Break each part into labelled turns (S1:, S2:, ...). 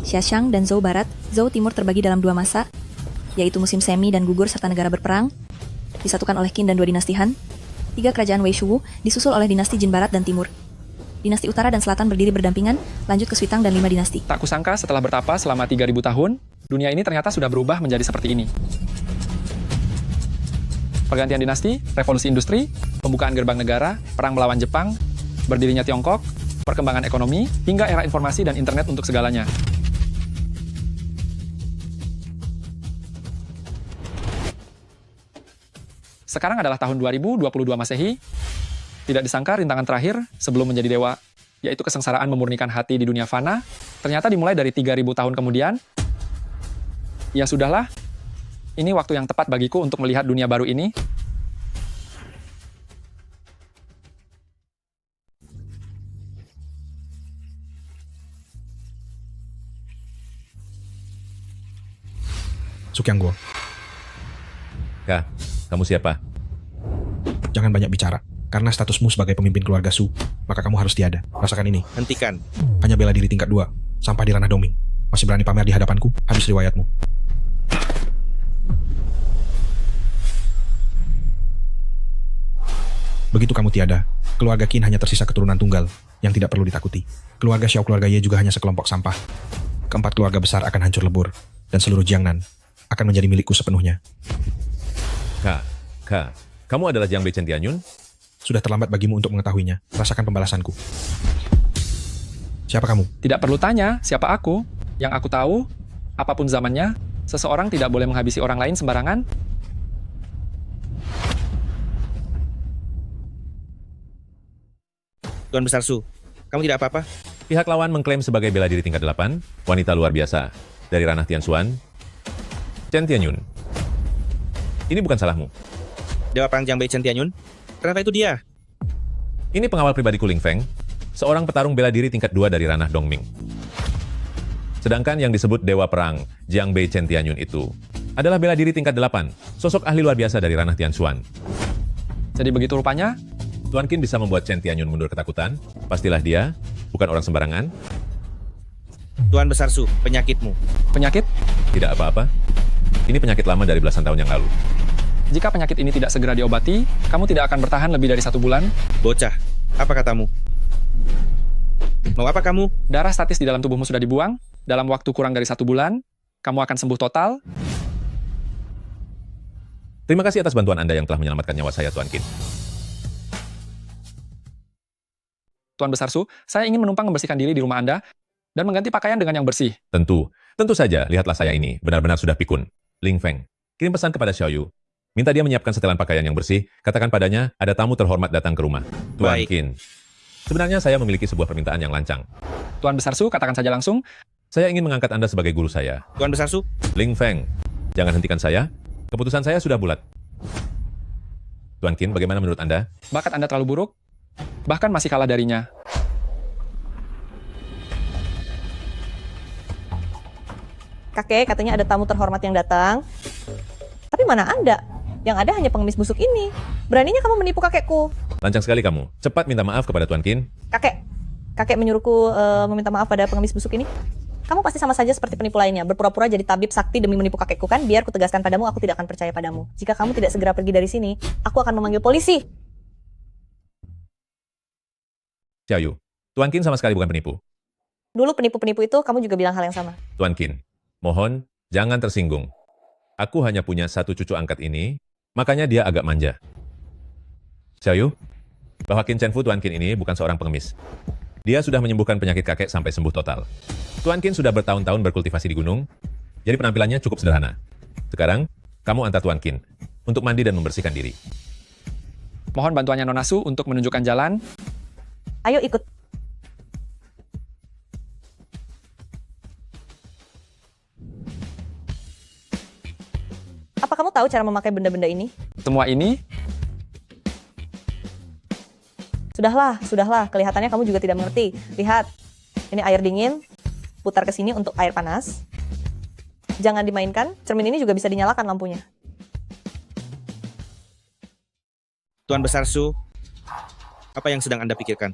S1: Xiaxiang dan Zhou Barat, Zhou Timur terbagi dalam dua masa, yaitu musim semi dan gugur serta negara berperang, disatukan oleh Qin dan dua dinasti Han. Tiga kerajaan Wei Shu disusul oleh dinasti Jin Barat dan Timur. Dinasti Utara dan Selatan berdiri berdampingan, lanjut ke Sui Tang dan 5 dinasti.
S2: Tak kusangka setelah bertapa selama 3.000 tahun, dunia ini ternyata sudah berubah menjadi seperti ini. Pergantian dinasti, revolusi industri, pembukaan gerbang negara, perang melawan Jepang, berdirinya Tiongkok, perkembangan ekonomi, hingga era informasi dan internet untuk segalanya. Sekarang adalah tahun 2022 Masehi. Tidak disangka rintangan terakhir sebelum menjadi dewa, yaitu kesengsaraan memurnikan hati di dunia fana, ternyata dimulai dari 3.000 tahun kemudian. Ya sudahlah, ini waktu yang tepat bagiku untuk melihat dunia baru ini.
S3: Sukyanggo,
S4: Kak, kamu siapa?
S3: jangan banyak bicara. Karena statusmu sebagai pemimpin keluarga Su, maka kamu harus tiada. Rasakan ini.
S5: Hentikan.
S3: Hanya bela diri tingkat 2, sampah di ranah Dongming. Masih berani pamer di hadapanku? Habis riwayatmu. Begitu kamu tiada, keluarga Qin hanya tersisa keturunan tunggal yang tidak perlu ditakuti. Keluarga Xiao, keluarga Ye juga hanya sekelompok sampah. Keempat keluarga besar akan hancur lebur, dan seluruh Jiangnan akan menjadi milikku sepenuhnya.
S4: Kak, kamu adalah Jiang Bei Chen Tianyun?
S3: Sudah terlambat bagimu untuk mengetahuinya. Rasakan pembalasanku. Siapa kamu?
S2: Tidak perlu tanya siapa aku. Yang aku tahu, apapun zamannya, seseorang tidak boleh menghabisi orang lain sembarangan.
S5: Tuan Besar Su, kamu tidak apa-apa?
S4: Pihak lawan mengklaim sebagai bela diri tingkat 8, wanita luar biasa, dari ranah Tianxuan, Chen Tianyun. Ini bukan salahmu.
S5: Dewa Perang Jiang Bei Chen Tianyun? Kenapa itu dia?
S4: Ini pengawal pribadiku Ling Feng, seorang petarung bela diri tingkat 2 dari ranah Dongming. Sedangkan yang disebut Dewa Perang Jiang Bei Chen Tianyun itu adalah bela diri tingkat 8, sosok ahli luar biasa dari ranah Tianxuan.
S2: Jadi begitu rupanya,
S4: Tuan Qin bisa membuat Chen Tianyun mundur ketakutan. Pastilah dia bukan orang sembarangan.
S5: Tuan Besar Su, penyakitmu.
S2: penyakit.
S4: Tidak apa-apa. Ini penyakit lama dari belasan tahun yang lalu.
S2: Jika penyakit ini tidak segera diobati, kamu tidak akan bertahan lebih dari 1 bulan.
S5: Bocah, apa katamu? Mau apa kamu?
S2: Darah statis di dalam tubuhmu sudah dibuang. Dalam waktu kurang dari 1 bulan, kamu akan sembuh total.
S4: Terima kasih atas bantuan Anda yang telah menyelamatkan nyawa saya, Tuan Qin.
S2: Tuan Besar Su, saya ingin menumpang membersihkan diri di rumah Anda dan mengganti pakaian dengan yang bersih.
S4: Tentu saja, lihatlah saya ini, benar-benar sudah pikun. Ling Feng, kirim pesan kepada Xiao Yu. Minta dia menyiapkan setelan pakaian yang bersih, katakan padanya, ada tamu terhormat datang ke rumah. Tuan
S5: Baik.
S4: Qin, sebenarnya saya memiliki sebuah permintaan yang lancang.
S2: Tuan Besar Su, katakan saja langsung.
S4: Saya ingin mengangkat Anda sebagai guru saya.
S5: Tuan Besar Su,
S4: Ling Feng, jangan hentikan saya. Keputusan saya sudah bulat. Tuan Qin, bagaimana menurut Anda?
S2: Bakat Anda terlalu buruk, bahkan masih kalah darinya.
S6: Kakek, katanya ada tamu terhormat yang datang. Tapi mana Anda? Yang ada hanya pengemis busuk ini. Beraninya kamu menipu kakekku.
S4: Lancang sekali kamu. Cepat minta maaf kepada Tuan Qin.
S6: Kakek menyuruhku meminta maaf pada pengemis busuk ini. Kamu pasti sama saja seperti penipu lainnya, berpura-pura jadi tabib sakti demi menipu kakekku kan? Biar kutegaskan padamu, aku tidak akan percaya padamu. Jika kamu tidak segera pergi dari sini, aku akan memanggil polisi.
S4: Xiao Yu, Tuan Qin sama sekali bukan penipu.
S6: Dulu penipu-penipu itu, kamu juga bilang hal yang sama.
S4: Tuan Qin, mohon jangan tersinggung. Aku hanya punya satu cucu angkat ini, makanya dia agak manja. Xiao Yu, bahwa Qin Chen Fu Tuan Qin ini bukan seorang pengemis. Dia sudah menyembuhkan penyakit kakek sampai sembuh total. Tuan Qin sudah bertahun-tahun berkultivasi di gunung, jadi penampilannya cukup sederhana. Sekarang, kamu antar Tuan Qin untuk mandi dan membersihkan diri.
S2: Mohon bantuannya Nona Su untuk menunjukkan jalan.
S6: Ayo ikut. Apa kamu tahu cara memakai benda-benda ini?
S2: Semua ini,
S6: Sudahlah. Kelihatannya kamu juga tidak mengerti. Lihat, ini air dingin. Putar ke sini untuk air panas. Jangan dimainkan, cermin ini juga bisa dinyalakan lampunya.
S5: Tuan Besar Su, apa yang sedang Anda pikirkan?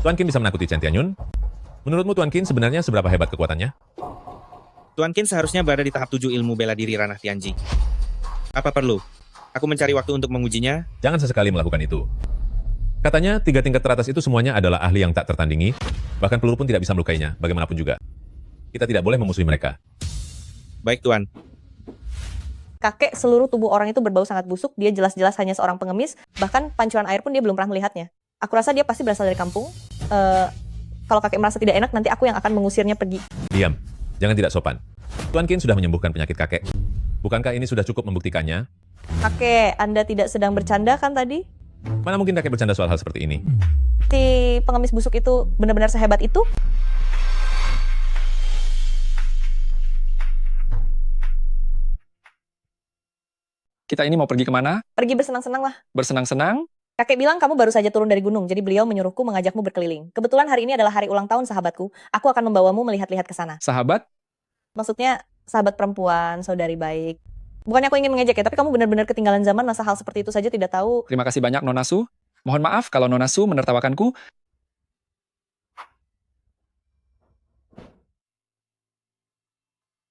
S4: Tuan Qin bisa menakuti Chen Tianyun? Menurutmu Tuan Qin sebenarnya seberapa hebat kekuatannya?
S5: Tuan Qin seharusnya berada di tahap 7 ilmu bela diri ranah Tianji. Apa perlu? Aku mencari waktu untuk mengujinya.
S4: Jangan sesekali melakukan itu. Katanya 3 tingkat teratas itu semuanya adalah ahli yang tak tertandingi, bahkan peluru pun tidak bisa melukainya, bagaimanapun juga. Kita tidak boleh memusuhi mereka.
S5: Baik, Tuan.
S6: Kakek, seluruh tubuh orang itu berbau sangat busuk, dia jelas-jelas hanya seorang pengemis, bahkan pancuran air pun dia belum pernah melihatnya. Aku rasa dia pasti berasal dari kampung. Kalau kakek merasa tidak enak, nanti aku yang akan mengusirnya pergi.
S4: Diam, jangan tidak sopan. Tuan Qin sudah menyembuhkan penyakit kakek. Bukankah ini sudah cukup membuktikannya?
S6: Kakek, Anda tidak sedang bercanda kan tadi?
S4: Mana mungkin kakek bercanda soal hal seperti ini?
S6: Si pengemis busuk itu benar-benar sehebat itu?
S2: Kita ini mau pergi kemana?
S6: Pergi bersenang-senang lah.
S2: Bersenang-senang?
S6: Kakek bilang kamu baru saja turun dari gunung, jadi beliau menyuruhku mengajakmu berkeliling. Kebetulan hari ini adalah hari ulang tahun sahabatku. Aku akan membawamu melihat-lihat ke sana.
S2: Sahabat?
S6: Maksudnya sahabat perempuan, saudari baik. Bukannya aku ingin mengejek ya, tapi kamu benar-benar ketinggalan zaman, masa hal seperti itu saja tidak tahu.
S2: Terima kasih banyak, Nona Su. Mohon maaf kalau Nona Su menertawakanku.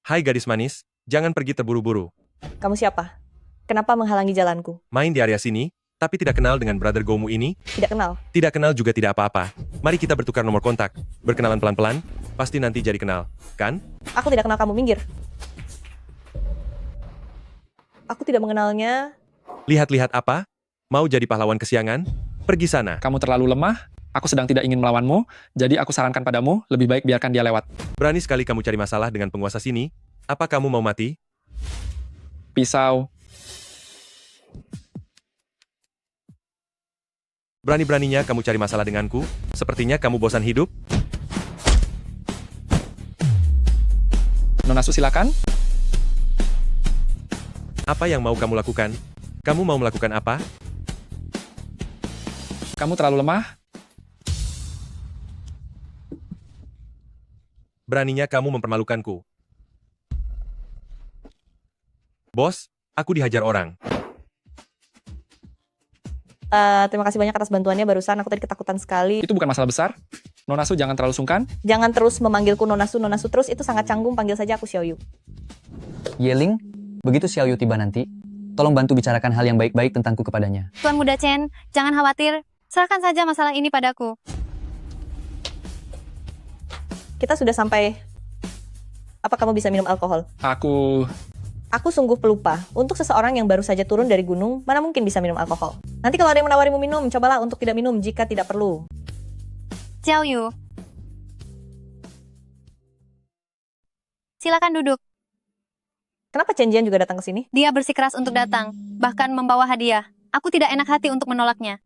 S7: Hai gadis manis, jangan pergi terburu-buru.
S6: Kamu siapa? Kenapa menghalangi jalanku?
S7: Main di area sini, tapi tidak kenal dengan brother Gomu ini?
S6: Tidak kenal.
S7: Tidak kenal juga tidak apa-apa. Mari kita bertukar nomor kontak. Berkenalan pelan-pelan, pasti nanti jadi kenal, kan?
S6: Aku tidak kenal kamu, minggir. Aku tidak mengenalnya.
S7: Lihat-lihat apa? Mau jadi pahlawan kesiangan? Pergi sana.
S2: Kamu terlalu lemah. Aku sedang tidak ingin melawanmu. Jadi aku sarankan padamu, lebih baik biarkan dia lewat.
S7: Berani sekali kamu cari masalah dengan penguasa sini. Apa kamu mau mati?
S2: Pisau.
S7: Berani-beraninya kamu cari masalah denganku? Sepertinya kamu bosan hidup?
S2: Nona Su, silakan.
S7: Apa yang mau kamu lakukan? Kamu mau melakukan apa?
S2: Kamu terlalu lemah.
S7: Beraninya kamu mempermalukanku. Bos, aku dihajar orang.
S6: Terima kasih banyak atas bantuannya barusan. Aku tadi ketakutan sekali.
S2: Itu bukan masalah besar. Nona Su, jangan terlalu sungkan.
S6: Jangan terus memanggilku Nona Su terus. Itu sangat canggung. Panggil saja aku Xiaoyu.
S8: Yeling, begitu Xiaoyu tiba nanti, tolong bantu bicarakan hal yang baik-baik tentangku kepadanya.
S9: Tuan Muda Chen, jangan khawatir. Serahkan saja masalah ini padaku.
S6: Kita sudah sampai. Apa kamu bisa minum alkohol?
S2: Aku
S6: sungguh pelupa. Untuk seseorang yang baru saja turun dari gunung, mana mungkin bisa minum alkohol? Nanti kalau ada yang menawarimu minum, cobalah untuk tidak minum jika tidak perlu.
S9: Xiao Yu. Silakan duduk.
S6: Kenapa Chen Jian juga datang ke sini?
S9: Dia bersikeras untuk datang, bahkan membawa hadiah. Aku tidak enak hati untuk menolaknya.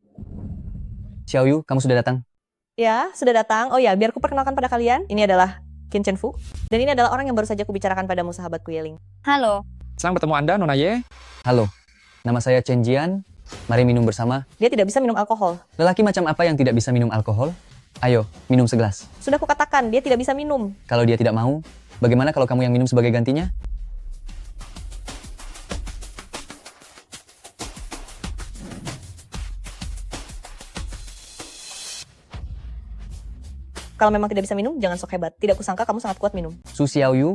S8: Xiaoyu, kamu sudah datang?
S6: Ya, sudah datang. Oh ya, biar ku perkenalkan pada kalian. Ini adalah Qin Chen Fu. Dan ini adalah orang yang baru saja kubicarakan padamu, sahabatku Yeling.
S9: Halo.
S2: senang bertemu Anda, Nona Ye.
S8: Halo, nama saya Chen Jian. Mari minum bersama.
S6: Dia tidak bisa minum alkohol.
S8: Lelaki macam apa yang tidak bisa minum alkohol? Ayo, minum segelas.
S6: Sudah kukatakan, dia tidak bisa minum.
S8: Kalau dia tidak mau, bagaimana kalau kamu yang minum sebagai gantinya?
S6: Kalau memang tidak bisa minum, jangan sok hebat. Tidak kusangka kamu sangat kuat minum.
S8: Su Xiaoyu,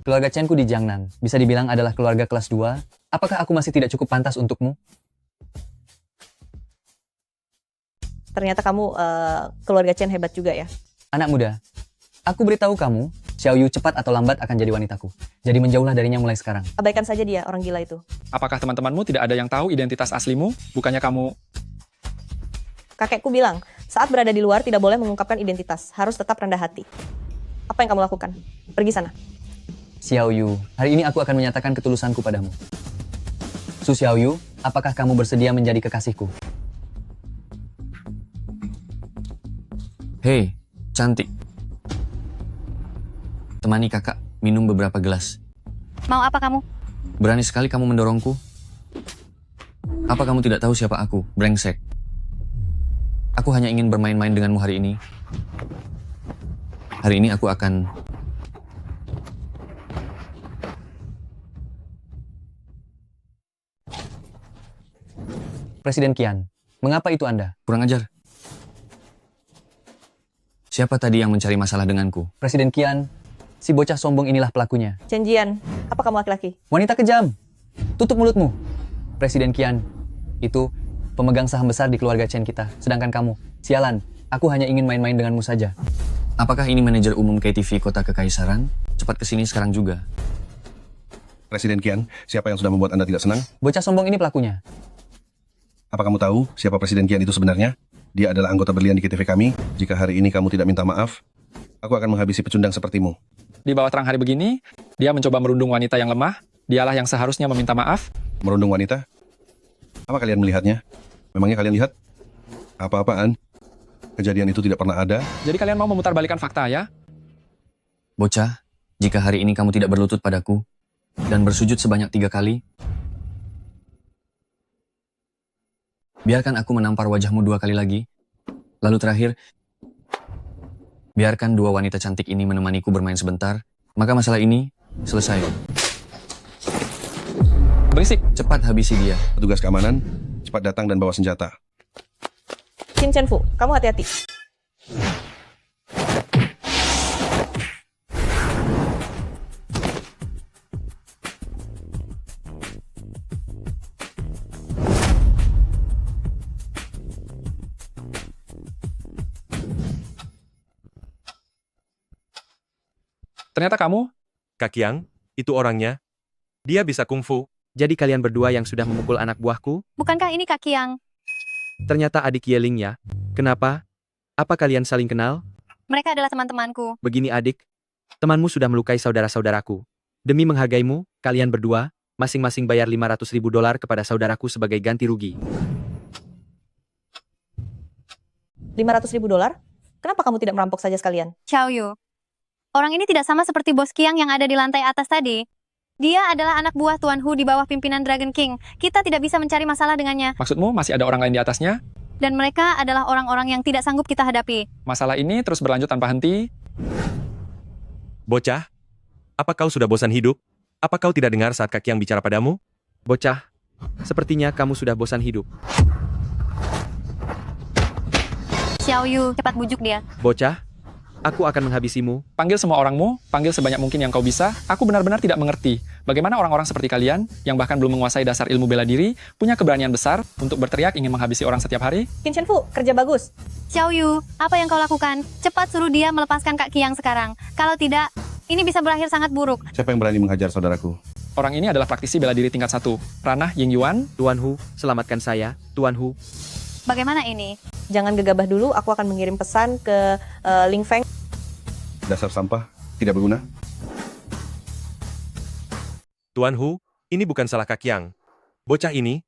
S8: keluarga Chen ku di Jiangnan. Bisa dibilang adalah keluarga kelas 2. Apakah aku masih tidak cukup pantas untukmu?
S6: Ternyata kamu keluarga Chen hebat juga ya.
S8: Anak muda, aku beritahu kamu, Xiaoyu cepat atau lambat akan jadi wanitaku. Jadi menjauhlah darinya mulai sekarang.
S6: Abaikan saja dia, orang gila itu.
S2: Apakah teman-temanmu tidak ada yang tahu identitas aslimu? Bukannya kamu...
S6: Kakekku bilang, saat berada di luar tidak boleh mengungkapkan identitas. Harus tetap rendah hati. Apa yang kamu lakukan? Pergi sana.
S8: Xiaoyu, hari ini aku akan menyatakan ketulusanku padamu. Su Xiaoyu, apakah kamu bersedia menjadi kekasihku? Hei, cantik. Temani kakak minum beberapa gelas.
S9: Mau apa kamu?
S8: Berani sekali kamu mendorongku. Apa kamu tidak tahu siapa aku? Brengsek. Aku hanya ingin bermain-main denganmu hari ini. Hari ini aku akan... Presiden Qian, mengapa itu Anda? Kurang ajar. Siapa tadi yang mencari masalah denganku?
S10: Presiden Qian, si bocah sombong inilah pelakunya.
S6: Chen Jian, apa kamu laki-laki?
S10: Wanita kejam, tutup mulutmu. Presiden Qian, itu pemegang saham besar di keluarga Chen kita. Sedangkan kamu, sialan, aku hanya ingin main-main denganmu saja.
S8: Apakah ini manajer umum KTV Kota Kekaisaran? Cepat kesini sekarang juga.
S11: Presiden Qian, siapa yang sudah membuat Anda tidak senang?
S10: Bocah sombong ini pelakunya.
S11: Apa kamu tahu siapa Presiden Qian itu sebenarnya? Dia adalah anggota berlian di KTV kami. Jika hari ini kamu tidak minta maaf, aku akan menghabisi pecundang sepertimu.
S2: Di bawah terang hari begini, dia mencoba merundung wanita yang lemah. Dialah yang seharusnya meminta maaf.
S11: Merundung wanita? Apa kalian melihatnya? Memangnya kalian lihat? Apa-apaan? Kejadian itu tidak pernah ada.
S2: Jadi kalian mau memutarbalikkan fakta ya?
S8: Bocah, jika hari ini kamu tidak berlutut padaku dan bersujud sebanyak 3 kali, biarkan aku menampar wajahmu 2 kali lagi. Lalu terakhir, biarkan 2 wanita cantik ini menemaniku bermain sebentar. Maka masalah ini selesai.
S2: Berisik.
S8: Cepat habisi dia.
S11: Petugas keamanan, cepat datang dan bawa senjata.
S6: Kim Chen Fu, kamu hati-hati.
S2: Ternyata kamu,
S7: Kak Qiang, itu orangnya. Dia bisa kungfu. Jadi kalian berdua yang sudah memukul anak buahku?
S9: Bukankah ini Kak Qiang?
S7: Ternyata adik Yeling ya. Kenapa? Apa kalian saling kenal?
S9: Mereka adalah teman-temanku.
S7: Begini adik, temanmu sudah melukai saudara-saudaraku. Demi menghargaimu, kalian berdua, masing-masing bayar $500.000 kepada saudaraku sebagai ganti rugi.
S6: $500.000? Kenapa kamu tidak merampok saja sekalian?
S9: Xiao Yu. Orang ini tidak sama seperti bos Qiang yang ada di lantai atas tadi. Dia adalah anak buah Tuan Hu di bawah pimpinan Dragon King. Kita tidak bisa mencari masalah dengannya.
S2: maksudmu masih ada orang lain di atasnya?
S9: Dan mereka adalah orang-orang yang tidak sanggup kita hadapi.
S2: Masalah ini terus berlanjut tanpa henti.
S7: Bocah, apa kau sudah bosan hidup? Apa kau tidak dengar saat Kak Qiang bicara padamu? Bocah, sepertinya kamu sudah bosan hidup.
S9: Xiao Yu, cepat bujuk dia.
S7: Bocah, aku akan menghabisimu.
S2: Panggil semua orangmu, panggil sebanyak mungkin yang kau bisa. Aku benar-benar tidak mengerti bagaimana orang-orang seperti kalian, yang bahkan belum menguasai dasar ilmu bela diri, punya keberanian besar untuk berteriak ingin menghabisi orang setiap hari.
S6: Kim Chen Fu, kerja bagus.
S9: Xiao Yu, apa yang kau lakukan? Cepat suruh dia melepaskan Kak Qiang sekarang. Kalau tidak, ini bisa berakhir sangat buruk.
S11: Siapa yang berani menghajar saudaraku?
S2: Orang ini adalah praktisi bela diri tingkat 1, Ranah Ying Yuan.
S7: Tuan Hu, selamatkan saya. Tuan Hu.
S9: Bagaimana ini?
S6: Jangan gegabah dulu, aku akan mengirim pesan ke Ling Feng.
S11: Dasar sampah, tidak berguna.
S7: Tuan Hu, ini bukan salah Kak Qiang. Bocah ini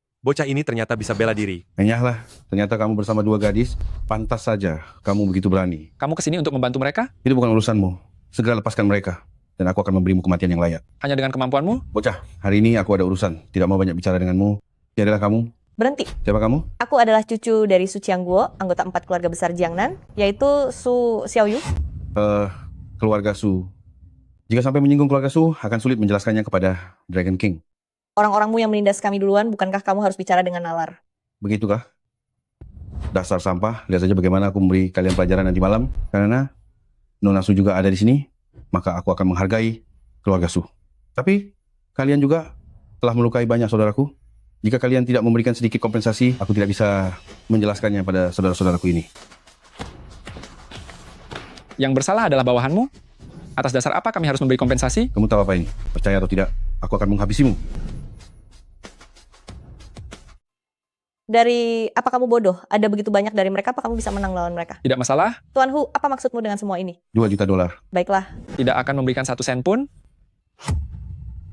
S7: ternyata bisa bela diri.
S11: Enyahlah, ternyata kamu bersama 2 gadis. Pantas saja kamu begitu berani.
S2: Kamu kesini untuk membantu mereka?
S11: Itu bukan urusanmu. Segera lepaskan mereka. Dan aku akan memberimu kematian yang layak.
S2: Hanya dengan kemampuanmu?
S11: Bocah, hari ini aku ada urusan. Tidak mau banyak bicara denganmu. Tiadalah kamu.
S6: Berhenti.
S11: Siapa kamu?
S6: Aku adalah cucu dari Su Qiangguo, anggota 4 keluarga besar Jiangnan, yaitu Su Xiao Yu.
S11: Keluarga Su. Jika sampai menyinggung keluarga Su, akan sulit menjelaskannya kepada Dragon King.
S6: Orang-orangmu yang menindas kami duluan, bukankah kamu harus bicara dengan nalar?
S11: Begitukah? Dasar sampah, lihat saja bagaimana aku memberi kalian pelajaran nanti malam. Karena Nona Su juga ada di sini, maka aku akan menghargai keluarga Su. Tapi, kalian juga telah melukai banyak saudaraku. Jika kalian tidak memberikan sedikit kompensasi, aku tidak bisa menjelaskannya pada saudara-saudaraku ini.
S2: Yang bersalah adalah bawahanmu? Atas dasar apa kami harus memberi kompensasi?
S11: Kamu tahu apa ini? Percaya atau tidak, aku akan menghabisimu.
S6: Dari apa kamu bodoh? Ada begitu banyak dari mereka, apa kamu bisa menang lawan mereka?
S2: Tidak masalah,
S6: Tuan Hu, apa maksudmu dengan semua ini?
S11: $2 juta.
S6: Baiklah,
S2: tidak akan memberikan 1 sen pun.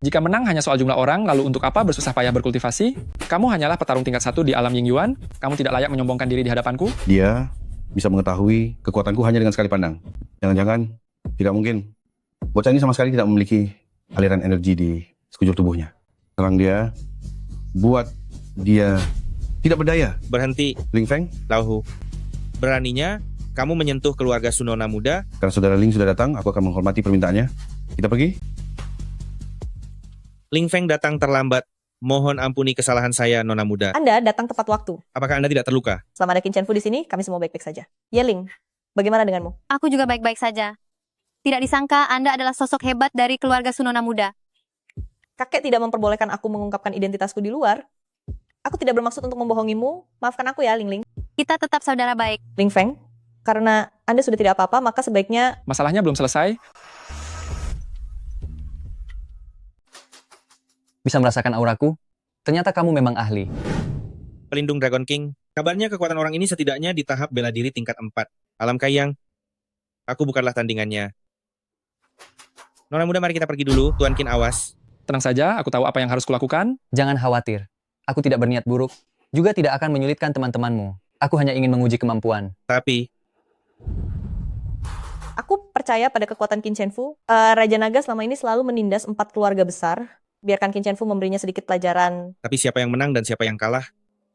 S2: Jika menang hanya soal jumlah orang, lalu untuk apa bersusah payah berkultivasi? Kamu hanyalah petarung tingkat 1 di alam Ying Yuan. Kamu tidak layak menyombongkan diri di hadapanku.
S11: Dia bisa mengetahui kekuatanku hanya dengan sekali pandang. Jangan-jangan, tidak mungkin. Bocah ini sama sekali tidak memiliki aliran energi di sekujur tubuhnya. Serang dia, buat dia tidak berdaya.
S5: Berhenti,
S11: Ling Feng,
S5: Lao Hu. Beraninya, kamu menyentuh keluarga Sunona muda.
S11: karena saudara Ling sudah datang, aku akan menghormati permintaannya. Kita pergi.
S5: Ling Feng datang terlambat. Mohon ampuni kesalahan saya, Nona muda.
S6: Anda datang tepat waktu.
S5: Apakah Anda tidak terluka?
S6: Selama ada Kim Chen Fu di sini, kami semua baik-baik saja. Yeling, Bagaimana denganmu?
S9: Aku juga baik-baik saja. Tidak disangka Anda adalah sosok hebat dari keluarga Sunona muda.
S6: Kakek tidak memperbolehkan aku mengungkapkan identitasku di luar. Aku tidak bermaksud untuk membohongimu. Maafkan aku ya, Ling Ling.
S9: Kita tetap saudara baik.
S6: Ling Feng, karena Anda sudah tidak apa-apa, maka sebaiknya
S2: Masalahnya belum selesai.
S10: Bisa merasakan auraku? Ternyata kamu memang ahli.
S5: Pelindung Dragon King, kabarnya kekuatan orang ini setidaknya di tahap bela diri tingkat 4. Alam Kayang, aku bukanlah tandingannya. Nona muda, mari kita pergi dulu. Tuan Qin, awas.
S2: Tenang saja, aku tahu apa yang harus kulakukan.
S10: Jangan khawatir. Aku tidak berniat buruk. Juga tidak akan menyulitkan teman-temanmu. Aku hanya ingin menguji kemampuan.
S5: Tapi,
S6: aku percaya pada kekuatan Qin Shenfu. Raja Naga selama ini selalu menindas 4 keluarga besar. Biarkan Qin Shenfu memberinya sedikit pelajaran.
S5: tapi siapa yang menang dan siapa yang kalah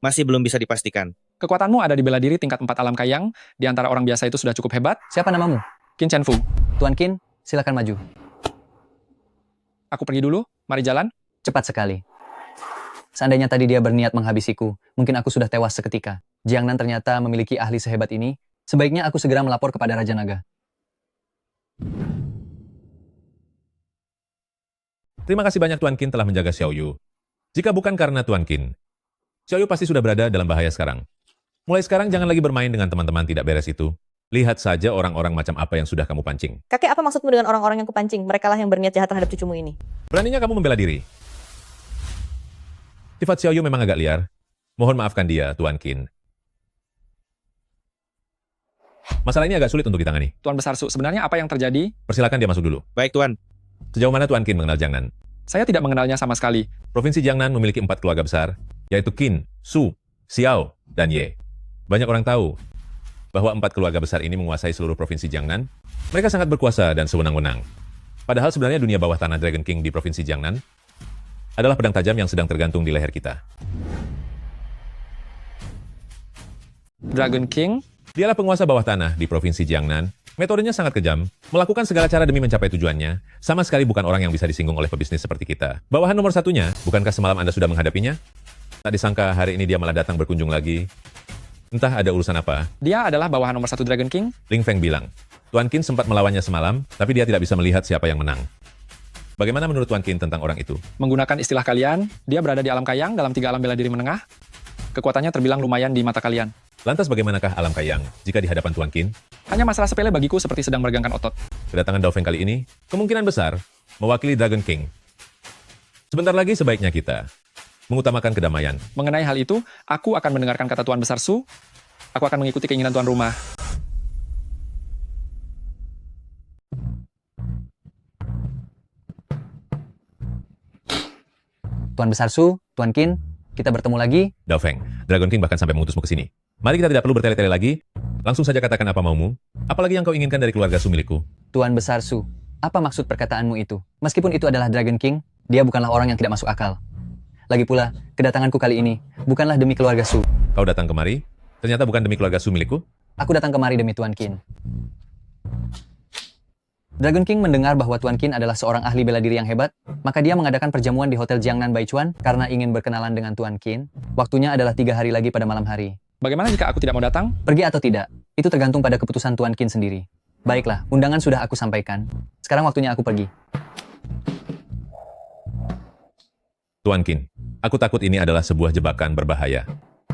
S5: masih belum bisa dipastikan.
S2: Kekuatanmu ada di bela diri tingkat 4 alam kayang. Di antara orang biasa itu sudah cukup hebat.
S10: Siapa namamu?
S2: Qin Shenfu.
S10: Tuan Qin, silakan maju.
S2: Aku pergi dulu. Mari jalan.
S10: Cepat sekali. Seandainya tadi dia berniat menghabisiku, mungkin aku sudah tewas seketika. Jiangnan ternyata memiliki ahli sehebat ini. Sebaiknya aku segera melapor kepada Raja Naga.
S4: Terima kasih banyak Tuan Qin telah menjaga Xiao Yu. Jika bukan karena Tuan Qin, Xiao Yu pasti sudah berada dalam bahaya sekarang. Mulai sekarang jangan lagi bermain dengan teman-teman tidak beres itu. Lihat saja orang-orang macam apa yang sudah kamu pancing.
S6: Kakek, apa maksudmu dengan orang-orang yang kupancing? Mereka lah yang berniat jahat terhadap cucumu ini.
S4: Beraninya kamu membela diri. Sifat Xiao Yu memang agak liar. Mohon maafkan dia, Tuan Qin. Masalah ini agak sulit untuk ditangani.
S2: Tuan Besar Su, sebenarnya apa yang terjadi?
S4: Persilakan dia masuk dulu.
S5: Baik, Tuan.
S4: Sejauh mana Tuan Qin mengenal Jiangnan?
S2: Saya tidak mengenalnya sama sekali.
S4: Provinsi Jiangnan memiliki 4 keluarga besar, yaitu Qin, Su, Xiao, dan Ye. Banyak orang tahu bahwa 4 keluarga besar ini menguasai seluruh provinsi Jiangnan. Mereka sangat berkuasa dan sewenang-wenang. Padahal sebenarnya dunia bawah tanah Dragon King di provinsi Jiangnan adalah pedang tajam yang sedang tergantung di leher kita.
S2: Dragon King?
S4: Dialah penguasa bawah tanah di provinsi Jiangnan. Metodenya sangat kejam, melakukan segala cara demi mencapai tujuannya. Sama sekali bukan orang yang bisa disinggung oleh pebisnis seperti kita. Bawahan nomor satunya, bukankah semalam Anda sudah menghadapinya? Tak disangka hari ini dia malah datang berkunjung lagi. Entah ada urusan apa.
S2: Dia adalah bawahan nomor 1 Dragon King?
S4: Ling Feng bilang, Tuan Qin sempat melawannya semalam, tapi dia tidak bisa melihat siapa yang menang. Bagaimana menurut Tuan Qin tentang orang itu?
S2: Menggunakan istilah kalian, dia berada di alam kayang dalam 3 alam bela diri menengah. Kekuatannya terbilang lumayan di mata kalian.
S4: Lantas bagaimanakah alam kayang jika di hadapan Tuan Qin?
S2: Hanya masalah sepele bagiku seperti sedang meregangkan otot.
S4: Kedatangan Dao Feng kali ini, kemungkinan besar, mewakili Dragon King. Sebentar lagi sebaiknya kita mengutamakan kedamaian.
S2: Mengenai hal itu, aku akan mendengarkan kata Tuan Besar Su. Aku akan mengikuti keinginan tuan rumah.
S10: Tuan Besar Su, Tuan Qin, kita bertemu lagi.
S4: Dao Feng, Dragon King bahkan sampai mengutusmu ke sini. Mari kita tidak perlu bertele-tele lagi. Langsung saja katakan apa maumu. Apalagi yang kau inginkan dari keluarga Su milikku.
S10: Tuan Besar Su, apa maksud perkataanmu itu? Meskipun itu adalah Dragon King, dia bukanlah orang yang tidak masuk akal. Lagi pula, kedatanganku kali ini bukanlah demi keluarga Su.
S4: Kau datang kemari, ternyata bukan demi keluarga Su milikku?
S10: Aku datang kemari demi Tuan Qin. Dragon King mendengar bahwa Tuan Qin adalah seorang ahli bela diri yang hebat, maka dia mengadakan perjamuan di Hotel Jiangnan Baichuan karena ingin berkenalan dengan Tuan Qin. Waktunya adalah 3 hari lagi pada malam hari.
S2: Bagaimana jika aku tidak mau datang?
S10: Pergi atau tidak, itu tergantung pada keputusan Tuan Qin sendiri. Baiklah, undangan sudah aku sampaikan. Sekarang waktunya aku pergi.
S4: Tuan Qin, aku takut ini adalah sebuah jebakan berbahaya.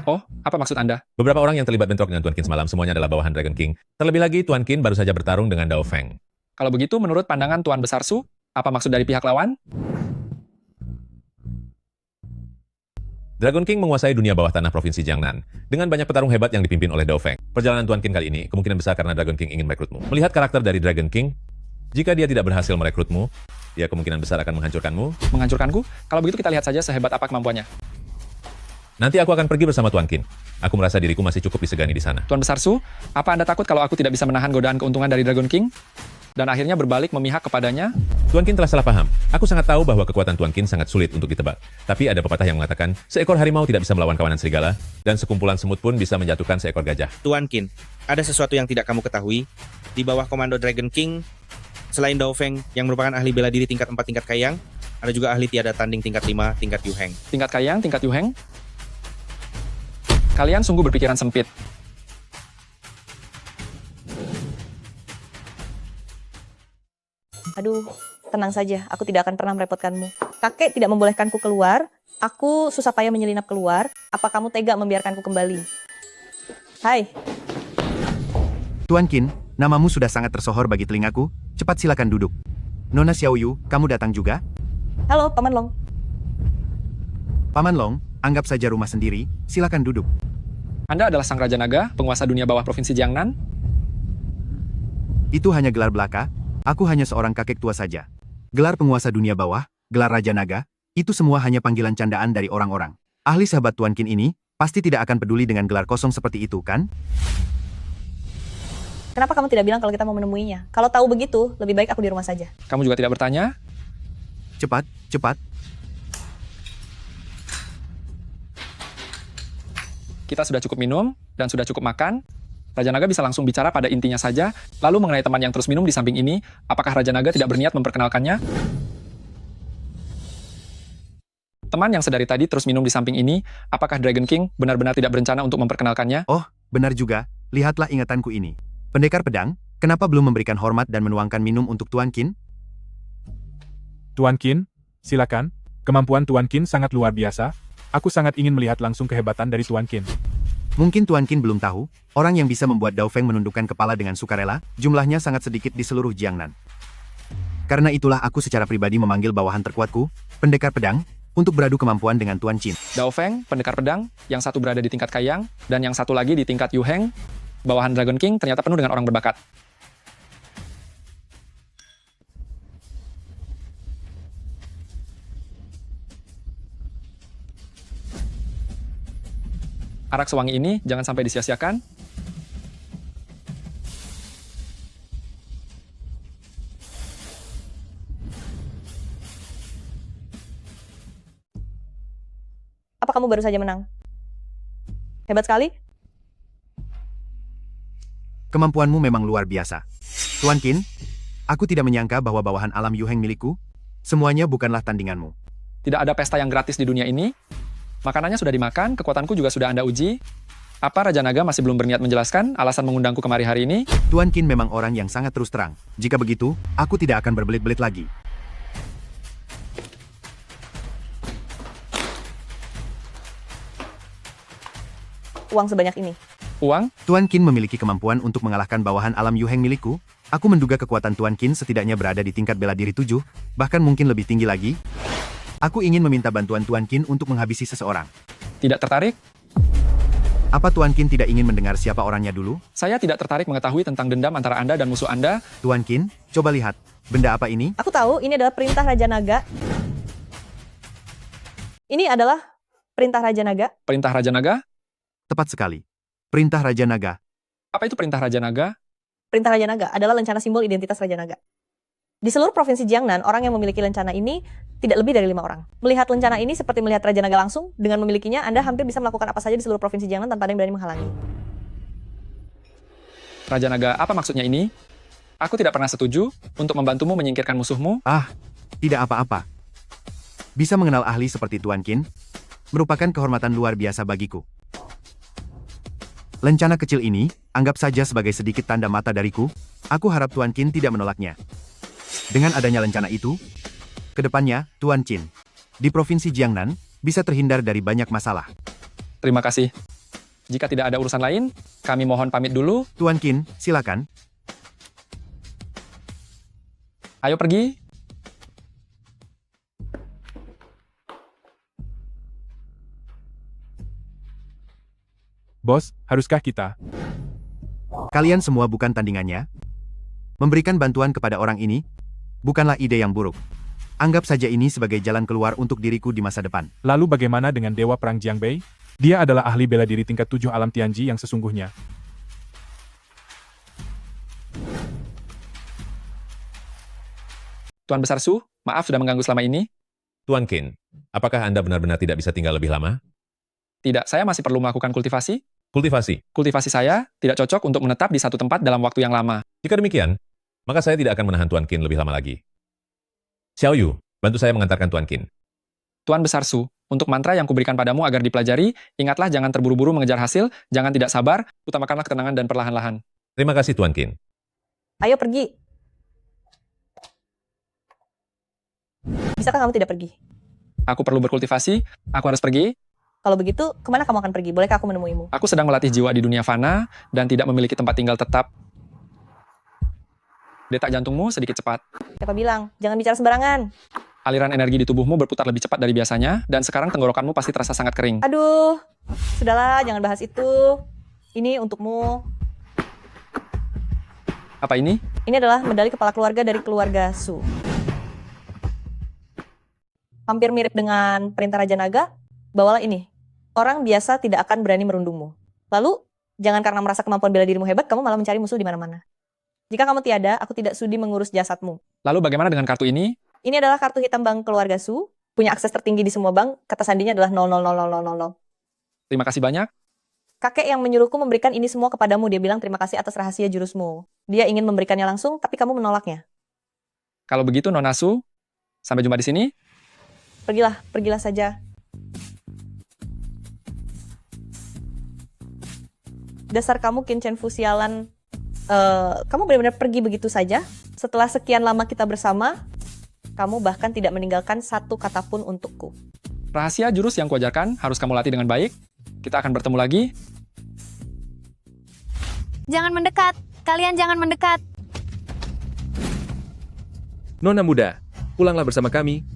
S2: Oh, apa maksud Anda?
S4: Beberapa orang yang terlibat bentrok dengan Tuan Qin semalam semuanya adalah bawahan Dragon King. Terlebih lagi, Tuan Qin baru saja bertarung dengan Dao Feng.
S2: Kalau begitu, menurut pandangan Tuan Besar Su, apa maksud dari pihak lawan?
S4: Dragon King menguasai dunia bawah tanah provinsi Jiangnan dengan banyak petarung hebat yang dipimpin oleh Dao Feng. Perjalanan Tuan Qin kali ini kemungkinan besar karena Dragon King ingin merekrutmu. Melihat karakter dari Dragon King, jika dia tidak berhasil merekrutmu, dia kemungkinan besar akan menghancurkanmu.
S2: Menghancurkanku? Kalau begitu kita lihat saja sehebat apa kemampuannya.
S4: Nanti aku akan pergi bersama Tuan Qin. Aku merasa diriku masih cukup disegani di sana.
S2: Tuan Besar Su, apa Anda takut kalau aku tidak bisa menahan godaan keuntungan dari Dragon King? Dan akhirnya berbalik memihak kepadanya?
S4: Tuan Qin telah salah paham. Aku sangat tahu bahwa kekuatan Tuan Qin sangat sulit untuk ditebak. Tapi ada pepatah yang mengatakan, seekor harimau tidak bisa melawan kawanan serigala, dan sekumpulan semut pun bisa menjatuhkan seekor gajah.
S5: Tuan Qin, ada sesuatu yang tidak kamu ketahui. Di bawah komando Dragon King, selain Dao Feng yang merupakan ahli bela diri tingkat 4 tingkat Kayang, ada juga ahli tiada tanding tingkat 5 tingkat Yu Heng.
S2: Tingkat Kayang, tingkat Yu Heng? Kalian sungguh berpikiran sempit.
S6: Aduh, tenang saja, aku tidak akan pernah merepotkanmu. Kakek tidak membolehkanku keluar, aku susah payah menyelinap keluar, apa kamu tega membiarkanku kembali? Hai,
S12: Tuan Qin, namamu sudah sangat tersohor bagi telingaku, cepat silakan duduk. Nona Xiaoyu, kamu datang juga?
S6: halo Paman Long.
S12: Paman Long, anggap saja rumah sendiri, silakan duduk.
S2: Anda adalah Sang Raja Naga, penguasa dunia bawah Provinsi Jiangnan?
S12: Itu hanya gelar belaka, aku hanya seorang kakek tua saja. Gelar penguasa dunia bawah, gelar Raja Naga, itu semua hanya panggilan candaan dari orang-orang. Ahli sahabat Tuan Qin ini, pasti tidak akan peduli dengan gelar kosong seperti itu, kan?
S6: Kenapa kamu tidak bilang kalau kita mau menemuinya? Kalau tahu begitu, lebih baik aku di rumah saja.
S2: Kamu juga tidak bertanya?
S12: Cepat, cepat.
S2: Kita sudah cukup minum, dan sudah cukup makan. Raja Naga bisa langsung bicara pada intinya saja, lalu mengenai teman yang terus minum di samping ini, apakah Raja Naga tidak berniat memperkenalkannya? Teman yang sedari tadi terus minum di samping ini, apakah Dragon King benar-benar tidak berencana untuk memperkenalkannya?
S12: Oh, benar juga, lihatlah ingatanku ini. Pendekar pedang, kenapa belum memberikan hormat dan menuangkan minum untuk Tuan Qin?
S13: Tuan Qin, silakan. Kemampuan Tuan Qin sangat luar biasa. Aku sangat ingin melihat langsung kehebatan dari Tuan Qin.
S12: Mungkin Tuan Qin belum tahu, orang yang bisa membuat Dao Feng menundukkan kepala dengan sukarela, jumlahnya sangat sedikit di seluruh Jiangnan. Karena itulah aku secara pribadi memanggil bawahan terkuatku, pendekar pedang, untuk beradu kemampuan dengan Tuan Qin.
S2: Dao Feng, pendekar pedang, yang satu berada di tingkat Kaiyang, dan yang satu lagi di tingkat Yu Heng. Bawahan Dragon King ternyata penuh dengan orang berbakat. Arak sewangi ini jangan sampai disia-siakan.
S6: Apa kamu baru saja menang? Hebat sekali.
S12: Kemampuanmu memang luar biasa. Tuan Qin, aku tidak menyangka bahwa bawahan alam Yu Heng milikku, semuanya bukanlah tandinganmu.
S2: Tidak ada pesta yang gratis di dunia ini. Makanannya sudah dimakan, kekuatanku juga sudah Anda uji. Apa Raja Naga masih belum berniat menjelaskan alasan mengundangku kemari hari ini?
S12: Tuan Qin memang orang yang sangat terus terang. Jika begitu, aku tidak akan berbelit-belit lagi.
S6: Uang sebanyak ini.
S2: Uang?
S12: Tuan Qin memiliki kemampuan untuk mengalahkan bawahan alam Yu Heng milikku. Aku menduga kekuatan Tuan Qin setidaknya berada di tingkat bela diri 7, bahkan mungkin lebih tinggi lagi. Aku ingin meminta bantuan Tuan Qin untuk menghabisi seseorang.
S2: Tidak tertarik?
S12: Apa Tuan Qin tidak ingin mendengar siapa orangnya dulu?
S2: Saya tidak tertarik mengetahui tentang dendam antara Anda dan musuh Anda.
S12: Tuan Qin, coba lihat. Benda apa ini?
S6: Aku tahu, ini adalah perintah Raja Naga. Ini adalah perintah Raja Naga.
S2: Perintah Raja Naga?
S12: Tepat sekali. Perintah Raja Naga.
S2: Apa itu perintah Raja Naga?
S6: Perintah Raja Naga adalah lencana simbol identitas Raja Naga. Di seluruh provinsi Jiangnan, orang yang memiliki lencana ini tidak lebih dari 5 orang. Melihat lencana ini seperti melihat Raja Naga langsung, dengan memilikinya Anda hampir bisa melakukan apa saja di seluruh provinsi Jiangnan tanpa ada yang berani menghalangi.
S2: Raja Naga, apa maksudnya ini? Aku tidak pernah setuju untuk membantumu menyingkirkan musuhmu.
S12: Ah, tidak apa-apa. Bisa mengenal ahli seperti Tuan Qin merupakan kehormatan luar biasa bagiku. Lencana kecil ini, anggap saja sebagai sedikit tanda mata dariku. Aku harap Tuan Qin tidak menolaknya. Dengan adanya lencana itu, kedepannya, Tuan Qin di Provinsi Jiangnan bisa terhindar dari banyak masalah.
S2: Terima kasih. Jika tidak ada urusan lain, kami mohon pamit dulu.
S12: Tuan Qin, silakan.
S2: Ayo pergi.
S13: Bos, haruskah kita?
S12: Kalian semua bukan tandingannya. Memberikan bantuan kepada orang ini bukanlah ide yang buruk. Anggap saja ini sebagai jalan keluar untuk diriku di masa depan.
S13: Lalu bagaimana dengan Dewa Perang Jiangbei? Dia adalah ahli bela diri tingkat 7 alam Tianji yang sesungguhnya.
S2: Tuan Besar Su, maaf sudah mengganggu selama ini.
S4: Tuan Qin, apakah Anda benar-benar tidak bisa tinggal lebih lama?
S2: Tidak, saya masih perlu melakukan kultivasi.
S4: Kultivasi.
S2: Kultivasi saya tidak cocok untuk menetap di satu tempat dalam waktu yang lama.
S4: Jika demikian, maka saya tidak akan menahan Tuan Qin lebih lama lagi. Xiaoyu, bantu saya mengantarkan Tuan Qin.
S2: Tuan Besar Su, untuk mantra yang kuberikan padamu agar dipelajari, ingatlah jangan terburu-buru mengejar hasil, jangan tidak sabar, utamakanlah ketenangan dan perlahan-lahan.
S4: Terima kasih Tuan Qin.
S6: Ayo pergi. Bisakah kamu tidak pergi?
S2: Aku perlu berkultivasi, aku harus pergi.
S6: Kalau begitu, kemana kamu akan pergi? Bolehkah aku menemuimu?
S2: Aku sedang melatih jiwa di dunia fana dan tidak memiliki tempat tinggal tetap. Detak jantungmu sedikit cepat.
S6: Siapa bilang? Jangan bicara sembarangan.
S2: Aliran energi di tubuhmu berputar lebih cepat dari biasanya, dan sekarang tenggorokanmu pasti terasa sangat kering.
S6: Aduh, sudahlah, jangan bahas itu. Ini untukmu.
S2: Apa ini?
S6: Ini adalah medali kepala keluarga dari keluarga Su. Hampir mirip dengan perintah Raja Naga, bawalah ini. Orang biasa tidak akan berani merundungmu. Lalu, jangan karena merasa kemampuan bela dirimu hebat, kamu malah mencari musuh di mana-mana. Jika kamu tiada, aku tidak sudi mengurus jasadmu.
S2: Lalu bagaimana dengan kartu ini?
S6: Ini adalah kartu hitam bank keluarga Su, punya akses tertinggi di semua bank, kata sandinya adalah 0000000.
S2: Terima kasih banyak.
S6: Kakek yang menyuruhku memberikan ini semua kepadamu, dia bilang terima kasih atas rahasia jurusmu. Dia ingin memberikannya langsung, tapi kamu menolaknya.
S2: Kalau begitu, Nona Su, sampai jumpa di sini.
S6: Pergilah saja. Dasar kamu Qin Chen Fu sialan. Kamu benar-benar pergi begitu saja. Setelah sekian lama kita bersama, kamu bahkan tidak meninggalkan satu kata pun untukku.
S2: Rahasia jurus yang kuajarkan harus kamu latih dengan baik. Kita akan bertemu lagi.
S9: Jangan mendekat. Kalian jangan mendekat.
S14: Nona muda, pulanglah bersama kami.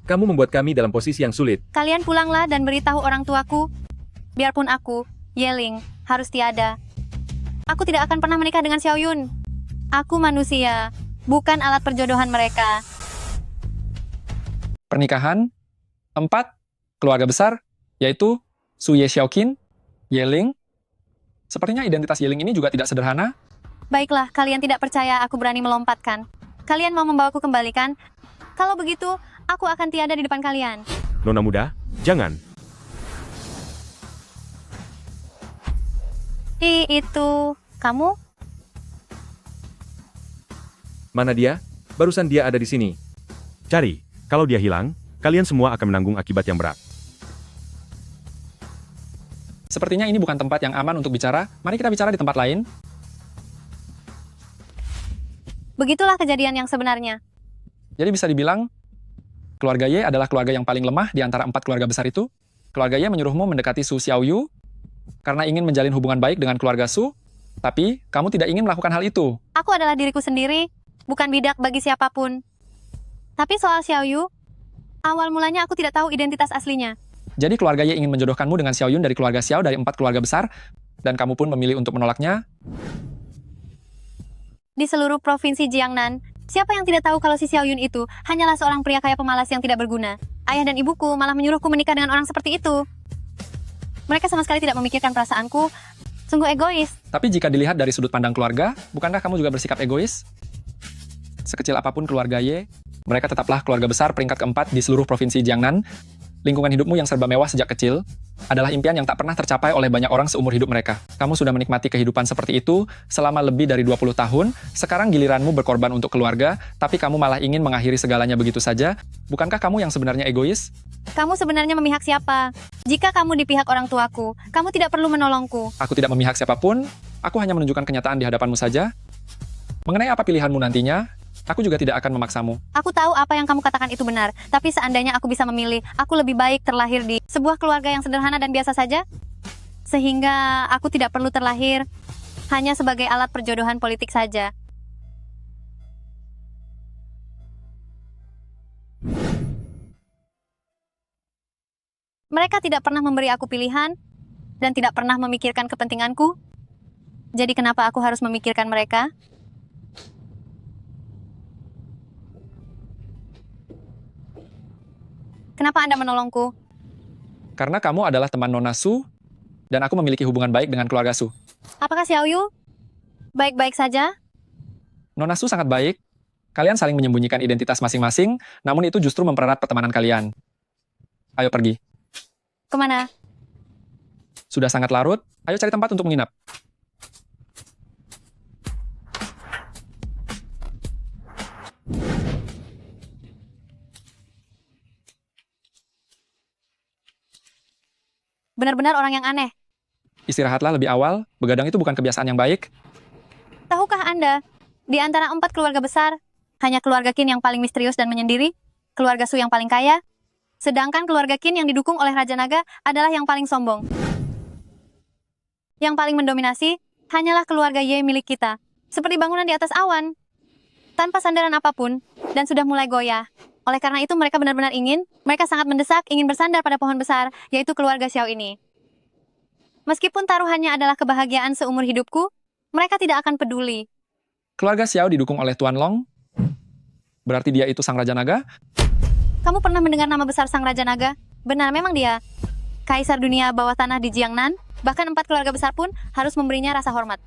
S14: Kamu membuat kami dalam posisi yang sulit.
S9: Kalian pulanglah dan beritahu orang tuaku. Biarpun aku, Yeling, harus tiada. Aku tidak akan pernah menikah dengan Xiao Yun. Aku manusia, bukan alat perjodohan mereka.
S2: Pernikahan 4 keluarga besar, yaitu Su Ye Xiaoqin, Yeling. Sepertinya identitas Yeling ini juga tidak sederhana.
S9: Baiklah, kalian tidak percaya aku berani melompatkan. Kalian mau membawaku kembalikan? Kalau begitu, aku akan tiada di depan kalian.
S14: Nona muda, jangan.
S9: Itu, kamu?
S14: Mana dia? Barusan dia ada di sini. Cari. Kalau dia hilang, kalian semua akan menanggung akibat yang berat.
S2: Sepertinya ini bukan tempat yang aman untuk bicara. Mari kita bicara di tempat lain.
S9: Begitulah kejadian yang sebenarnya.
S2: Jadi bisa dibilang, keluarga Ye adalah keluarga yang paling lemah di antara 4 keluarga besar itu. Keluarga Ye menyuruhmu mendekati Su Xiaoyu karena ingin menjalin hubungan baik dengan keluarga Su, tapi kamu tidak ingin melakukan hal itu.
S9: Aku adalah diriku sendiri, bukan bidak bagi siapapun. Tapi soal Xiaoyu, awal mulanya aku tidak tahu identitas aslinya.
S2: Jadi keluarga Ye ingin menjodohkanmu dengan Xiao Yun dari keluarga Xiao dari 4 keluarga besar, dan kamu pun memilih untuk menolaknya.
S9: Di seluruh provinsi Jiangnan, siapa yang tidak tahu kalau si Xiao Yun itu hanyalah seorang pria kaya pemalas yang tidak berguna. Ayah dan ibuku malah menyuruhku menikah dengan orang seperti itu. Mereka sama sekali tidak memikirkan perasaanku. Sungguh egois.
S2: Tapi jika dilihat dari sudut pandang keluarga, bukankah kamu juga bersikap egois? Sekecil apapun keluarga Ye, mereka tetaplah keluarga besar peringkat keempat di seluruh provinsi Jiangnan. Lingkungan hidupmu yang serba mewah sejak kecil adalah impian yang tak pernah tercapai oleh banyak orang seumur hidup mereka. Kamu sudah menikmati kehidupan seperti itu selama lebih dari 20 tahun, sekarang giliranmu berkorban untuk keluarga, tapi kamu malah ingin mengakhiri segalanya begitu saja. Bukankah kamu yang sebenarnya egois?
S9: Kamu sebenarnya memihak siapa? Jika kamu di pihak orang tuaku, kamu tidak perlu menolongku.
S2: Aku tidak memihak siapapun, aku hanya menunjukkan kenyataan di hadapanmu saja. Mengenai apa pilihanmu nantinya, aku juga tidak akan memaksamu.
S9: Aku tahu apa yang kamu katakan itu benar, tapi seandainya aku bisa memilih, aku lebih baik terlahir di sebuah keluarga yang sederhana dan biasa saja. Sehingga aku tidak perlu terlahir hanya sebagai alat perjodohan politik saja. Mereka tidak pernah memberi aku pilihan dan tidak pernah memikirkan kepentinganku. Jadi kenapa aku harus memikirkan mereka? Kenapa Anda menolongku?
S2: Karena kamu adalah teman Nona Su, dan aku memiliki hubungan baik dengan keluarga Su.
S9: Apakah Xiaoyu baik-baik saja?
S2: Nona Su sangat baik. Kalian saling menyembunyikan identitas masing-masing, namun itu justru mempererat pertemanan kalian. Ayo pergi.
S9: Kemana?
S2: Sudah sangat larut, ayo cari tempat untuk menginap.
S9: Benar-benar orang yang aneh.
S2: Istirahatlah lebih awal, begadang itu bukan kebiasaan yang baik.
S9: Tahukah Anda, di antara 4 keluarga besar, hanya keluarga Qin yang paling misterius dan menyendiri? keluarga Su yang paling kaya, sedangkan keluarga Qin yang didukung oleh Raja Naga adalah yang paling sombong. Yang paling mendominasi hanyalah keluarga Ye milik kita, seperti bangunan di atas awan, tanpa sandaran apapun, dan sudah mulai goyah. Oleh karena itu mereka benar-benar mereka sangat mendesak ingin bersandar pada pohon besar, yaitu keluarga Xiao ini. Meskipun taruhannya adalah kebahagiaan seumur hidupku, mereka tidak akan peduli.
S2: Keluarga Xiao didukung oleh Tuan Long. Berarti dia itu Sang Raja Naga?
S9: Kamu pernah mendengar nama besar Sang Raja Naga? Benar, memang dia. Kaisar dunia bawah tanah di Jiangnan, bahkan 4 keluarga besar pun harus memberinya rasa hormat.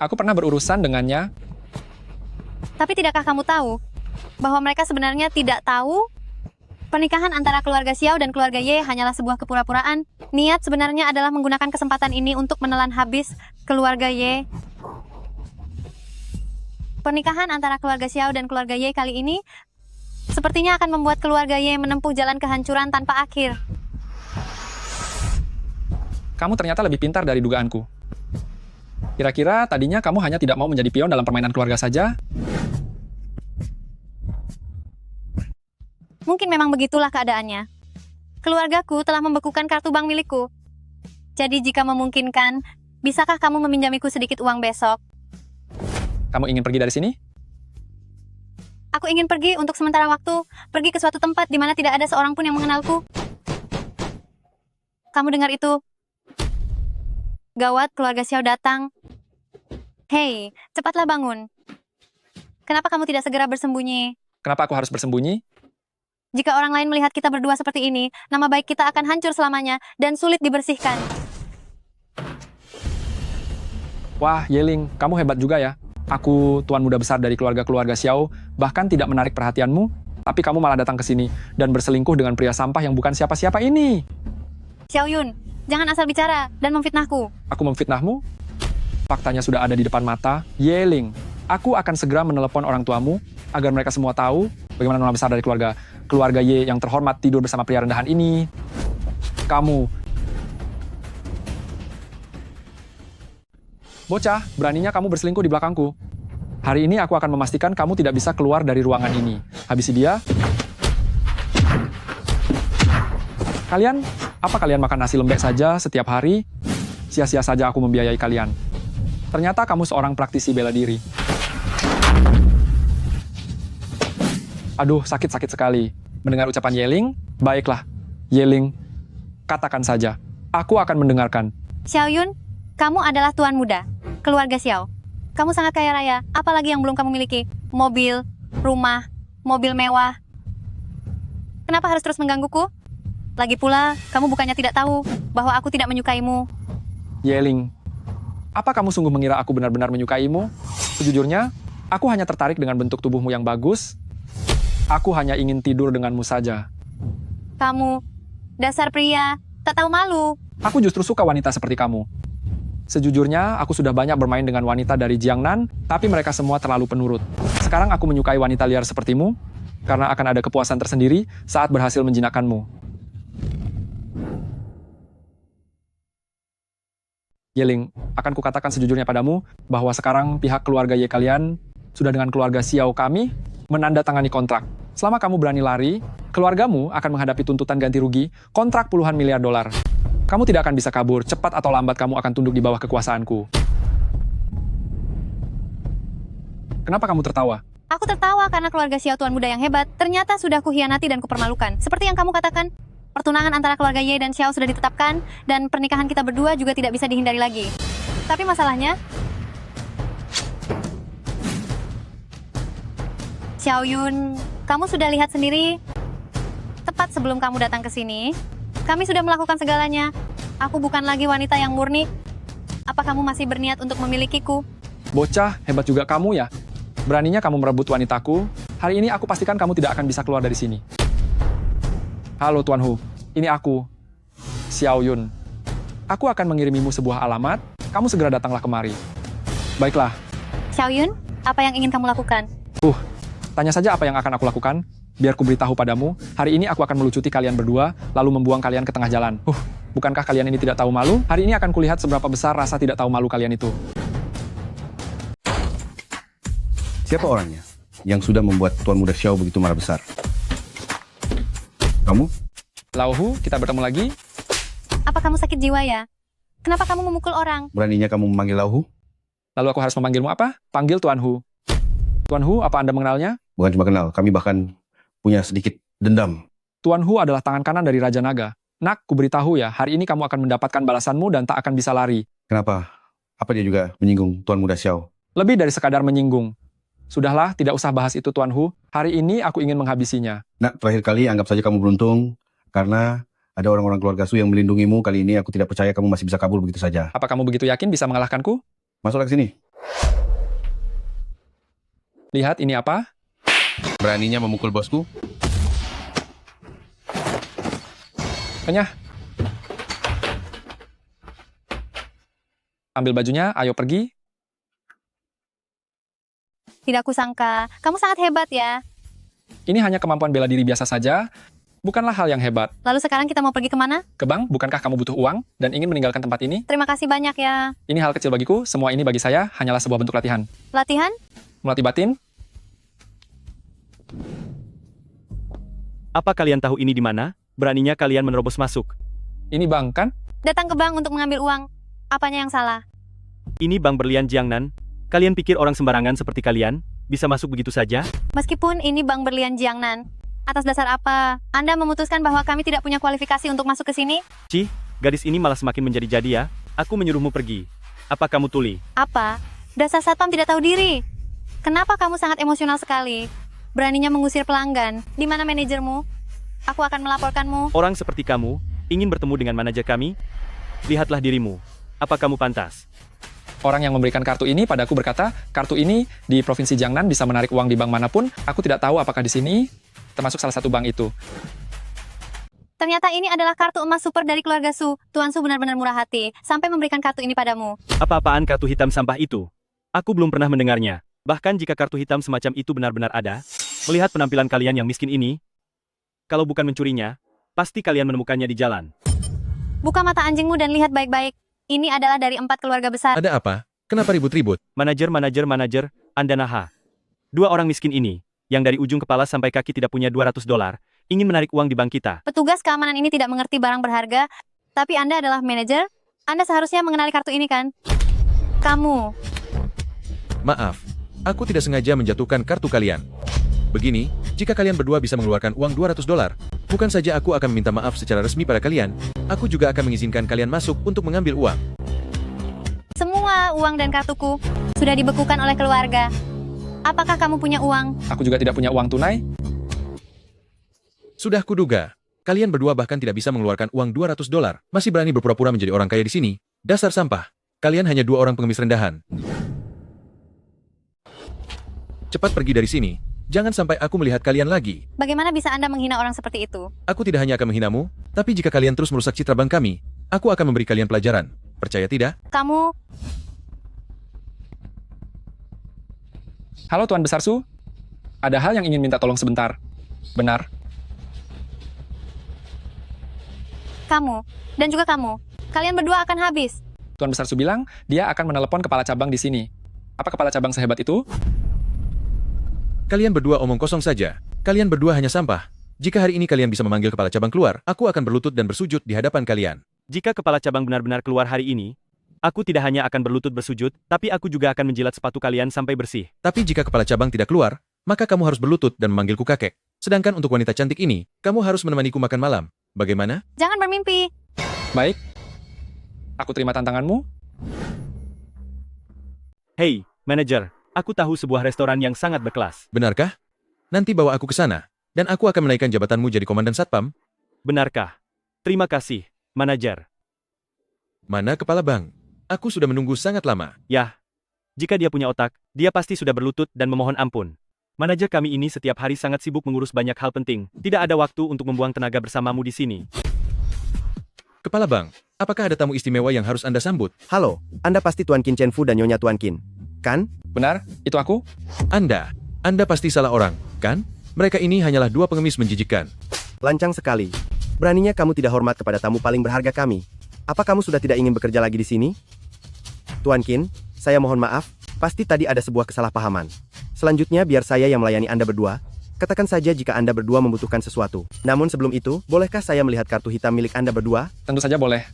S2: Aku pernah berurusan dengannya.
S9: Tapi tidakkah kamu tahu bahwa mereka sebenarnya tidak tahu pernikahan antara keluarga Xiao dan keluarga Ye hanyalah sebuah kepura-puraan? Niat sebenarnya adalah menggunakan kesempatan ini untuk menelan habis keluarga Ye. Pernikahan antara keluarga Xiao dan keluarga Ye kali ini sepertinya akan membuat keluarga Ye menempuh jalan kehancuran tanpa akhir.
S2: Kamu ternyata lebih pintar dari dugaanku. Kira-kira tadinya kamu hanya tidak mau menjadi pion dalam permainan keluarga saja?
S9: Mungkin memang begitulah keadaannya. Keluargaku telah membekukan kartu bank milikku. Jadi jika memungkinkan, bisakah kamu meminjamiku sedikit uang besok?
S2: Kamu ingin pergi dari sini?
S9: Aku ingin pergi untuk sementara waktu, pergi ke suatu tempat di mana tidak ada seorang pun yang mengenalku. Kamu dengar itu? Gawat, keluarga Xiao datang. Hei, cepatlah bangun. Kenapa kamu tidak segera bersembunyi?
S2: Kenapa aku harus bersembunyi?
S9: Jika orang lain melihat kita berdua seperti ini, nama baik kita akan hancur selamanya dan sulit dibersihkan.
S2: Wah, Yeling, kamu hebat juga ya. Aku tuan muda besar dari keluarga-keluarga Xiao, bahkan tidak menarik perhatianmu, tapi kamu malah datang ke sini dan berselingkuh dengan pria sampah yang bukan siapa-siapa ini.
S9: Xiao Yun, jangan asal bicara dan memfitnahku.
S2: Aku memfitnahmu? Faktanya sudah ada di depan mata. Yeling, aku akan segera menelepon orang tuamu agar mereka semua tahu bagaimana nama besar dari keluarga Ye yang terhormat tidur bersama pria rendahan ini. Kamu. Bocah, beraninya kamu berselingkuh di belakangku. Hari ini aku akan memastikan kamu tidak bisa keluar dari ruangan ini. Habisi dia. Apa kalian makan nasi lembek saja setiap hari? Sia-sia saja aku membiayai kalian. Ternyata kamu seorang praktisi bela diri. Aduh, sakit-sakit sekali. Mendengar ucapan Yeling, baiklah. Yeling, katakan saja. Aku akan mendengarkan.
S9: Xiao Yun, kamu adalah tuan muda, keluarga Xiao. Kamu sangat kaya raya, apalagi yang belum kamu miliki? Mobil, rumah, mobil mewah. Kenapa harus terus menggangguku? Lagi pula, kamu bukannya tidak tahu bahwa aku tidak menyukaimu.
S2: Yeling, apa kamu sungguh mengira aku benar-benar menyukaimu? Sejujurnya, aku hanya tertarik dengan bentuk tubuhmu yang bagus. Aku hanya ingin tidur denganmu saja.
S9: Kamu, dasar pria, tak tahu malu.
S2: Aku justru suka wanita seperti kamu. Sejujurnya, aku sudah banyak bermain dengan wanita dari Jiangnan, tapi mereka semua terlalu penurut. Sekarang aku menyukai wanita liar sepertimu, karena akan ada kepuasan tersendiri saat berhasil menjinakkanmu. Yeling, akan kukatakan sejujurnya padamu, bahwa sekarang pihak keluarga Ye kalian sudah dengan keluarga Xiao kami menandatangani kontrak. Selama kamu berani lari, keluargamu akan menghadapi tuntutan ganti rugi, kontrak puluhan miliar dolar. Kamu tidak akan bisa kabur, cepat atau lambat kamu akan tunduk di bawah kekuasaanku. Kenapa kamu tertawa?
S9: Aku tertawa karena keluarga Xiao tuan muda yang hebat, ternyata sudah kuhianati dan kupermalukan. Seperti yang kamu katakan, pertunangan antara keluarga Ye dan Xiao sudah ditetapkan, dan pernikahan kita berdua juga tidak bisa dihindari lagi. Tapi masalahnya, Xiao Yun, kamu sudah lihat sendiri, tepat sebelum kamu datang ke sini, kami sudah melakukan segalanya. Aku bukan lagi wanita yang murni. Apa kamu masih berniat untuk memilikiku?
S2: Bocah, hebat juga kamu ya. Beraninya kamu merebut wanitaku. Hari ini aku pastikan kamu tidak akan bisa keluar dari sini. Halo Tuan Hu, ini aku, Xiao Yun. Aku akan mengirimimu sebuah alamat, kamu segera datanglah kemari. Baiklah.
S9: Xiao Yun, apa yang ingin kamu lakukan?
S2: Tanya saja apa yang akan aku lakukan, biar ku beritahu padamu, hari ini aku akan melucuti kalian berdua, lalu membuang kalian ke tengah jalan. Bukankah kalian ini tidak tahu malu? Hari ini akan kulihat seberapa besar rasa tidak tahu malu kalian itu.
S11: Siapa orangnya yang sudah membuat Tuan Muda Xiao begitu marah besar? Kamu?
S2: Lau Hu, kita bertemu lagi.
S9: Apa kamu sakit jiwa ya? Kenapa kamu memukul orang?
S11: Beraninya kamu memanggil Lau Hu?
S2: Lalu aku harus memanggilmu apa? Panggil Tuan Hu. Tuan Hu, apa Anda mengenalnya?
S11: Bukan cuma kenal, kami bahkan punya sedikit dendam.
S2: Tuan Hu adalah tangan kanan dari Raja Naga. Nak, kuberitahu ya, hari ini kamu akan mendapatkan balasanmu dan tak akan bisa lari.
S11: Kenapa? Apa dia juga menyinggung Tuan Muda Xiao?
S2: Lebih dari sekadar menyinggung. Sudahlah, tidak usah bahas itu Tuan Hu. Hari ini aku ingin menghabisinya.
S11: Nak, terakhir kali anggap saja kamu beruntung karena ada orang-orang keluarga Su yang melindungimu. Kali ini aku tidak percaya kamu masih bisa kabur begitu saja.
S2: Apa kamu begitu yakin bisa mengalahkanku?
S11: Masuklah ke sini.
S2: Lihat ini apa?
S11: Beraninya memukul bosku?
S2: Kenyah. Ambil bajunya, ayo pergi.
S9: Tidak kusangka, kamu sangat hebat ya.
S2: Ini hanya kemampuan bela diri biasa saja, bukanlah hal yang hebat.
S9: Lalu sekarang kita mau pergi kemana?
S2: Ke bank, bukankah kamu butuh uang dan ingin meninggalkan tempat ini?
S9: Terima kasih banyak ya.
S2: Ini hal kecil bagiku, semua ini bagi saya hanyalah sebuah bentuk latihan.
S9: Latihan?
S2: Melatih batin?
S14: Apa kalian tahu ini di mana? Beraninya kalian menerobos masuk.
S2: Ini bank, kan?
S9: Datang ke bank untuk mengambil uang. Apanya yang salah?
S14: Ini Bank Berlian Jiangnan. Kalian pikir orang sembarangan seperti kalian bisa masuk begitu saja?
S9: Meskipun ini Bank Berlian Jiangnan, atas dasar apa Anda memutuskan bahwa kami tidak punya kualifikasi untuk masuk ke sini?
S14: Cih, gadis ini malah semakin menjadi-jadi ya. Aku menyuruhmu pergi. Apa kamu tuli?
S9: Apa? Dasar satpam tidak tahu diri. Kenapa kamu sangat emosional sekali? Beraninya mengusir pelanggan. Di mana manajermu? Aku akan melaporkanmu.
S14: Orang seperti kamu ingin bertemu dengan manajer kami? Lihatlah dirimu. Apa kamu pantas?
S2: Orang yang memberikan kartu ini padaku berkata, kartu ini di Provinsi Jiangnan bisa menarik uang di bank manapun. Aku tidak tahu apakah di sini termasuk salah satu bank itu.
S9: Ternyata ini adalah kartu emas super dari keluarga Su. Tuan Su benar-benar murah hati, sampai memberikan kartu ini padamu.
S14: Apa-apaan kartu hitam sampah itu? Aku belum pernah mendengarnya. Bahkan jika kartu hitam semacam itu benar-benar ada, melihat penampilan kalian yang miskin ini, kalau bukan mencurinya, pasti kalian menemukannya di jalan.
S9: Buka mata anjingmu dan lihat baik-baik. Ini adalah dari 4 keluarga besar.
S14: Ada apa? Kenapa ribut-ribut? Manajer, Anda naha. 2 orang miskin ini, yang dari ujung kepala sampai kaki tidak punya $200, ingin menarik uang di bank kita.
S9: Petugas keamanan ini tidak mengerti barang berharga, tapi Anda adalah manajer. Anda seharusnya mengenali kartu ini kan? Kamu.
S14: Maaf, aku tidak sengaja menjatuhkan kartu kalian. Begini, jika kalian berdua bisa mengeluarkan uang $200, bukan saja aku akan meminta maaf secara resmi pada kalian, aku juga akan mengizinkan kalian masuk untuk mengambil uang.
S9: Semua uang dan kartuku sudah dibekukan oleh keluarga. Apakah kamu punya uang?
S2: Aku juga tidak punya uang tunai.
S14: Sudah kuduga, kalian berdua bahkan tidak bisa mengeluarkan uang $200. Masih berani berpura-pura menjadi orang kaya di sini. Dasar sampah. Kalian hanya 2 orang pengemis rendahan. Cepat pergi dari sini. Jangan sampai aku melihat kalian lagi.
S9: Bagaimana bisa Anda menghina orang seperti itu?
S14: Aku tidak hanya akan menghinamu, tapi jika kalian terus merusak citra bank kami, aku akan memberi kalian pelajaran. Percaya tidak?
S9: Kamu...
S2: Halo Tuan Besar Su. Ada hal yang ingin minta tolong sebentar. Benar.
S9: Kamu. Dan juga kamu. Kalian berdua akan habis.
S2: Tuan Besar Su bilang, dia akan menelepon kepala cabang di sini. Apa kepala cabang sehebat itu?
S14: Kalian berdua omong kosong saja. Kalian berdua hanya sampah. Jika hari ini kalian bisa memanggil kepala cabang keluar, aku akan berlutut dan bersujud di hadapan kalian. Jika kepala cabang benar-benar keluar hari ini, aku tidak hanya akan berlutut bersujud, tapi aku juga akan menjilat sepatu kalian sampai bersih. Tapi jika kepala cabang tidak keluar, maka kamu harus berlutut dan memanggilku kakek. Sedangkan untuk wanita cantik ini, kamu harus menemaniku makan malam. Bagaimana?
S9: Jangan bermimpi.
S2: Baik. Aku terima tantanganmu.
S14: Hei, manajer. Aku tahu sebuah restoran yang sangat berkelas. Benarkah? Nanti bawa aku ke sana, dan aku akan menaikkan jabatanmu jadi komandan satpam. Benarkah? Terima kasih, manajer. Mana kepala bank? Aku sudah menunggu sangat lama. Yah, jika dia punya otak, dia pasti sudah berlutut dan memohon ampun. Manajer kami ini setiap hari sangat sibuk mengurus banyak hal penting. Tidak ada waktu untuk membuang tenaga bersamamu di sini. Kepala bank, apakah ada tamu istimewa yang harus Anda sambut?
S15: Halo, Anda pasti Tuan Qin Chen Fu dan Nyonya Tuan Qin, kan?
S2: Benar, itu aku.
S14: Anda pasti salah orang, kan? Mereka ini hanyalah 2 pengemis menjijikkan.
S15: Lancang sekali. Beraninya kamu tidak hormat kepada tamu paling berharga kami. Apa kamu sudah tidak ingin bekerja lagi di sini? Tuan Qin, saya mohon maaf, pasti tadi ada sebuah kesalahpahaman. Selanjutnya biar saya yang melayani Anda berdua. Katakan saja jika Anda berdua membutuhkan sesuatu. Namun sebelum itu, bolehkah saya melihat kartu hitam milik Anda berdua?
S2: Tentu saja boleh.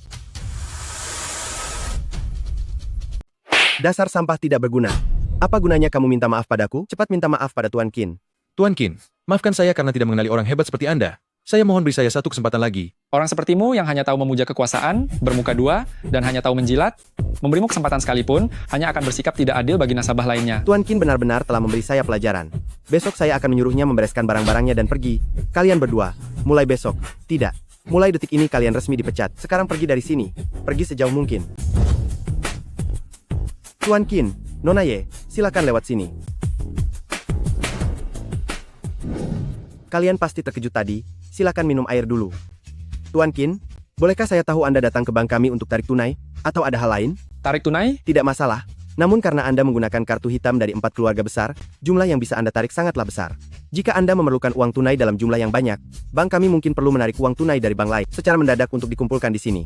S15: Dasar sampah tidak berguna. Apa gunanya kamu minta maaf padaku? Cepat minta maaf pada Tuan Qin.
S3: Tuan Qin, maafkan saya karena tidak mengenali orang hebat seperti Anda. Saya mohon beri saya satu kesempatan lagi.
S2: Orang sepertimu yang hanya tahu memuja kekuasaan, bermuka dua, dan hanya tahu menjilat, memberimu kesempatan sekalipun, hanya akan bersikap tidak adil bagi nasabah lainnya.
S15: Tuan Qin benar-benar telah memberi saya pelajaran. Besok saya akan menyuruhnya membereskan barang-barangnya dan pergi. Kalian berdua, mulai besok. Tidak. Mulai detik ini kalian resmi dipecat. Sekarang pergi dari sini. Pergi sejauh mungkin. Tuan Qin, Nona Ye, silakan lewat sini. Kalian pasti terkejut tadi. Silakan minum air dulu. Tuan Qin, bolehkah saya tahu Anda datang ke bank kami untuk tarik tunai? Atau ada hal lain?
S2: Tarik tunai?
S15: Tidak masalah. Namun karena Anda menggunakan kartu hitam dari 4 keluarga besar, jumlah yang bisa Anda tarik sangatlah besar. Jika Anda memerlukan uang tunai dalam jumlah yang banyak, bank kami mungkin perlu menarik uang tunai dari bank lain secara mendadak untuk dikumpulkan di sini.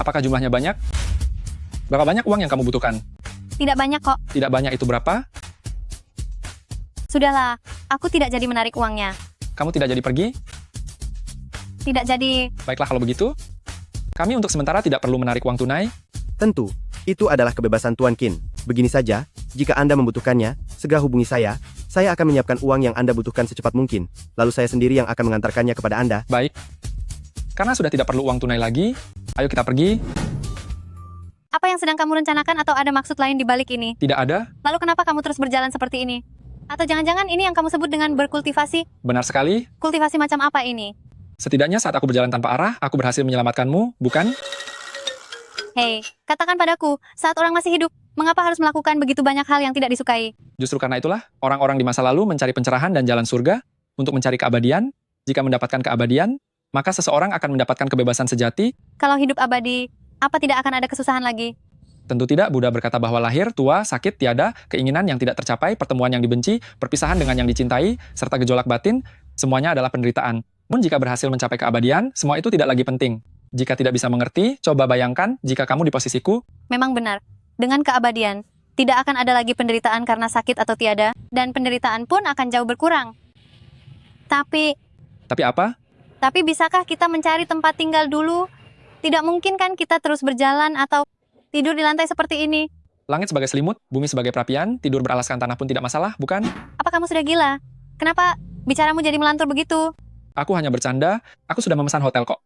S2: Apakah jumlahnya banyak? Berapa banyak uang yang kamu butuhkan?
S9: Tidak banyak kok.
S2: Tidak banyak itu berapa?
S9: Sudahlah, aku tidak jadi menarik uangnya.
S2: Kamu tidak jadi pergi?
S9: Tidak jadi.
S2: Baiklah kalau begitu. Kami untuk sementara tidak perlu menarik uang tunai.
S15: Tentu, itu adalah kebebasan Tuan Qin. Begini saja, jika Anda membutuhkannya, segera hubungi saya akan menyiapkan uang yang Anda butuhkan secepat mungkin. Lalu saya sendiri yang akan mengantarkannya kepada Anda.
S2: Baik. Karena sudah tidak perlu uang tunai lagi, ayo kita pergi.
S9: Apa yang sedang kamu rencanakan atau ada maksud lain di balik ini?
S2: Tidak ada.
S9: Lalu kenapa kamu terus berjalan seperti ini? Atau jangan-jangan ini yang kamu sebut dengan berkultivasi?
S2: Benar sekali.
S9: Kultivasi macam apa ini?
S2: Setidaknya saat aku berjalan tanpa arah, aku berhasil menyelamatkanmu, bukan?
S9: Hei, katakan padaku, saat orang masih hidup, mengapa harus melakukan begitu banyak hal yang tidak disukai?
S2: Justru karena itulah, orang-orang di masa lalu mencari pencerahan dan jalan surga untuk mencari keabadian. Jika mendapatkan keabadian, maka seseorang akan mendapatkan kebebasan sejati.
S9: Kalau hidup abadi, apa tidak akan ada kesusahan lagi?
S2: Tentu tidak, Buddha berkata bahwa lahir, tua, sakit, tiada, keinginan yang tidak tercapai, pertemuan yang dibenci, perpisahan dengan yang dicintai, serta gejolak batin, semuanya adalah penderitaan. Namun jika berhasil mencapai keabadian, semua itu tidak lagi penting. Jika tidak bisa mengerti, coba bayangkan jika kamu di posisiku.
S9: Memang benar, dengan keabadian, tidak akan ada lagi penderitaan karena sakit atau tiada, dan penderitaan pun akan jauh berkurang. Tapi
S2: apa?
S9: Tapi bisakah kita mencari tempat tinggal dulu? Tidak mungkin kan kita terus berjalan atau tidur di lantai seperti ini?
S2: Langit sebagai selimut, bumi sebagai perapian, tidur beralaskan tanah pun tidak masalah, bukan?
S9: Apa kamu sudah gila? Kenapa bicaramu jadi melantur begitu?
S2: Aku hanya bercanda, aku sudah memesan hotel kok.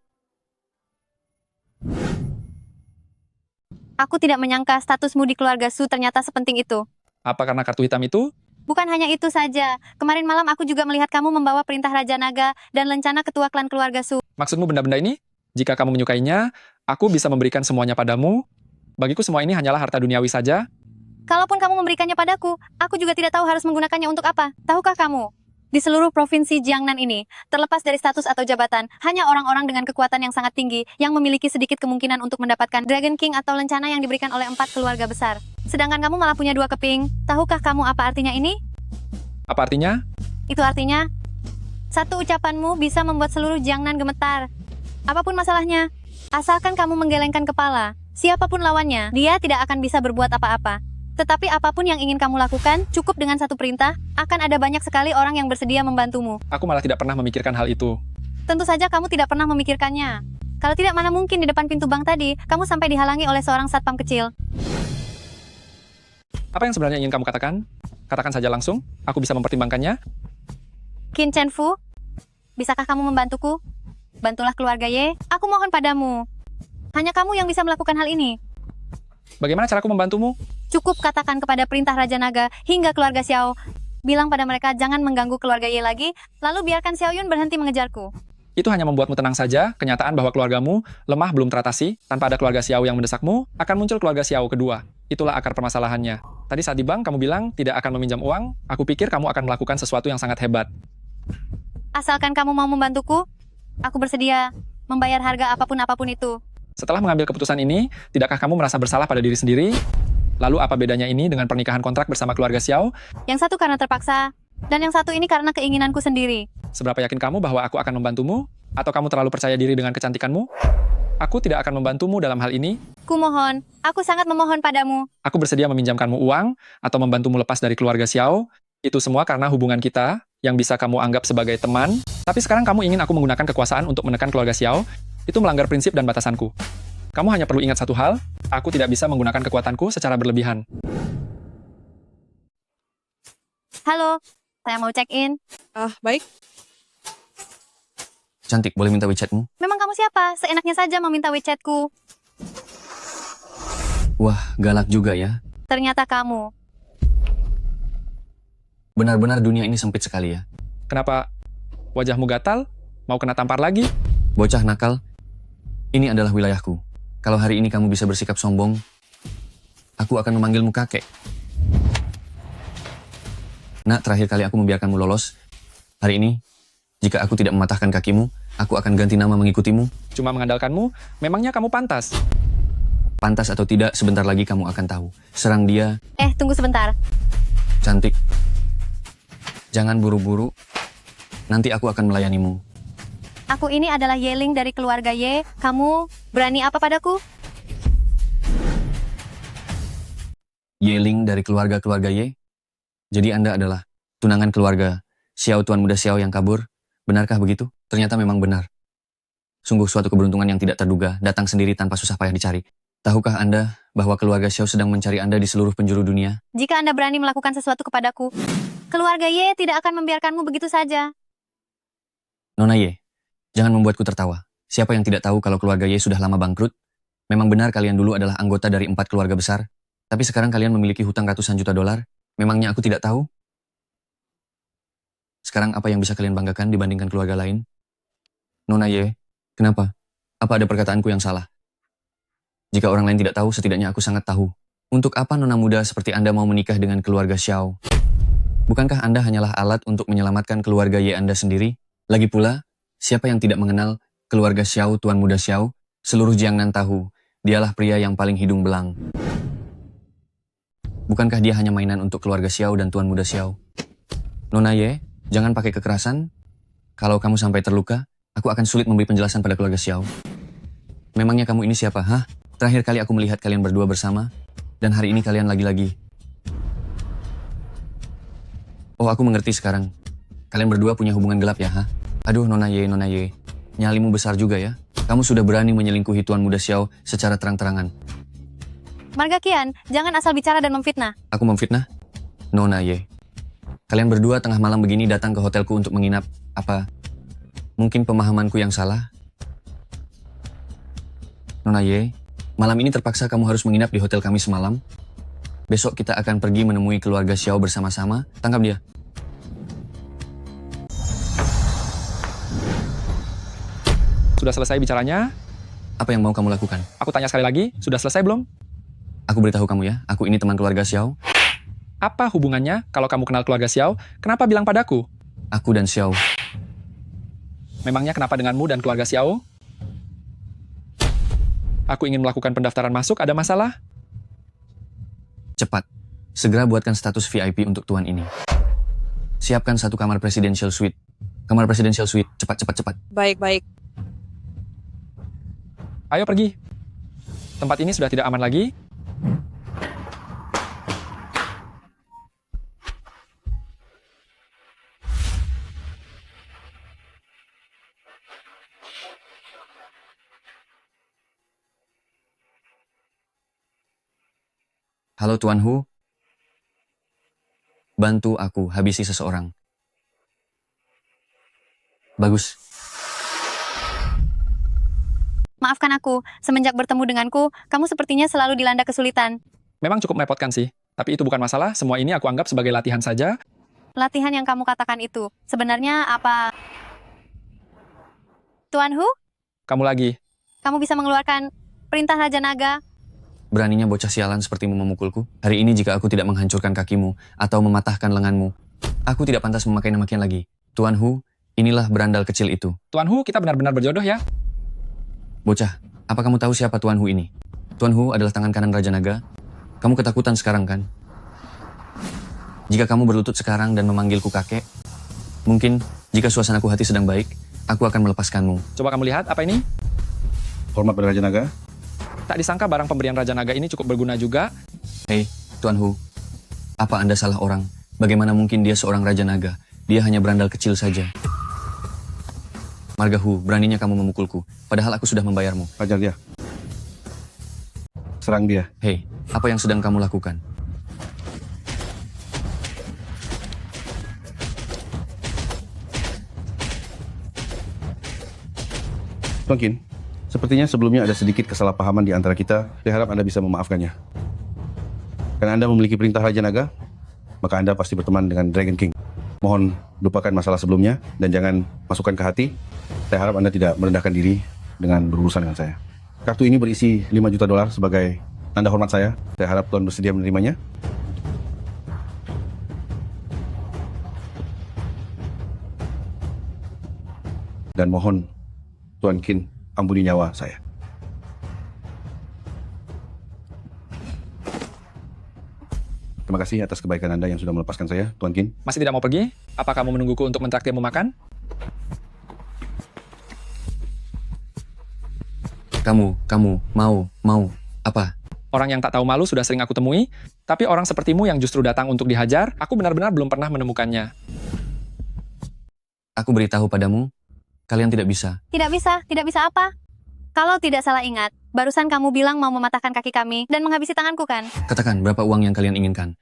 S9: Aku tidak menyangka statusmu di keluarga Su ternyata sepenting itu.
S2: Apa karena kartu hitam itu?
S9: Bukan hanya itu saja. Kemarin malam aku juga melihat kamu membawa perintah Raja Naga dan lencana ketua klan keluarga Su.
S2: Maksudmu benda-benda ini? Jika kamu menyukainya, aku bisa memberikan semuanya padamu. Bagiku semua ini hanyalah harta duniawi saja.
S9: Kalaupun kamu memberikannya padaku, aku juga tidak tahu harus menggunakannya untuk apa. Tahukah kamu? Di seluruh provinsi Jiangnan ini, terlepas dari status atau jabatan, hanya orang-orang dengan kekuatan yang sangat tinggi yang memiliki sedikit kemungkinan untuk mendapatkan Dragon King atau lencana yang diberikan oleh 4 keluarga besar. Sedangkan kamu malah punya 2 keping. Tahukah kamu apa artinya ini?
S2: Apa artinya?
S9: Itu artinya, satu ucapanmu bisa membuat seluruh Jiangnan gemetar. Apapun masalahnya, asalkan kamu menggelengkan kepala, siapapun lawannya, dia tidak akan bisa berbuat apa-apa. Tetapi apapun yang ingin kamu lakukan, cukup dengan satu perintah, akan ada banyak sekali orang yang bersedia membantumu.
S2: Aku malah tidak pernah memikirkan hal itu.
S9: Tentu saja kamu tidak pernah memikirkannya. Kalau tidak, mana mungkin di depan pintu bank tadi, kamu sampai dihalangi oleh seorang satpam kecil.
S2: Apa yang sebenarnya ingin kamu katakan? Katakan saja langsung, aku bisa mempertimbangkannya.
S9: Qin Chenfu, bisakah kamu membantuku? Bantulah keluarga Ye, aku mohon padamu. Hanya kamu yang bisa melakukan hal ini.
S2: Bagaimana caraku membantumu?
S9: Cukup katakan kepada perintah Raja Naga hingga keluarga Xiao. Bilang pada mereka jangan mengganggu keluarga Ye lagi, lalu biarkan Xiao Yun berhenti mengejarku.
S2: Itu hanya membuatmu tenang saja, kenyataan bahwa keluargamu lemah belum teratasi, tanpa ada keluarga Xiao yang mendesakmu, akan muncul keluarga Xiao kedua. Itulah akar permasalahannya. Tadi saat di bank kamu bilang tidak akan meminjam uang, aku pikir kamu akan melakukan sesuatu yang sangat hebat.
S9: Asalkan kamu mau membantuku, aku bersedia membayar harga apapun itu.
S2: Setelah mengambil keputusan ini, tidakkah kamu merasa bersalah pada diri sendiri? Lalu apa bedanya ini dengan pernikahan kontrak bersama keluarga Xiao?
S9: Yang satu karena terpaksa, dan yang satu ini karena keinginanku sendiri.
S2: Seberapa yakin kamu bahwa aku akan membantumu? Atau kamu terlalu percaya diri dengan kecantikanmu? Aku tidak akan membantumu dalam hal ini.
S9: Kumohon, aku sangat memohon padamu.
S2: Aku bersedia meminjamkanmu uang, atau membantumu lepas dari keluarga Xiao. Itu semua karena hubungan kita, yang bisa kamu anggap sebagai teman, tapi sekarang kamu ingin aku menggunakan kekuasaan untuk menekan keluarga Xiao, itu melanggar prinsip dan batasanku. Kamu hanya perlu ingat satu hal, aku tidak bisa menggunakan kekuatanku secara berlebihan.
S9: Halo, saya mau check-in.
S16: Baik.
S8: Cantik, boleh minta WeChat-mu?
S9: Memang kamu siapa? Seenaknya saja meminta WeChat-ku.
S8: Wah, galak juga ya.
S9: Ternyata kamu.
S8: Benar-benar dunia ini sempit sekali ya.
S2: Kenapa wajahmu gatal? Mau kena tampar lagi?
S8: Bocah nakal, ini adalah wilayahku. Kalau hari ini kamu bisa bersikap sombong, aku akan memanggilmu kakek. Nak, terakhir kali aku membiarkanmu lolos. Hari ini, jika aku tidak mematahkan kakimu, aku akan ganti nama mengikutimu.
S2: Cuma mengandalkanmu, memangnya kamu pantas?
S8: Pantas atau tidak, sebentar lagi kamu akan tahu. Serang dia.
S9: Tunggu sebentar.
S8: Cantik. Jangan buru-buru. Nanti aku akan melayanimu.
S9: Aku ini adalah Yeling dari keluarga Ye. Kamu berani apa padaku?
S8: Yeling dari keluarga Ye? Jadi Anda adalah tunangan keluarga Xiao, tuan muda Xiao yang kabur? Benarkah begitu? Ternyata memang benar. Sungguh suatu keberuntungan yang tidak terduga, datang sendiri tanpa susah payah dicari. Tahukah Anda bahwa keluarga Xiao sedang mencari Anda di seluruh penjuru dunia?
S9: Jika Anda berani melakukan sesuatu kepadaku, keluarga Ye tidak akan membiarkanmu begitu saja.
S8: Nona Ye, jangan membuatku tertawa. Siapa yang tidak tahu kalau keluarga Ye sudah lama bangkrut? Memang benar kalian dulu adalah anggota dari 4 keluarga besar, tapi sekarang kalian memiliki hutang ratusan juta dolar. Memangnya aku tidak tahu? Sekarang apa yang bisa kalian banggakan dibandingkan keluarga lain? Nona Ye, kenapa? Apa ada perkataanku yang salah? Jika orang lain tidak tahu, setidaknya aku sangat tahu. Untuk apa nona muda seperti Anda mau menikah dengan keluarga Xiao? Bukankah Anda hanyalah alat untuk menyelamatkan keluarga Ye Anda sendiri? Lagi pula, siapa yang tidak mengenal keluarga Xiao, tuan muda Xiao? Seluruh Jiangnan tahu, dialah pria yang paling hidung belang. Bukankah dia hanya mainan untuk keluarga Xiao dan tuan muda Xiao? Nona Ye, jangan pakai kekerasan. Kalau kamu sampai terluka, aku akan sulit memberi penjelasan pada keluarga Xiao. Memangnya kamu ini siapa, hah? Terakhir kali aku melihat kalian berdua bersama, dan hari ini kalian lagi-lagi. Oh, aku mengerti sekarang. Kalian berdua punya hubungan gelap ya, hah? Aduh, Nona Ye, nyalimu besar juga ya. Kamu sudah berani menyelingkuhi tuan muda Xiao secara terang-terangan.
S9: Marga Qian, jangan asal bicara dan memfitnah.
S8: Aku memfitnah? Nona Ye. Kalian berdua tengah malam begini datang ke hotelku untuk menginap. Apa? Mungkin pemahamanku yang salah? Nona Ye, malam ini terpaksa kamu harus menginap di hotel kami semalam. Besok kita akan pergi menemui keluarga Xiao bersama-sama. Tangkap dia.
S2: Sudah selesai bicaranya?
S8: Apa yang mau kamu lakukan?
S2: Aku tanya sekali lagi, sudah selesai belum?
S8: Aku beritahu kamu ya, aku ini teman keluarga Xiao.
S2: Apa hubungannya kalau kamu kenal keluarga Xiao? Kenapa bilang padaku?
S8: Aku dan Xiao.
S2: Memangnya kenapa denganmu dan keluarga Xiao? Aku ingin melakukan pendaftaran masuk, ada masalah?
S8: Cepat, segera buatkan status VIP untuk tuan ini. Siapkan satu kamar presidential suite. Kamar presidential suite, cepat.
S16: Baik.
S2: Ayo pergi. Tempat ini sudah tidak aman lagi.
S8: Halo Tuan Hu. Bantu aku habisi seseorang. Bagus.
S9: Maafkan aku, semenjak bertemu denganku, kamu sepertinya selalu dilanda kesulitan.
S2: Memang cukup merepotkan sih. Tapi itu bukan masalah, semua ini aku anggap sebagai latihan saja.
S9: Latihan yang kamu katakan itu, sebenarnya apa? Tuan Hu,
S2: Kamu lagi.
S9: kamu bisa mengeluarkan perintah Raja Naga.
S8: Beraninya bocah sialan sepertimu memukulku. Hari ini jika aku tidak menghancurkan kakimu atau mematahkan lenganmu, aku tidak pantas memakai nama Qian lagi. Tuan Hu, inilah berandal kecil itu.
S2: Tuan Hu, kita benar-benar berjodoh ya.
S8: Bocah, apa kamu tahu siapa Tuan Hu ini? Tuan Hu adalah tangan kanan Raja Naga. Kamu ketakutan sekarang kan? Jika kamu berlutut sekarang dan memanggilku kakek, mungkin jika suasanaku hati sedang baik, aku akan melepaskanmu.
S2: Coba kamu lihat, apa ini?
S11: Hormat pada Raja Naga.
S2: Tak disangka barang pemberian Raja Naga ini cukup berguna juga.
S8: Hei, Tuan Hu, apa Anda salah orang? Bagaimana mungkin dia seorang Raja Naga? Dia hanya berandal kecil saja. Margahu, beraninya kamu memukulku, padahal aku sudah membayarmu.
S11: Hajar dia. Serang dia.
S8: Hei, apa yang sedang kamu lakukan?
S11: Tuan Qin, sepertinya sebelumnya ada sedikit kesalahpahaman di antara kita. Saya harap Anda bisa memaafkannya. Karena Anda memiliki perintah Raja Naga, maka Anda pasti berteman dengan Dragon King. Mohon lupakan masalah sebelumnya dan jangan masukkan ke hati. Saya harap Anda tidak merendahkan diri dengan berurusan dengan saya. Kartu ini berisi $5 juta sebagai tanda hormat saya. Saya harap Tuan bersedia menerimanya. Dan mohon Tuan Qin ampuni nyawa saya. Terima kasih atas kebaikan Anda yang sudah melepaskan saya, Tuan Qin.
S2: Masih tidak mau pergi? Apa kamu menungguku untuk mentraktirmu makan?
S8: Kamu, mau, apa?
S2: Orang yang tak tahu malu sudah sering aku temui, tapi orang sepertimu yang justru datang untuk dihajar, aku benar-benar belum pernah menemukannya.
S8: Aku beritahu padamu, kalian tidak bisa.
S9: Tidak bisa apa? Kalau tidak salah ingat, barusan kamu bilang mau mematahkan kaki kami dan menghabisi tanganku kan?
S8: Katakan berapa uang yang kalian inginkan.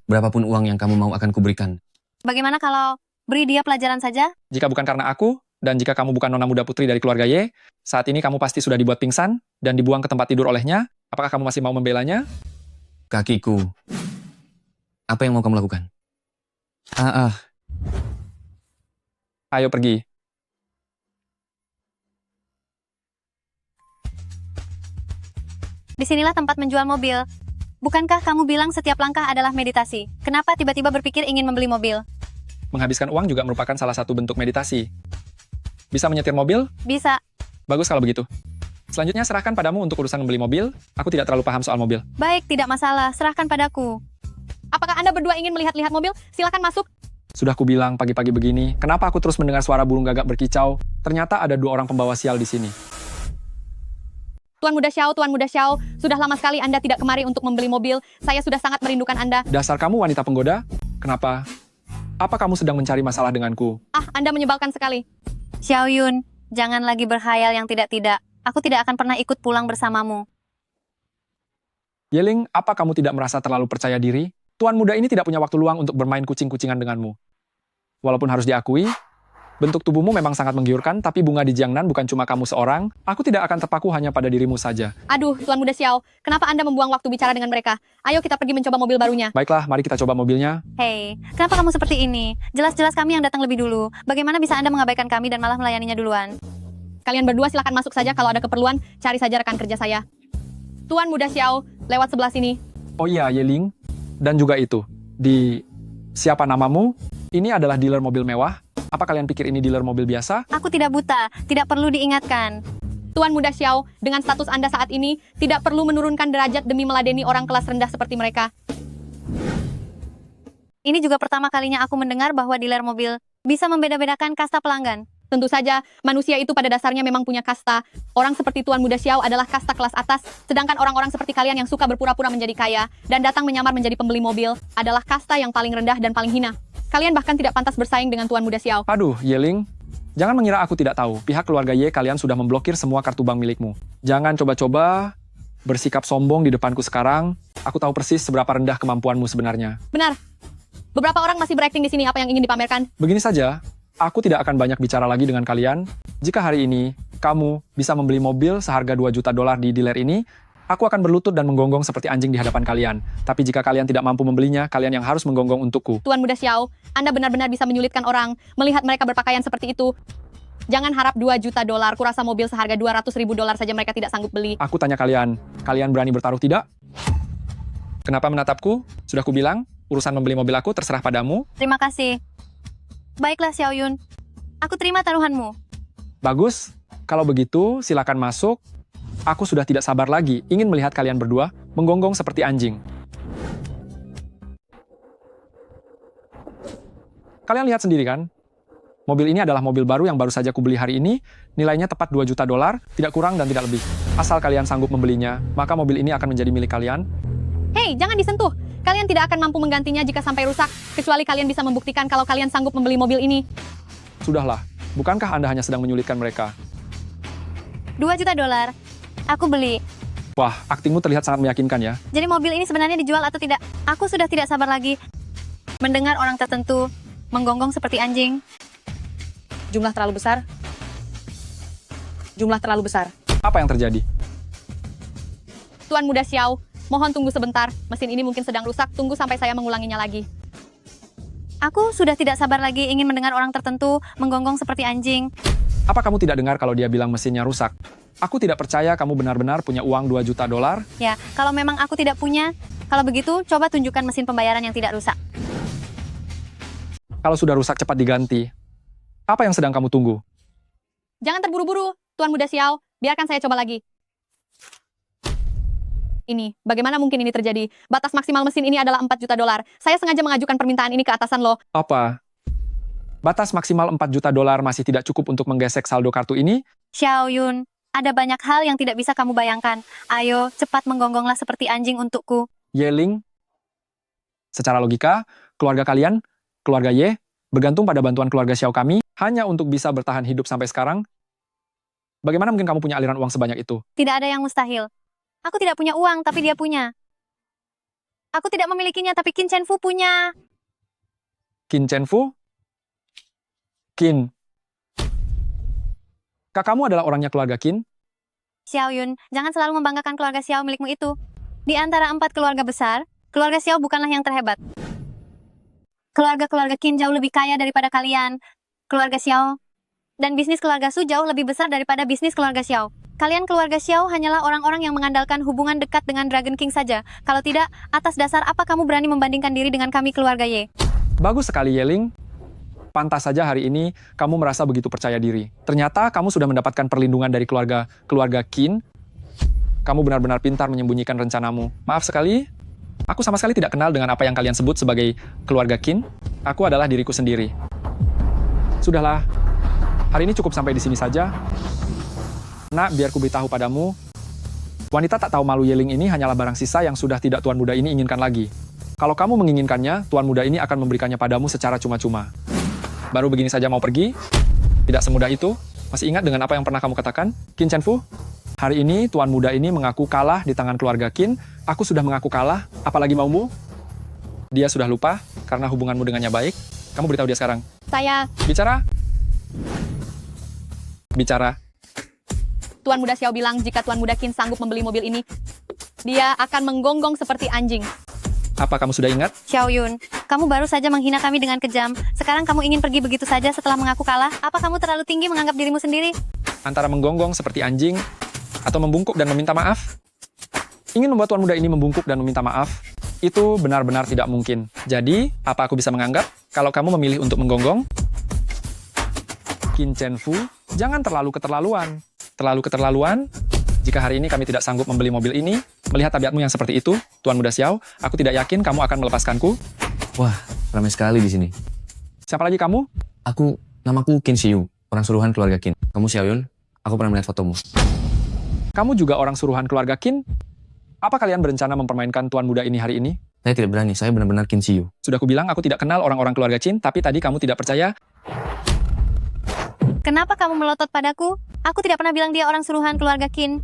S8: Berapapun uang yang kamu mau akan kuberikan.
S9: Bagaimana kalau beri dia pelajaran saja?
S2: Jika bukan karena aku, dan jika kamu bukan nona muda putri dari keluarga Ye, saat ini kamu pasti sudah dibuat pingsan dan dibuang ke tempat tidur olehnya. Apakah kamu masih mau membelanya?
S8: Kakiku. Apa yang mau kamu lakukan?
S2: Ayo pergi.
S9: Disinilah tempat menjual mobil. Bukankah kamu bilang setiap langkah adalah meditasi? Kenapa tiba-tiba berpikir ingin membeli mobil?
S2: Menghabiskan uang juga merupakan salah satu bentuk meditasi. Bisa menyetir mobil?
S9: Bisa.
S2: Bagus kalau begitu. Selanjutnya serahkan padamu untuk urusan membeli mobil. Aku tidak terlalu paham soal mobil.
S9: Baik, tidak masalah. Serahkan padaku. Apakah Anda berdua ingin melihat-lihat mobil? Silakan masuk.
S2: Sudah kubilang pagi-pagi begini, kenapa aku terus mendengar suara burung gagak berkicau? Ternyata ada 2 orang pembawa sial di sini.
S6: Tuan Muda Xiao, sudah lama sekali Anda tidak kemari untuk membeli mobil. Saya sudah sangat merindukan Anda.
S2: Dasar kamu wanita penggoda? Kenapa? Apa kamu sedang mencari masalah denganku?
S6: Anda menyebalkan sekali.
S9: Xiao Yun, jangan lagi berkhayal yang tidak-tidak. Aku tidak akan pernah ikut pulang bersamamu.
S2: Yeling, apa kamu tidak merasa terlalu percaya diri? Tuan muda ini tidak punya waktu luang untuk bermain kucing-kucingan denganmu. Walaupun harus diakui, bentuk tubuhmu memang sangat menggiurkan, tapi bunga di Jiangnan bukan cuma kamu seorang. Aku tidak akan terpaku hanya pada dirimu saja.
S6: Aduh, Tuan Muda Xiao, kenapa Anda membuang waktu bicara dengan mereka? Ayo kita pergi mencoba mobil barunya.
S2: Baiklah, mari kita coba mobilnya.
S9: Hei, kenapa kamu seperti ini? Jelas-jelas kami yang datang lebih dulu. Bagaimana bisa Anda mengabaikan kami dan malah melayaninya duluan?
S6: Kalian berdua silakan masuk saja, kalau ada keperluan, cari saja rekan kerja saya. Tuan Muda Xiao, lewat sebelah sini.
S2: Oh iya, Yeling. Dan juga itu, di siapa namamu? Ini adalah dealer mobil mewah. Apa kalian pikir ini dealer mobil biasa?
S9: Aku tidak buta, tidak perlu diingatkan.
S6: Tuan Muda Xiao, dengan status Anda saat ini, tidak perlu menurunkan derajat demi meladeni orang kelas rendah seperti mereka.
S9: Ini juga pertama kalinya aku mendengar bahwa dealer mobil bisa membeda-bedakan kasta pelanggan.
S6: Tentu saja, manusia itu pada dasarnya memang punya kasta. Orang seperti Tuan Muda Xiao adalah kasta kelas atas, sedangkan orang-orang seperti kalian yang suka berpura-pura menjadi kaya dan datang menyamar menjadi pembeli mobil adalah kasta yang paling rendah dan paling hina. Kalian bahkan tidak pantas bersaing dengan Tuan Muda Xiao.
S2: Aduh, Yeling. Jangan mengira aku tidak tahu. Pihak keluarga Ye kalian sudah memblokir semua kartu bank milikmu. Jangan coba-coba bersikap sombong di depanku sekarang. Aku tahu persis seberapa rendah kemampuanmu sebenarnya.
S6: Benar. Beberapa orang masih berakting di sini, apa yang ingin dipamerkan?
S2: Begini saja, aku tidak akan banyak bicara lagi dengan kalian. Jika hari ini kamu bisa membeli mobil seharga $2 juta di dealer ini, aku akan berlutut dan menggonggong seperti anjing di hadapan kalian. Tapi jika kalian tidak mampu membelinya, kalian yang harus menggonggong untukku.
S6: Tuan Muda Xiao, Anda benar-benar bisa menyulitkan orang. Melihat mereka berpakaian seperti itu, jangan harap $2 juta. Kurasa mobil seharga $200.000 saja mereka tidak sanggup beli.
S2: Aku tanya kalian, kalian berani bertaruh tidak? Kenapa menatapku? Sudah kubilang, urusan membeli mobil aku terserah padamu.
S9: Terima kasih. Baiklah Xiao Yun, aku terima taruhanmu.
S2: Bagus, kalau begitu silakan masuk. Aku sudah tidak sabar lagi, ingin melihat kalian berdua menggonggong seperti anjing. Kalian lihat sendiri kan? Mobil ini adalah mobil baru yang baru saja kubeli hari ini, nilainya tepat $2 juta, tidak kurang dan tidak lebih. Asal kalian sanggup membelinya, maka mobil ini akan menjadi milik kalian.
S6: Hei, jangan disentuh.
S9: Kalian tidak akan mampu menggantinya jika sampai rusak, kecuali kalian bisa membuktikan kalau kalian sanggup membeli mobil ini.
S2: Sudahlah, bukankah Anda hanya sedang menyulitkan mereka?
S9: $2 juta. Aku beli.
S2: Wah, aktingmu terlihat sangat meyakinkan ya.
S9: Jadi mobil ini sebenarnya dijual atau tidak? Aku sudah tidak sabar lagi mendengar orang tertentu menggonggong seperti anjing.
S6: Jumlah terlalu besar. Jumlah terlalu besar.
S2: Apa yang terjadi?
S9: Tuan Muda Xiao, mohon tunggu sebentar. Mesin ini mungkin sedang rusak. Tunggu sampai saya mengulanginya lagi. Aku sudah tidak sabar lagi ingin mendengar orang tertentu menggonggong seperti anjing.
S2: Apa kamu tidak dengar kalau dia bilang mesinnya rusak? Aku tidak percaya kamu benar-benar punya uang $2 juta.
S9: Ya, kalau memang aku tidak punya, kalau begitu coba tunjukkan mesin pembayaran yang tidak rusak.
S2: Kalau sudah rusak cepat diganti. Apa yang sedang kamu tunggu?
S9: Jangan terburu-buru, Tuan Muda Xiao. Biarkan saya coba lagi. Ini, bagaimana mungkin ini terjadi? Batas maksimal mesin ini adalah $4 juta. Saya sengaja mengajukan permintaan ini ke atasan lo.
S2: Apa? Batas maksimal $4 juta masih tidak cukup untuk menggesek saldo kartu ini?
S9: Xiao Yun, ada banyak hal yang tidak bisa kamu bayangkan. Ayo, cepat menggonggonglah seperti anjing untukku.
S2: Yeling, secara logika, keluarga kalian, keluarga Ye, bergantung pada bantuan keluarga Xiao kami, hanya untuk bisa bertahan hidup sampai sekarang. Bagaimana mungkin kamu punya aliran uang sebanyak itu?
S9: Tidak ada yang mustahil. Aku tidak punya uang, tapi dia punya. Aku tidak memilikinya, tapi Qin Chen Fu punya.
S2: Qin Chen Fu? Qin. Kakakmu adalah orangnya keluarga Qin?
S9: Xiao Yun, jangan selalu membanggakan keluarga Xiao milikmu itu. Di antara 4 keluarga besar, keluarga Xiao bukanlah yang terhebat. Keluarga-keluarga Qin jauh lebih kaya daripada kalian. Keluarga Xiao dan bisnis keluarga Su jauh lebih besar daripada bisnis keluarga Xiao. Kalian keluarga Xiao hanyalah orang-orang yang mengandalkan hubungan dekat dengan Dragon King saja. Kalau tidak, atas dasar apa kamu berani membandingkan diri dengan kami keluarga Ye?
S2: Bagus sekali, Yeling. Pantas saja hari ini kamu merasa begitu percaya diri. Ternyata kamu sudah mendapatkan perlindungan dari keluarga Qin. Kamu benar-benar pintar menyembunyikan rencanamu. Maaf sekali, aku sama sekali tidak kenal dengan apa yang kalian sebut sebagai keluarga Qin. Aku adalah diriku sendiri. Sudahlah, hari ini cukup sampai di sini saja. Nak, biar ku beritahu padamu, wanita tak tahu malu Yeling ini hanyalah barang sisa yang sudah tidak Tuan Muda ini inginkan lagi. Kalau kamu menginginkannya, Tuan Muda ini akan memberikannya padamu secara cuma-cuma. Baru begini saja mau pergi? Tidak semudah itu. Masih ingat dengan apa yang pernah kamu katakan, Qin Chen Fu? Hari ini Tuan Muda ini mengaku kalah di tangan keluarga Qin. Aku sudah mengaku kalah, apalagi maumu? Dia sudah lupa karena hubunganmu dengannya baik. Kamu beritahu dia sekarang.
S9: Saya.
S2: Bicara. Bicara.
S9: Tuan Muda Xiao bilang jika Tuan Muda Qin sanggup membeli mobil ini, dia akan menggonggong seperti anjing.
S2: Apa kamu sudah ingat?
S9: Xiao Yun, kamu baru saja menghina kami dengan kejam. Sekarang kamu ingin pergi begitu saja setelah mengaku kalah? Apa kamu terlalu tinggi menganggap dirimu sendiri?
S2: Antara menggonggong seperti anjing atau membungkuk dan meminta maaf? Ingin membuat Tuan Muda ini membungkuk dan meminta maaf, itu benar-benar tidak mungkin. Jadi, apa aku bisa menganggap kalau kamu memilih untuk menggonggong? Qin Chen Fu, jangan terlalu keterlaluan. Terlalu keterlaluan? Jika hari ini kami tidak sanggup membeli mobil ini, melihat tabiatmu yang seperti itu, Tuan Muda Xiao, aku tidak yakin kamu akan melepaskanku.
S8: Wah, ramai sekali di sini.
S2: Siapa lagi kamu?
S8: Namaku Qin Xiu, orang suruhan keluarga Qin. Kamu Xiao Yun, aku pernah melihat fotomu.
S2: Kamu juga orang suruhan keluarga Qin? Apa kalian berencana mempermainkan Tuan Muda ini hari ini?
S8: Saya tidak berani, saya benar-benar Qin Xiu.
S2: Sudah kubilang aku tidak kenal orang-orang keluarga Qin, tapi tadi kamu tidak percaya.
S9: Kenapa kamu melotot padaku? Aku tidak pernah bilang dia orang suruhan keluarga Qin.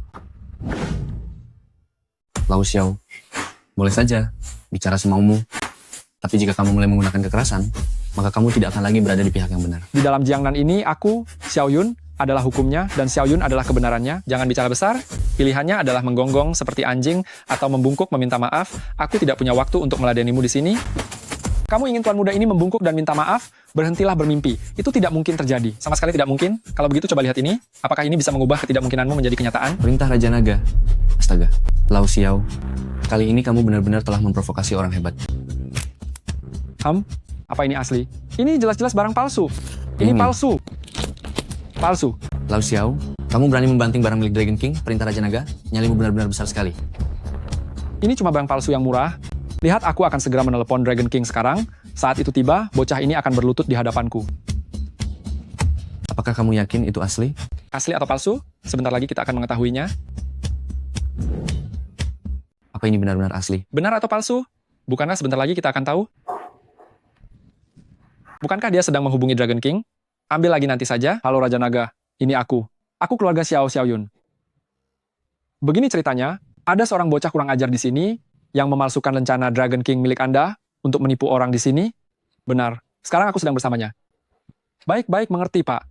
S8: Lau Xiao, boleh saja bicara semaumu. Tapi jika kamu mulai menggunakan kekerasan, maka kamu tidak akan lagi berada di pihak yang benar.
S2: Di dalam Jiangnan ini, aku, Xiao Yun, adalah hukumnya, dan Xiao Yun adalah kebenarannya. Jangan bicara besar. Pilihannya adalah menggonggong seperti anjing atau membungkuk meminta maaf. Aku tidak punya waktu untuk meladenimu di sini. Kamu ingin Tuan Muda ini membungkuk dan minta maaf? Berhentilah bermimpi. Itu tidak mungkin terjadi. Sama sekali tidak mungkin. Kalau begitu coba lihat ini. Apakah ini bisa mengubah ketidakmungkinanmu menjadi kenyataan?
S8: Perintah Raja Naga. Astaga. Lau Xiao, kali ini kamu benar-benar telah memprovokasi orang hebat.
S2: Apa ini asli? Ini jelas-jelas barang palsu. Ini palsu. Palsu.
S8: Lau Xiao, kamu berani membanting barang milik Dragon King, perintah Raja Naga? Nyalimu benar-benar besar sekali.
S2: Ini cuma barang palsu yang murah. Lihat, aku akan segera menelepon Dragon King sekarang. Saat itu tiba, bocah ini akan berlutut di hadapanku.
S8: Apakah kamu yakin itu asli?
S2: Asli atau palsu? Sebentar lagi kita akan mengetahuinya.
S8: Apa ini benar-benar asli?
S2: Benar atau palsu? Bukankah sebentar lagi kita akan tahu? Bukankah dia sedang menghubungi Dragon King? Ambil lagi nanti saja. Halo Raja Naga, ini aku. Aku keluarga Xiaoyun. Begini ceritanya, ada seorang bocah kurang ajar di sini yang memalsukan rencana Dragon King milik Anda untuk menipu orang di sini. Benar, sekarang aku sedang bersamanya. Baik-baik, mengerti, Pak.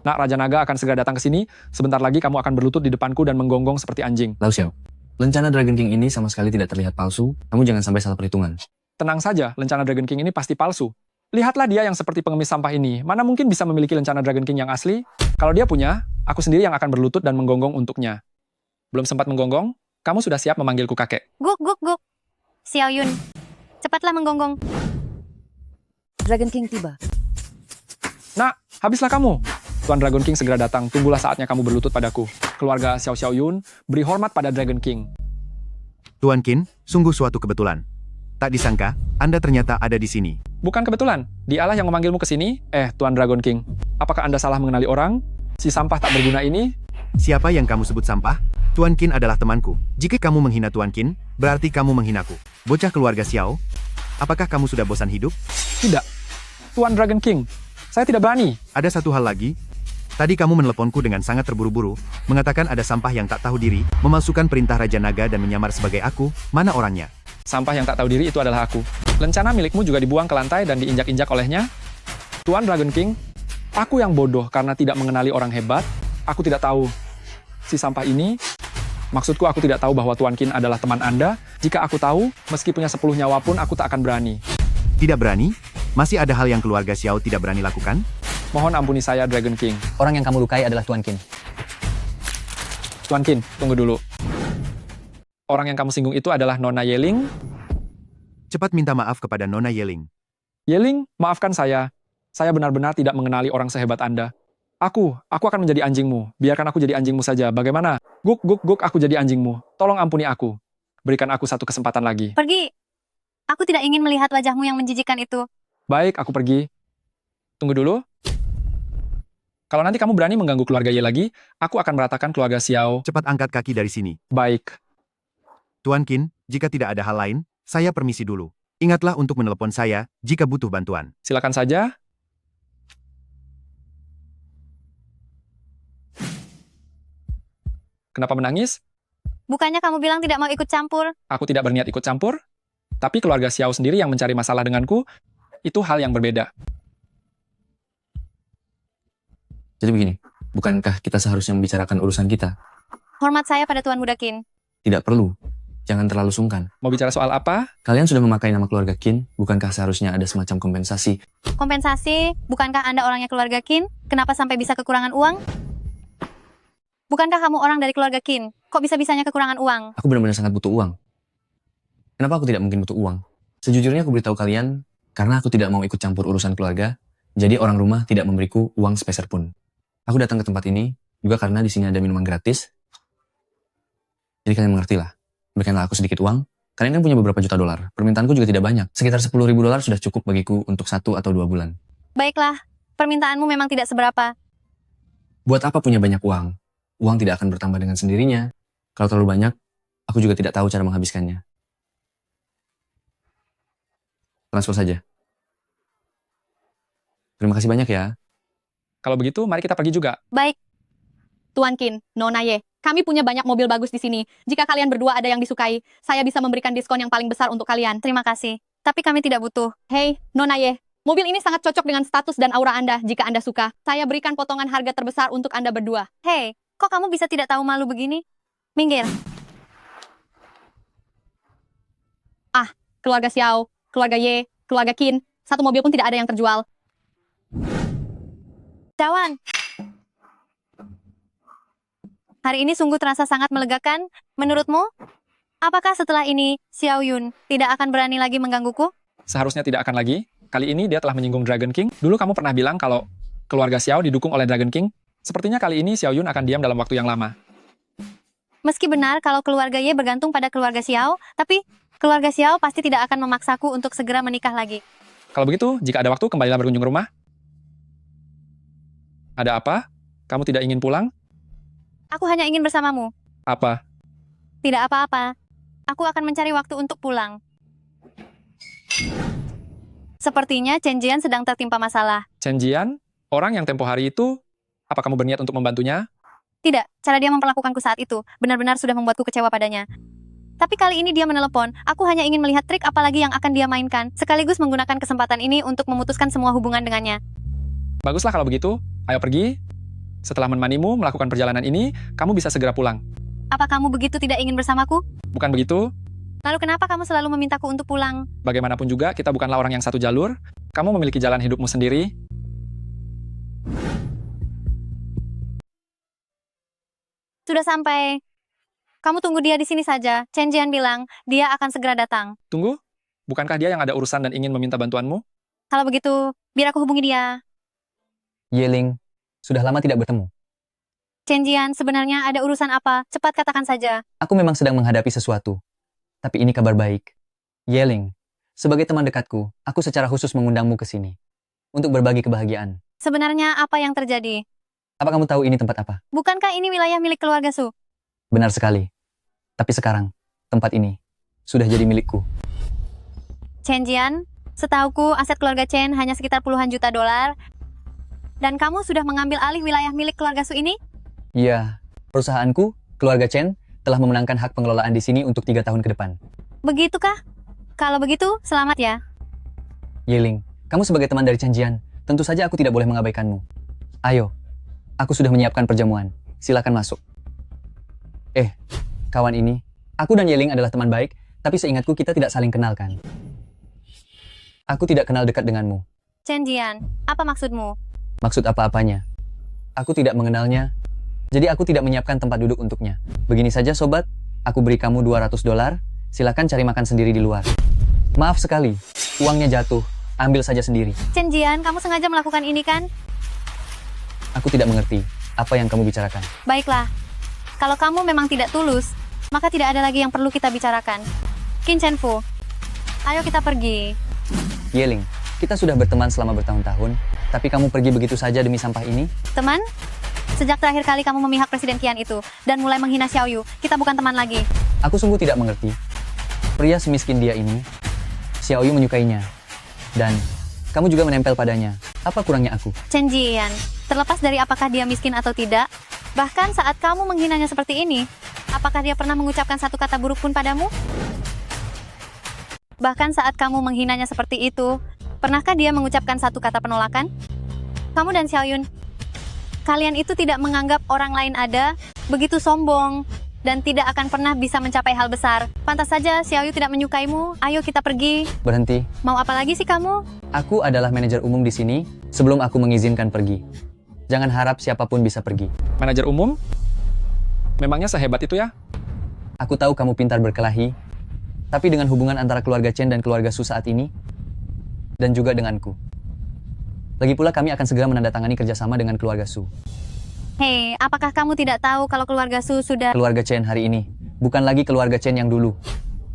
S2: Nak, Raja Naga akan segera datang ke sini. Sebentar lagi kamu akan berlutut di depanku dan menggonggong seperti anjing.
S8: Lao Xiao, rencana Dragon King ini sama sekali tidak terlihat palsu. Kamu jangan sampai salah perhitungan.
S2: Tenang saja, rencana Dragon King ini pasti palsu. Lihatlah dia yang seperti pengemis sampah ini. Mana mungkin bisa memiliki rencana Dragon King yang asli? Kalau dia punya, aku sendiri yang akan berlutut dan menggonggong untuknya. Belum sempat menggonggong, kamu sudah siap memanggilku kakek.
S9: Guk, guk, guk. Xiaoyun, cepatlah menggonggong.
S16: Dragon King tiba.
S2: Nak, habislah kamu. Tuan Dragon King segera datang. Tunggulah saatnya kamu berlutut padaku. Keluarga Xiaoyun, beri hormat pada Dragon King.
S12: Tuan Qin, sungguh suatu kebetulan. Tak disangka, Anda ternyata ada di sini.
S2: Bukan kebetulan, dialah yang memanggilmu ke sini. Tuan Dragon King, apakah Anda salah mengenali orang? Si sampah tak berguna ini?
S12: Siapa yang kamu sebut sampah? Tuan Qin adalah temanku. Jika kamu menghina Tuan Qin, berarti kamu menghinaku. Bocah keluarga Xiao, apakah kamu sudah bosan hidup?
S2: Tidak. Tuan Dragon King, saya tidak berani.
S12: Ada satu hal lagi. Tadi kamu meneleponku dengan sangat terburu-buru, mengatakan ada sampah yang tak tahu diri, memalsukan perintah Raja Naga dan menyamar sebagai aku. Mana orangnya?
S2: Sampah yang tak tahu diri itu adalah aku. Lencana milikmu juga dibuang ke lantai dan diinjak-injak olehnya. Tuan Dragon King, aku yang bodoh karena tidak mengenali orang hebat. Aku tidak tahu si sampah ini. Maksudku, aku tidak tahu bahwa Tuan Qin adalah teman Anda. Jika aku tahu, meski punya 10 nyawa pun aku tak akan berani.
S12: Tidak berani? Masih ada hal yang keluarga Xiao tidak berani lakukan?
S2: Mohon ampuni saya, Dragon King.
S10: Orang yang kamu lukai adalah Tuan Qin.
S2: Tuan Qin, tunggu dulu. Orang yang kamu singgung itu adalah Nona Yeling.
S12: Cepat minta maaf kepada Nona Yeling.
S2: Yeling, maafkan saya. Saya benar-benar tidak mengenali orang sehebat Anda. Aku akan menjadi anjingmu. Biarkan aku jadi anjingmu saja. Bagaimana? Guk, guk, guk, aku jadi anjingmu. Tolong ampuni aku. Berikan aku satu kesempatan lagi.
S9: Pergi. Aku tidak ingin melihat wajahmu yang menjijikan itu.
S2: Baik, aku pergi. Tunggu dulu. Kalau nanti kamu berani mengganggu keluarga Ye lagi, aku akan meratakan keluarga Xiao.
S12: Cepat angkat kaki dari sini.
S2: Baik.
S12: Tuan Qin, jika tidak ada hal lain, saya permisi dulu. Ingatlah untuk menelepon saya jika butuh bantuan.
S2: Silakan saja. Kenapa menangis?
S9: Bukannya kamu bilang tidak mau ikut campur?
S2: Aku tidak berniat ikut campur. Tapi keluarga Xiao sendiri yang mencari masalah denganku, itu hal yang berbeda.
S8: Jadi begini, bukankah kita seharusnya membicarakan urusan kita?
S9: Hormat saya pada Tuan Muda Qin.
S8: Tidak perlu. Jangan terlalu sungkan.
S2: Mau bicara soal apa?
S8: Kalian sudah memakai nama keluarga Qin, bukankah seharusnya ada semacam kompensasi?
S9: Kompensasi? Bukankah Anda orangnya keluarga Qin? Kenapa sampai bisa kekurangan uang? Bukankah kamu orang dari keluarga Qin? Kok bisa-bisanya kekurangan uang?
S8: Aku benar-benar sangat butuh uang. Kenapa aku tidak mungkin butuh uang? Sejujurnya aku beritahu kalian, karena aku tidak mau ikut campur urusan keluarga, jadi orang rumah tidak memberiku uang sepeser pun. Aku datang ke tempat ini, juga karena di sini ada minuman gratis. Jadi kalian mengertilah. Berikanlah aku sedikit uang. Kalian kan punya beberapa juta dolar. Permintaanku juga tidak banyak. Sekitar 10.000 dolar sudah cukup bagiku untuk 1 atau 2 bulan.
S9: Baiklah, permintaanmu memang tidak seberapa.
S8: Buat apa punya banyak uang? Uang tidak akan bertambah dengan sendirinya. Kalau terlalu banyak, aku juga tidak tahu cara menghabiskannya. Transfer saja. Terima kasih banyak ya.
S2: Kalau begitu, mari kita pergi juga.
S6: Baik. Tuan Qin, Nona Ye, kami punya banyak mobil bagus di sini. Jika kalian berdua ada yang disukai, saya bisa memberikan diskon yang paling besar untuk kalian.
S9: Terima kasih. Tapi kami tidak butuh.
S6: Hei, Nona Ye, mobil ini sangat cocok dengan status dan aura Anda. Jika Anda suka, saya berikan potongan harga terbesar untuk Anda berdua.
S9: Hei, kok kamu bisa tidak tahu malu begini? Minggir.
S6: Ah, keluarga Xiao, keluarga Ye, keluarga Qin, satu mobil pun tidak ada yang terjual.
S9: Cawan. Hari ini sungguh terasa sangat melegakan. Menurutmu? Apakah setelah ini, Xiaoyun tidak akan berani lagi menggangguku?
S2: Seharusnya tidak akan lagi. Kali ini dia telah menyinggung Dragon King. Dulu kamu pernah bilang kalau keluarga Xiao didukung oleh Dragon King. Sepertinya kali ini Xiaoyun akan diam dalam waktu yang lama.
S9: Meski benar kalau keluarga Ye bergantung pada keluarga Xiao, tapi keluarga Xiao pasti tidak akan memaksaku untuk segera menikah lagi.
S2: Kalau begitu, jika ada waktu, kembalilah berkunjung rumah. Ada apa? Kamu tidak ingin pulang?
S9: Aku hanya ingin bersamamu.
S2: Apa?
S9: Tidak apa-apa. Aku akan mencari waktu untuk pulang. Sepertinya Chen Jian sedang tertimpa masalah.
S2: Chen Jian, orang yang tempo hari itu, apa kamu berniat untuk membantunya?
S9: Tidak, cara dia memperlakukanku saat itu benar-benar sudah membuatku kecewa padanya. Tapi kali ini dia menelepon, aku hanya ingin melihat trik apa lagi yang akan dia mainkan, sekaligus menggunakan kesempatan ini untuk memutuskan semua hubungan dengannya.
S2: Baguslah kalau begitu, ayo pergi. Setelah menemanimu melakukan perjalanan ini, kamu bisa segera pulang.
S9: Apa kamu begitu tidak ingin bersamaku?
S2: Bukan begitu?
S9: Lalu kenapa kamu selalu memintaku untuk pulang?
S2: Bagaimanapun juga, kita bukanlah orang yang satu jalur. Kamu memiliki jalan hidupmu sendiri.
S9: Sudah sampai. Kamu tunggu dia di sini saja. Chen Jian bilang, dia akan segera datang.
S2: Tunggu, bukankah dia yang ada urusan dan ingin meminta bantuanmu?
S9: Kalau begitu, biar aku hubungi dia.
S10: Yeling, sudah lama tidak bertemu.
S9: Chen Jian, sebenarnya ada urusan apa? Cepat katakan saja.
S10: Aku memang sedang menghadapi sesuatu. Tapi ini kabar baik. Yeling, sebagai teman dekatku, aku secara khusus mengundangmu ke sini. Untuk berbagi kebahagiaan.
S9: Sebenarnya apa yang terjadi?
S10: Apa kamu tahu ini tempat apa?
S9: Bukankah ini wilayah milik keluarga Su?
S10: Benar sekali. Tapi sekarang, tempat ini sudah jadi milikku.
S9: Chen Jian, setauku aset keluarga Chen hanya sekitar puluhan juta dolar. Dan kamu sudah mengambil alih wilayah milik keluarga Su ini?
S10: Iya, perusahaanku, keluarga Chen, telah memenangkan hak pengelolaan di sini untuk 3 tahun ke depan.
S9: Begitukah? Kalau begitu, selamat ya.
S10: Yeling, kamu sebagai teman dari Chen Jian, tentu saja aku tidak boleh mengabaikanmu. Ayo, aku sudah menyiapkan perjamuan. Silakan masuk. Kawan ini, aku dan Yeling adalah teman baik, tapi seingatku kita tidak saling kenal kan? Aku tidak kenal dekat denganmu.
S9: Chen Jian, apa maksudmu?
S10: Maksud apa-apanya? Aku tidak mengenalnya, jadi aku tidak menyiapkan tempat duduk untuknya. Begini saja sobat, aku beri kamu 200 dolar, silakan cari makan sendiri di luar. Maaf sekali, uangnya jatuh, ambil saja sendiri.
S9: Chen Jian, kamu sengaja melakukan ini kan?
S10: Aku tidak mengerti apa yang kamu bicarakan.
S9: Baiklah, kalau kamu memang tidak tulus, maka tidak ada lagi yang perlu kita bicarakan. Qin Chen Fu, ayo kita pergi.
S10: Yeling, kita sudah berteman selama bertahun-tahun, tapi kamu pergi begitu saja demi sampah ini?
S9: Teman? Sejak terakhir kali kamu memihak Presiden Qian itu, dan mulai menghina Xiao Yu, kita bukan teman lagi.
S10: Aku sungguh tidak mengerti. Pria semiskin dia ini, Xiao Yu menyukainya. Dan, kamu juga menempel padanya. Apa kurangnya aku?
S9: Chen Jian, terlepas dari apakah dia miskin atau tidak, bahkan saat kamu menghinanya seperti ini, apakah dia pernah mengucapkan satu kata buruk pun padamu? Bahkan saat kamu menghinanya seperti itu, pernahkah dia mengucapkan satu kata penolakan? Kamu dan Xiao Yun, kalian itu tidak menganggap orang lain ada, begitu sombong, dan tidak akan pernah bisa mencapai hal besar. Pantas saja Xiao Yu tidak menyukaimu. Ayo kita pergi.
S10: Berhenti.
S9: Mau apa lagi sih kamu?
S10: Aku adalah manajer umum di sini sebelum aku mengizinkan pergi. Jangan harap siapapun bisa pergi.
S2: Manajer umum? Memangnya sehebat itu ya?
S10: Aku tahu kamu pintar berkelahi, tapi dengan hubungan antara keluarga Chen dan keluarga Su saat ini, dan juga denganku. Lagi pula kami akan segera menandatangani kerjasama dengan keluarga Su.
S9: Hei, apakah kamu tidak tahu kalau keluarga Su sudah...
S10: Keluarga Chen hari ini, bukan lagi keluarga Chen yang dulu.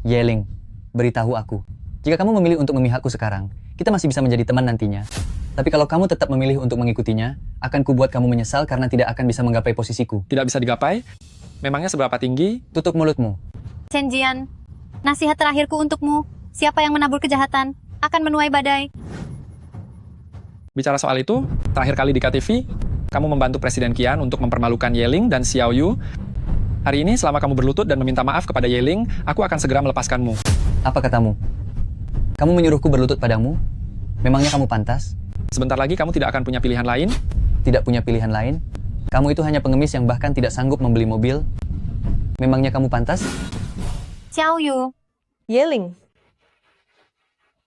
S10: Yeling, beritahu aku. Jika kamu memilih untuk memihakku sekarang, kita masih bisa menjadi teman nantinya. Tapi kalau kamu tetap memilih untuk mengikutinya, akan kubuat kamu menyesal karena tidak akan bisa menggapai posisiku.
S2: Tidak bisa digapai? Memangnya seberapa tinggi?
S10: Tutup mulutmu.
S9: Chen Jian, nasihat terakhirku untukmu. Siapa yang menabur kejahatan, akan menuai badai.
S2: Bicara soal itu, terakhir kali di KTV, kamu membantu Presiden Qian untuk mempermalukan Yeling dan Xiao Yu. Hari ini, selama kamu berlutut dan meminta maaf kepada Yeling, aku akan segera melepaskanmu.
S10: Apa katamu? Kamu menyuruhku berlutut padamu? Memangnya kamu pantas?
S2: Sebentar lagi kamu tidak akan punya pilihan lain?
S10: Tidak punya pilihan lain? Kamu itu hanya pengemis yang bahkan tidak sanggup membeli mobil? Memangnya kamu pantas?
S9: Xiao Yu.
S6: Yeling.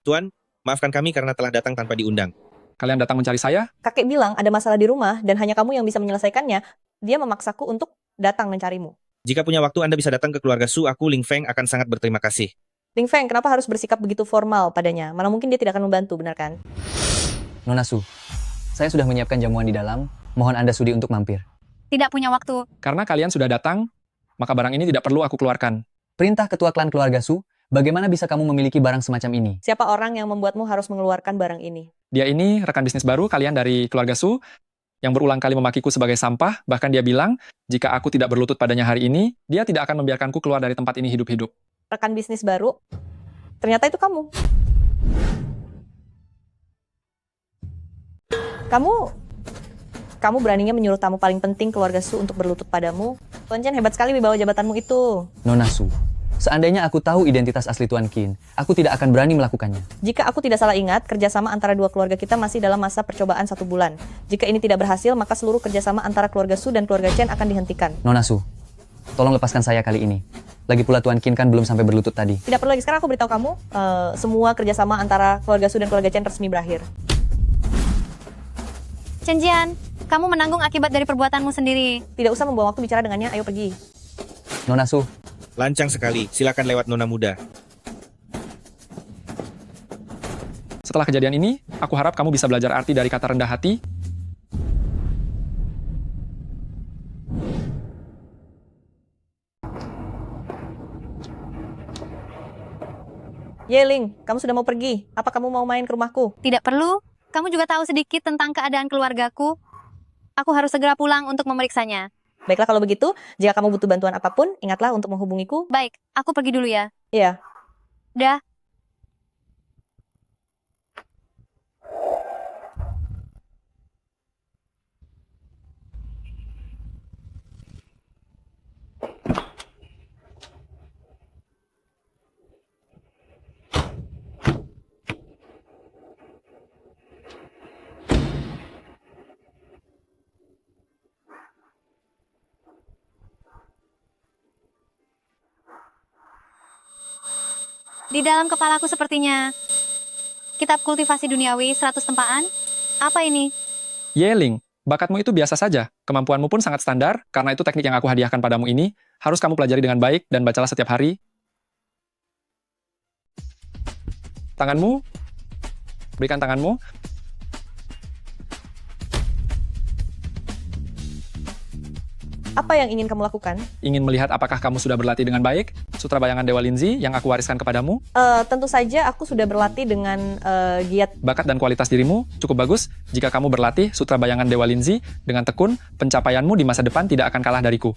S5: Tuan, maafkan kami karena telah datang tanpa diundang.
S2: Kalian datang mencari saya?
S6: Kakek bilang ada masalah di rumah dan hanya kamu yang bisa menyelesaikannya. Dia memaksaku untuk datang mencarimu.
S5: Jika punya waktu Anda bisa datang ke keluarga Su, aku Ling Feng akan sangat berterima kasih.
S6: Ling Feng, kenapa harus bersikap begitu formal padanya? Mana mungkin dia tidak akan membantu, benar kan?
S10: Nona Su, saya sudah menyiapkan jamuan di dalam. Mohon Anda sudi untuk mampir.
S9: Tidak punya waktu.
S2: Karena kalian sudah datang, maka barang ini tidak perlu aku keluarkan.
S10: Perintah ketua klan keluarga Su, bagaimana bisa kamu memiliki barang semacam ini?
S6: Siapa orang yang membuatmu harus mengeluarkan barang ini?
S2: Dia ini rekan bisnis baru kalian dari keluarga Su, yang berulang kali memakiku sebagai sampah, bahkan dia bilang, jika aku tidak berlutut padanya hari ini, dia tidak akan membiarkanku keluar dari tempat ini hidup-hidup.
S6: rekan bisnis baru. Ternyata itu kamu. Kamu beraninya menyuruh tamu paling penting keluarga Su untuk berlutut padamu. Tuan Chen hebat sekali wibawa jabatanmu itu.
S10: Nona Su, seandainya aku tahu identitas asli Tuan Qin, aku tidak akan berani melakukannya.
S6: Jika aku tidak salah ingat, kerjasama antara dua keluarga kita masih dalam masa percobaan 1 bulan. Jika ini tidak berhasil, maka seluruh kerjasama antara keluarga Su dan keluarga Chen akan dihentikan.
S10: Nona Su, tolong lepaskan saya kali ini. Lagi pula Tuan Qin kan belum sampai berlutut tadi.
S6: Tidak perlu lagi, sekarang aku beritahu kamu, semua kerjasama antara keluarga Su dan keluarga Chen resmi berakhir.
S9: Chen Jian, kamu menanggung akibat dari perbuatanmu sendiri.
S6: Tidak usah membuang waktu bicara dengannya, ayo pergi.
S10: Nona Su.
S5: Lancang sekali, silakan lewat Nona muda.
S2: Setelah kejadian ini, aku harap kamu bisa belajar arti dari kata rendah hati.
S6: Yeling, kamu sudah mau pergi? Apa kamu mau main ke rumahku?
S9: Tidak perlu. Kamu juga tahu sedikit tentang keadaan keluargaku. Aku harus segera pulang untuk memeriksanya.
S6: Baiklah kalau begitu, jika kamu butuh bantuan apapun, ingatlah untuk menghubungiku.
S9: Baik, aku pergi dulu ya.
S6: Iya.
S9: Dah. Di dalam kepalaku sepertinya kitab kultivasi duniawi 100 tempaan. Apa ini?
S2: Yeling, bakatmu itu biasa saja. Kemampuanmu pun sangat standar, karena itu teknik yang aku hadiahkan padamu ini harus kamu pelajari dengan baik dan bacalah setiap hari. Tanganmu, berikan tanganmu.
S6: Apa yang ingin kamu lakukan?
S2: Ingin melihat apakah kamu sudah berlatih dengan baik sutra bayangan Dewa Linzi yang aku wariskan kepadamu.
S6: Tentu saja aku sudah berlatih dengan giat.
S2: Bakat dan kualitas dirimu cukup bagus. Jika kamu berlatih sutra bayangan Dewa Linzi dengan tekun, pencapaianmu di masa depan tidak akan kalah dariku.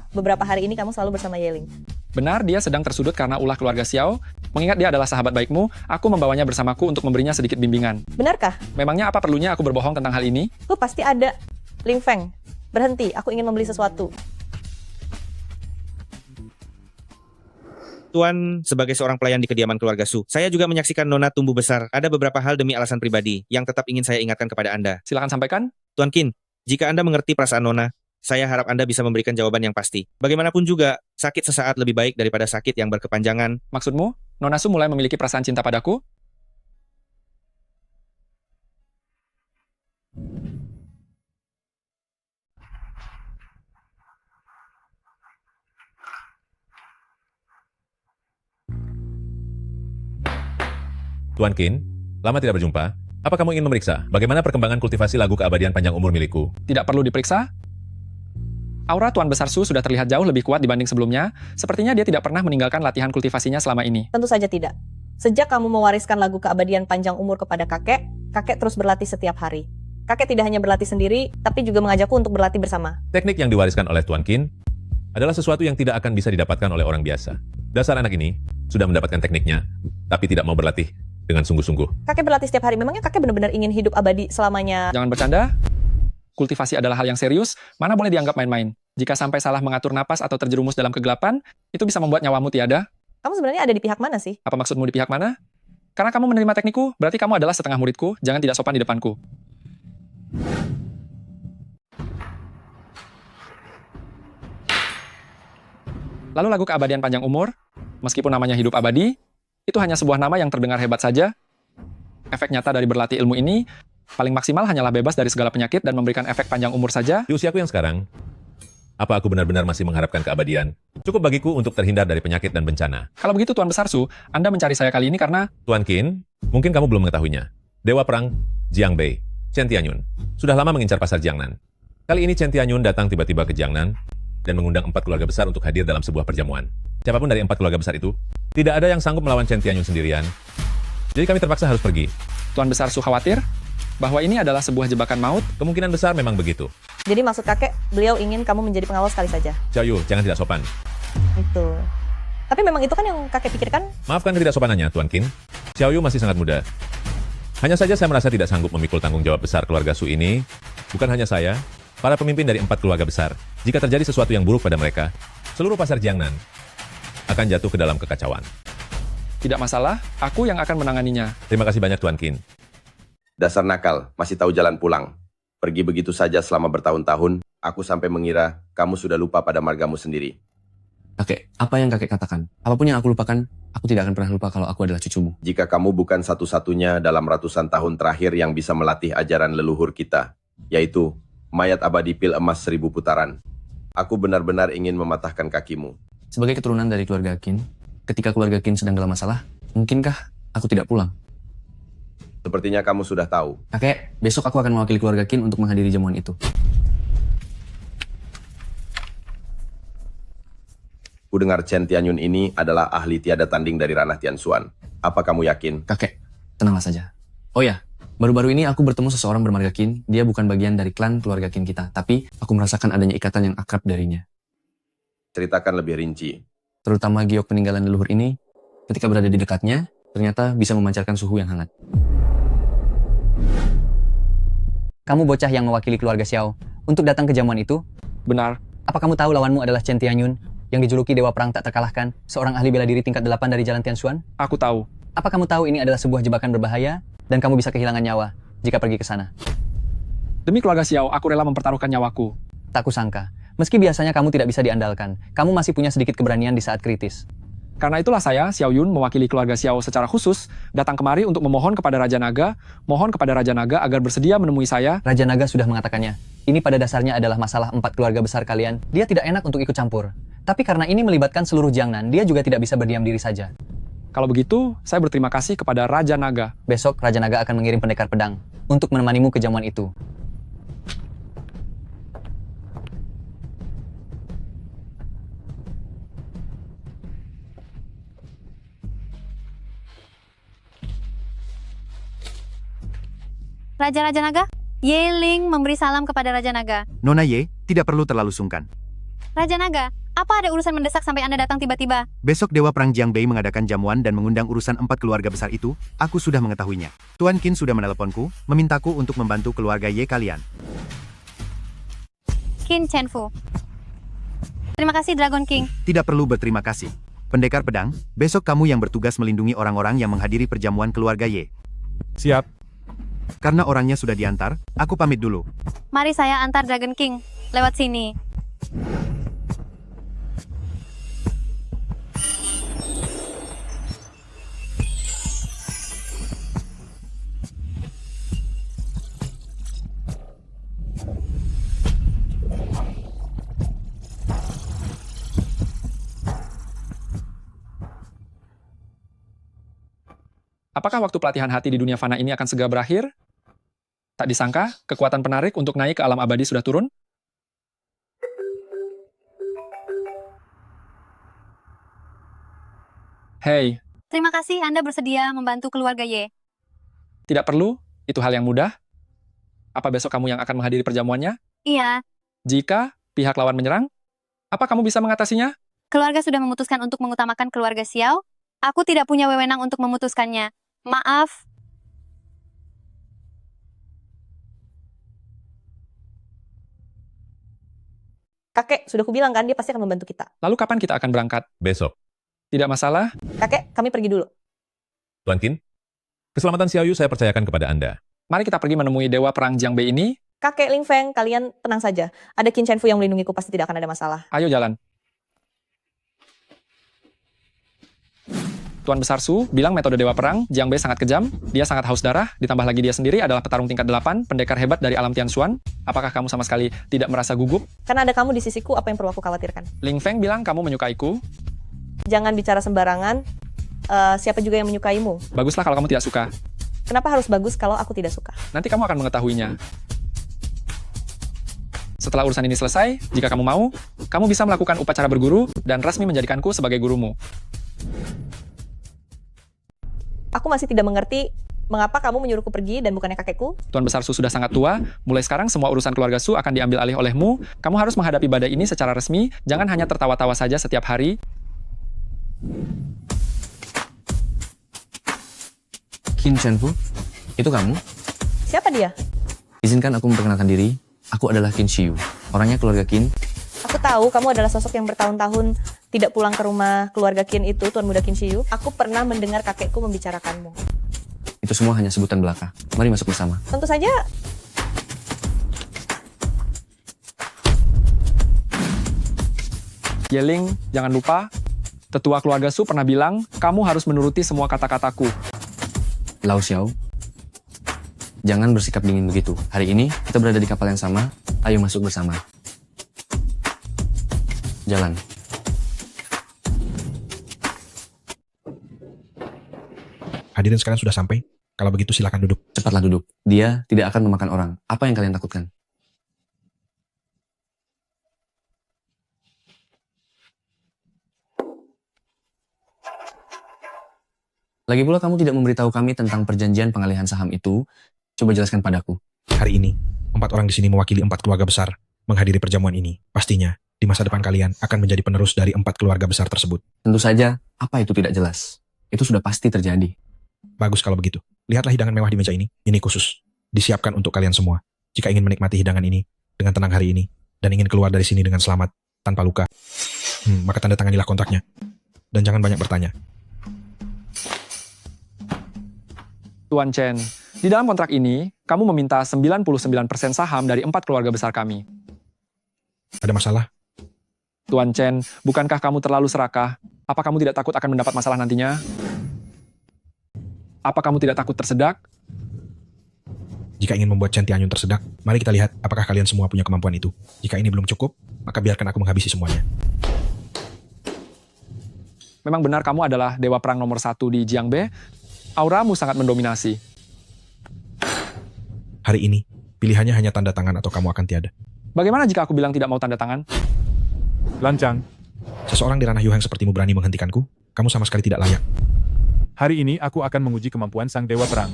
S6: Beberapa hari ini kamu selalu bersama Yeling?
S2: Benar, dia sedang tersudut karena ulah keluarga Xiao. Mengingat dia adalah sahabat baikmu, aku membawanya bersamaku untuk memberinya sedikit bimbingan.
S6: Benarkah?
S2: Memangnya apa perlunya aku berbohong tentang hal ini?
S6: Pasti ada. Ling Feng, berhenti, aku ingin membeli sesuatu.
S5: Tuan, sebagai seorang pelayan di kediaman keluarga Su, saya juga menyaksikan Nona tumbuh besar. Ada beberapa hal demi alasan pribadi yang tetap ingin saya ingatkan kepada Anda.
S2: Silakan sampaikan.
S5: Tuan Qin, jika Anda mengerti perasaan Nona, saya harap Anda bisa memberikan jawaban yang pasti. Bagaimanapun juga, sakit sesaat lebih baik daripada sakit yang berkepanjangan.
S2: Maksudmu, Nona Su mulai memiliki perasaan cinta padaku?
S4: Tuan Qin, lama tidak berjumpa. Apa kamu ingin memeriksa bagaimana perkembangan kultivasi lagu keabadian panjang umur milikku?
S2: Tidak perlu diperiksa. Aura Tuan Besar Su sudah terlihat jauh lebih kuat dibanding sebelumnya. Sepertinya dia tidak pernah meninggalkan latihan kultivasinya selama ini.
S6: Tentu saja tidak. Sejak kamu mewariskan lagu keabadian panjang umur kepada kakek, kakek terus berlatih setiap hari. Kakek tidak hanya berlatih sendiri, tapi juga mengajakku untuk berlatih bersama.
S4: Teknik yang diwariskan oleh Tuan Qin adalah sesuatu yang tidak akan bisa didapatkan oleh orang biasa. Dasar anak ini sudah mendapatkan tekniknya, tapi tidak mau berlatih dengan sungguh-sungguh.
S6: Kakek berlatih setiap hari, memangnya kakek benar-benar ingin hidup abadi selamanya?
S2: Jangan bercanda. Kultivasi adalah hal yang serius, mana boleh dianggap main-main. Jika sampai salah mengatur napas atau terjerumus dalam kegelapan, itu bisa membuat nyawamu tiada.
S6: Kamu sebenarnya ada di pihak mana sih?
S2: Apa maksudmu di pihak mana? Karena kamu menerima teknikku, berarti kamu adalah setengah muridku, jangan tidak sopan di depanku. Lalu lagu keabadian panjang umur, meskipun namanya hidup abadi, itu hanya sebuah nama yang terdengar hebat saja. Efek nyata dari berlatih ilmu ini, paling maksimal hanyalah bebas dari segala penyakit dan memberikan efek panjang umur saja.
S4: Di usiaku yang sekarang, apa aku benar-benar masih mengharapkan keabadian? Cukup bagiku untuk terhindar dari penyakit dan bencana.
S2: Kalau begitu Tuan Besar Su, Anda mencari saya kali ini karena...
S4: Tuan Qin, mungkin kamu belum mengetahuinya. Dewa Perang, Jiang Bei, Chen Tianyun, sudah lama mengincar pasar Jiangnan. Kali ini Chen Tianyun datang tiba-tiba ke Jiangnan dan mengundang 4 keluarga besar untuk hadir dalam sebuah perjamuan. Siapapun dari 4 keluarga besar itu, tidak ada yang sanggup melawan Chen Tianyun sendirian. Jadi kami terpaksa harus pergi.
S2: Tuan Besar Su khawatir bahwa ini adalah sebuah jebakan maut.
S4: Kemungkinan besar memang begitu.
S6: Jadi maksud kakek, beliau ingin kamu menjadi pengawal sekali saja?
S4: Xiao Yu, jangan tidak sopan.
S6: Itu. Tapi memang itu kan yang kakek pikirkan.
S4: Maafkan ketidaksopanannya, Tuan Qin. Xiao Yu masih sangat muda. Hanya saja saya merasa tidak sanggup memikul tanggung jawab besar keluarga Su ini. Bukan hanya saya, para pemimpin dari 4 keluarga besar. Jika terjadi sesuatu yang buruk pada mereka, seluruh pasar Jiangnan akan jatuh ke dalam kekacauan.
S2: Tidak masalah, aku yang akan menanganinya.
S4: Terima kasih banyak, Tuan Qin.
S17: Dasar nakal, masih tahu jalan pulang. Pergi begitu saja selama bertahun-tahun, aku sampai mengira kamu sudah lupa pada margamu sendiri.
S8: Kakek, apa yang kakek katakan? Apapun yang aku lupakan, aku tidak akan pernah lupa kalau aku adalah cucumu.
S17: Jika kamu bukan satu-satunya dalam ratusan tahun terakhir yang bisa melatih ajaran leluhur kita, yaitu mayat abadi pil emas 1000 putaran. Aku benar-benar ingin mematahkan kakimu.
S8: Sebagai keturunan dari keluarga Qin, ketika keluarga Qin sedang dalam masalah, mungkinkah aku tidak pulang?
S17: Sepertinya kamu sudah tahu.
S8: Kakek, besok aku akan mewakili keluarga Qin untuk menghadiri jamuan itu.
S17: Ku dengar Chen Tianyun ini adalah ahli tiada tanding dari ranah Tianxuan. Apa kamu yakin?
S8: Kakek, tenanglah saja. Oh ya, baru-baru ini aku bertemu seseorang bermarga Qin. Dia bukan bagian dari klan keluarga Qin kita, tapi aku merasakan adanya ikatan yang akrab darinya.
S17: Ceritakan lebih rinci.
S8: Terutama giok peninggalan leluhur ini, ketika berada di dekatnya, ternyata bisa memancarkan suhu yang hangat.
S10: Kamu bocah yang mewakili keluarga Xiao untuk datang ke jamuan itu?
S2: Benar.
S10: Apa kamu tahu lawanmu adalah Chen Tianyun, yang dijuluki Dewa Perang Tak Terkalahkan, seorang ahli bela diri tingkat 8 dari Jalan Tianxuan?
S2: Aku tahu.
S10: Apa kamu tahu ini adalah sebuah jebakan berbahaya, dan kamu bisa kehilangan nyawa jika pergi ke sana?
S2: Demi keluarga Xiao, aku rela mempertaruhkan nyawaku.
S10: Tak kusangka. Meski biasanya kamu tidak bisa diandalkan, kamu masih punya sedikit keberanian di saat kritis.
S2: Karena itulah saya, Xiao Yun, mewakili keluarga Xiao secara khusus, datang kemari untuk memohon kepada Raja Naga, agar bersedia menemui saya.
S10: Raja Naga sudah mengatakannya. Ini pada dasarnya adalah masalah 4 keluarga besar kalian. Dia tidak enak untuk ikut campur. Tapi karena ini melibatkan seluruh Jiangnan, dia juga tidak bisa berdiam diri saja.
S2: Kalau begitu, saya berterima kasih kepada Raja Naga.
S10: Besok, Raja Naga akan mengirim pendekar pedang untuk menemanimu ke jamuan itu.
S9: Raja-Raja Naga? Yeling memberi salam kepada Raja Naga.
S12: Nona Ye, tidak perlu terlalu sungkan.
S9: Raja Naga, apa ada urusan mendesak sampai Anda datang tiba-tiba?
S12: Besok Dewa Perang Jiang Bei mengadakan jamuan dan mengundang urusan 4 keluarga besar itu. Aku sudah mengetahuinya. Tuan Qin sudah meneleponku, memintaku untuk membantu keluarga Ye kalian.
S9: Qin Chenfu. Terima kasih, Dragon King.
S12: Tidak perlu berterima kasih. Pendekar pedang, besok kamu yang bertugas melindungi orang-orang yang menghadiri perjamuan keluarga Ye.
S13: Siap.
S12: Karena orangnya sudah diantar, aku pamit dulu.
S9: Mari saya antar Dragon King. Lewat sini.
S2: Apakah waktu pelatihan hati di dunia fana ini akan segera berakhir? Tak disangka, kekuatan penarik untuk naik ke alam abadi sudah turun. Hei.
S9: Terima kasih Anda bersedia membantu keluarga Ye.
S2: Tidak perlu, itu hal yang mudah. Apa besok kamu yang akan menghadiri perjamuannya?
S9: Iya.
S2: Jika pihak lawan menyerang, apa kamu bisa mengatasinya?
S9: Keluarga sudah memutuskan untuk mengutamakan keluarga Xiao. Aku tidak punya wewenang untuk memutuskannya. Maaf.
S6: Kakek, sudah kubilang kan dia pasti akan membantu kita.
S2: Lalu kapan kita akan berangkat?
S4: Besok.
S2: Tidak masalah.
S6: Kakek, kami pergi dulu.
S4: Tuan Qin, keselamatan Xiao Yu saya percayakan kepada Anda.
S2: Mari kita pergi menemui Dewa Perang Jiang Bei ini.
S6: Kakek Ling Feng, kalian tenang saja. Ada Qin Chenfu yang melindungiku, pasti tidak akan ada masalah.
S2: Ayo jalan. Tuan Besar Su bilang metode Dewa Perang Jiang Bei sangat kejam, dia sangat haus darah, ditambah lagi dia sendiri adalah petarung tingkat 8, pendekar hebat dari alam Tianxuan. Apakah kamu sama sekali tidak merasa gugup?
S6: Karena ada kamu di sisiku, apa yang perlu aku khawatirkan?
S2: Ling Feng bilang kamu menyukaiku.
S6: Jangan bicara sembarangan. Siapa juga yang menyukaimu?
S2: Baguslah kalau kamu tidak suka.
S6: Kenapa harus bagus kalau aku tidak suka?
S2: Nanti kamu akan mengetahuinya. Setelah urusan ini selesai, jika kamu mau, kamu bisa melakukan upacara berguru dan resmi menjadikanku sebagai gurumu.
S6: Aku masih tidak mengerti mengapa kamu menyuruhku pergi dan bukannya kakekku.
S2: Tuan Besar Su sudah sangat tua, mulai sekarang semua urusan keluarga Su akan diambil alih olehmu. Kamu harus menghadapi badai ini secara resmi, jangan hanya tertawa-tawa saja setiap hari.
S8: Qin Chenfu, itu kamu?
S6: Siapa dia?
S8: Izinkan aku memperkenalkan diri. Aku adalah Qin Shiyu, orangnya keluarga Qin.
S6: Aku tahu kamu adalah sosok yang bertahun-tahun tidak pulang ke rumah keluarga Qin itu, Tuan Muda Qin Shiyu. Aku pernah mendengar kakekku membicarakanmu.
S8: Itu semua hanya sebutan belaka. Mari masuk bersama.
S6: Tentu saja.
S2: Yeling, jangan lupa, tetua keluarga Su pernah bilang, kamu harus menuruti semua kata-kataku.
S8: Lao Xiao, jangan bersikap dingin begitu. Hari ini kita berada di kapal yang sama. Ayo masuk bersama. Jalan.
S3: Hadirin sekalian sudah sampai? Kalau begitu silakan duduk.
S8: Cepatlah duduk. Dia tidak akan memakan orang. Apa yang kalian takutkan? Lagi pula kamu tidak memberitahu kami tentang perjanjian pengalihan saham itu. Coba jelaskan padaku.
S3: Hari ini, 4 orang di sini mewakili 4 keluarga besar menghadiri perjamuan ini. Pastinya, di masa depan kalian akan menjadi penerus dari 4 keluarga besar tersebut.
S8: Tentu saja, apa itu tidak jelas? Itu sudah pasti terjadi.
S3: Bagus kalau begitu. Lihatlah hidangan mewah di meja ini. Ini khusus. Disiapkan untuk kalian semua. Jika ingin menikmati hidangan ini dengan tenang hari ini, dan ingin keluar dari sini dengan selamat, tanpa luka, maka tanda tanganilah kontraknya. Dan jangan banyak bertanya.
S2: Tuan Chen, di dalam kontrak ini, kamu meminta 99% saham dari 4 keluarga besar kami.
S3: Ada masalah?
S2: Tuan Chen, bukankah kamu terlalu serakah? Apa kamu tidak takut akan mendapat masalah nantinya? Apa kamu tidak takut tersedak?
S3: Jika ingin membuat Chen Tianyun tersedak, mari kita lihat apakah kalian semua punya kemampuan itu. Jika ini belum cukup, maka biarkan aku menghabisi semuanya.
S2: Memang benar kamu adalah dewa perang nomor 1 di Jiangbe. Auramu sangat mendominasi.
S3: Hari ini, pilihannya hanya tanda tangan atau kamu akan tiada.
S2: Bagaimana jika aku bilang tidak mau tanda tangan?
S13: Lancang.
S3: Seseorang di ranah Yuheng sepertimu berani menghentikanku? Kamu sama sekali tidak layak.
S13: Hari ini aku akan menguji kemampuan sang dewa perang.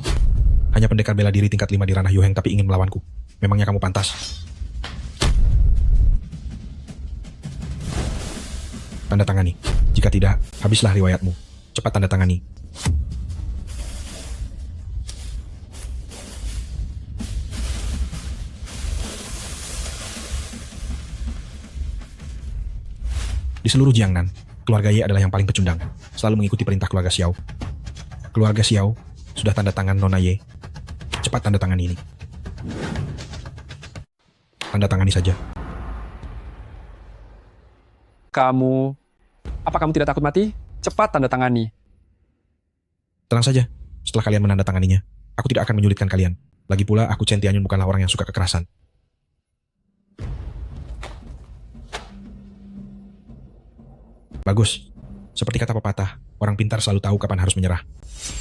S3: Hanya pendekar bela diri tingkat 5 di ranah Yuheng tapi ingin melawanku. Memangnya kamu pantas? Tanda tangani. Jika tidak, habislah riwayatmu. Cepat tanda tangani. Di seluruh Jiangnan, keluarga Ye adalah yang paling pecundang, selalu mengikuti perintah keluarga Xiao. Keluarga Xiao sudah tanda tangan Nona Ye. Cepat tanda tangan ini. Tanda tangani saja.
S2: Apa kamu tidak takut mati? Cepat tanda tangani.
S3: Tenang saja, setelah kalian menandatanganinya, aku tidak akan menyulitkan kalian. Lagi pula, aku Chen Tianyun bukanlah orang yang suka kekerasan. Bagus. Seperti kata pepatah, orang pintar selalu tahu kapan harus menyerah.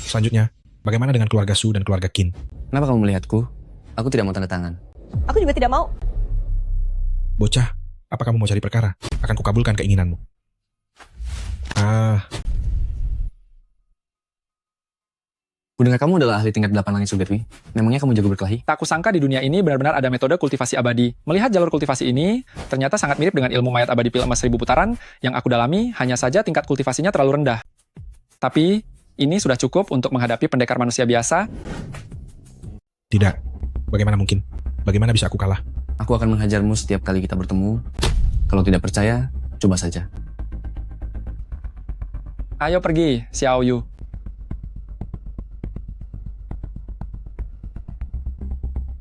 S3: Selanjutnya, bagaimana dengan keluarga Su dan keluarga Qin?
S8: Kenapa kamu melihatku? Aku tidak mau tanda tangan.
S6: Aku juga tidak mau.
S3: Bocah, apa kamu mau cari perkara? Akan kukabulkan keinginanmu.
S8: Kudengar kamu adalah ahli tingkat 8 langit Sugetwi. Memangnya kamu jago berkelahi?
S2: Tak kusangka di dunia ini benar-benar ada metode kultivasi abadi. Melihat jalur kultivasi ini, ternyata sangat mirip dengan ilmu mayat abadi pil emas 1000 putaran yang aku dalami, hanya saja tingkat kultivasinya terlalu rendah. Tapi, ini sudah cukup untuk menghadapi pendekar manusia biasa.
S3: Tidak. Bagaimana mungkin? Bagaimana bisa aku kalah?
S8: Aku akan menghajarmu setiap kali kita bertemu. Kalau tidak percaya, coba saja.
S2: Ayo pergi, Xiao Yu.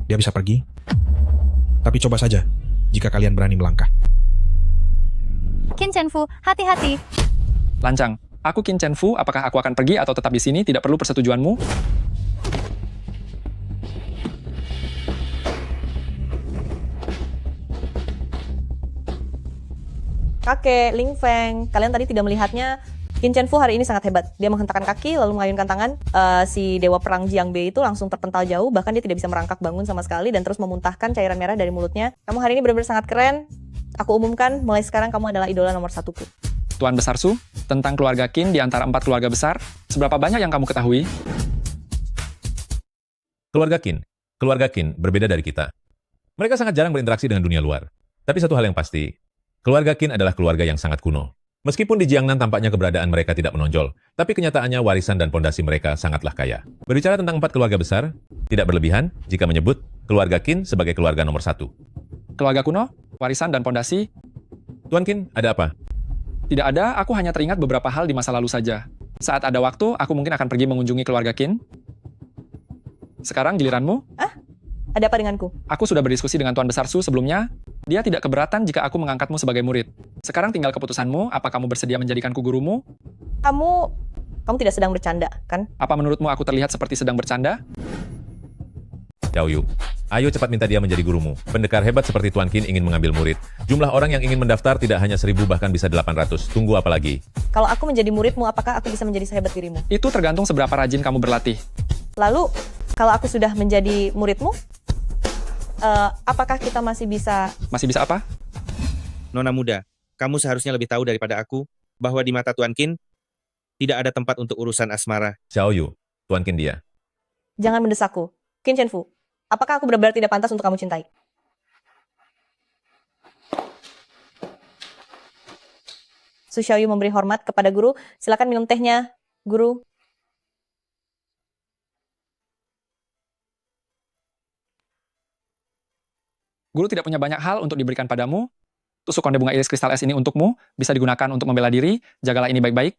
S3: Dia bisa pergi. Tapi coba saja, jika kalian berani melangkah.
S9: Qin Chenfu, hati-hati.
S2: Lancang, aku Qin Chenfu, apakah aku akan pergi atau tetap di sini? Tidak perlu persetujuanmu.
S6: Kakek, Ling Feng, kalian tadi tidak melihatnya. Qin Chenfu hari ini sangat hebat. Dia menghentakkan kaki, lalu mengayunkan tangan. Si dewa perang Jiangbe itu langsung terpental jauh, bahkan dia tidak bisa merangkak bangun sama sekali, dan terus memuntahkan cairan merah dari mulutnya. Kamu hari ini benar-benar sangat keren. Aku umumkan, mulai sekarang kamu adalah idola nomor 1ku.
S2: Tuan Besar Su, tentang keluarga Qin di antara 4 keluarga besar, seberapa banyak yang kamu ketahui?
S4: Keluarga Qin berbeda dari kita. Mereka sangat jarang berinteraksi dengan dunia luar. Tapi satu hal yang pasti, keluarga Qin adalah keluarga yang sangat kuno. Meskipun di Jiangnan tampaknya keberadaan mereka tidak menonjol, tapi kenyataannya warisan dan pondasi mereka sangatlah kaya. Berbicara tentang 4 keluarga besar, tidak berlebihan jika menyebut keluarga Qin sebagai keluarga nomor 1.
S2: Keluarga kuno, warisan dan pondasi.
S4: Tuan Qin, ada apa?
S2: Tidak ada, aku hanya teringat beberapa hal di masa lalu saja. Saat ada waktu, aku mungkin akan pergi mengunjungi keluarga Qin. Sekarang giliranmu?
S6: Ada apa denganku?
S2: Aku sudah berdiskusi dengan Tuan Besar Su sebelumnya. Dia tidak keberatan jika aku mengangkatmu sebagai murid. Sekarang tinggal keputusanmu, apa kamu bersedia menjadikanku gurumu?
S6: Kamu tidak sedang bercanda, kan?
S2: Apa menurutmu aku terlihat seperti sedang bercanda?
S4: Xiao Yu, ayo cepat minta dia menjadi gurumu. Pendekar hebat seperti Tuan Qin ingin mengambil murid. Jumlah orang yang ingin mendaftar tidak hanya 1.000 bahkan bisa 800. Tunggu apa lagi?
S6: Kalau aku menjadi muridmu, apakah aku bisa menjadi sehebat dirimu?
S2: Itu tergantung seberapa rajin kamu berlatih.
S6: Lalu, kalau aku sudah menjadi muridmu, apakah kita masih bisa...
S2: Masih bisa apa?
S5: Nona muda, kamu seharusnya lebih tahu daripada aku bahwa di mata Tuan Qin tidak ada tempat untuk urusan asmara.
S4: Xiao Yu, Tuan Qin dia.
S6: Jangan mendesakku. Qin Chenfu, apakah aku benar-benar tidak pantas untuk kamu cintai? Su Xiaoyu memberi hormat kepada guru. Silakan minum tehnya, guru.
S2: Guru tidak punya banyak hal untuk diberikan padamu. Tusuk konde bunga iris kristal es ini untukmu, bisa digunakan untuk membela diri. Jagalah ini baik-baik.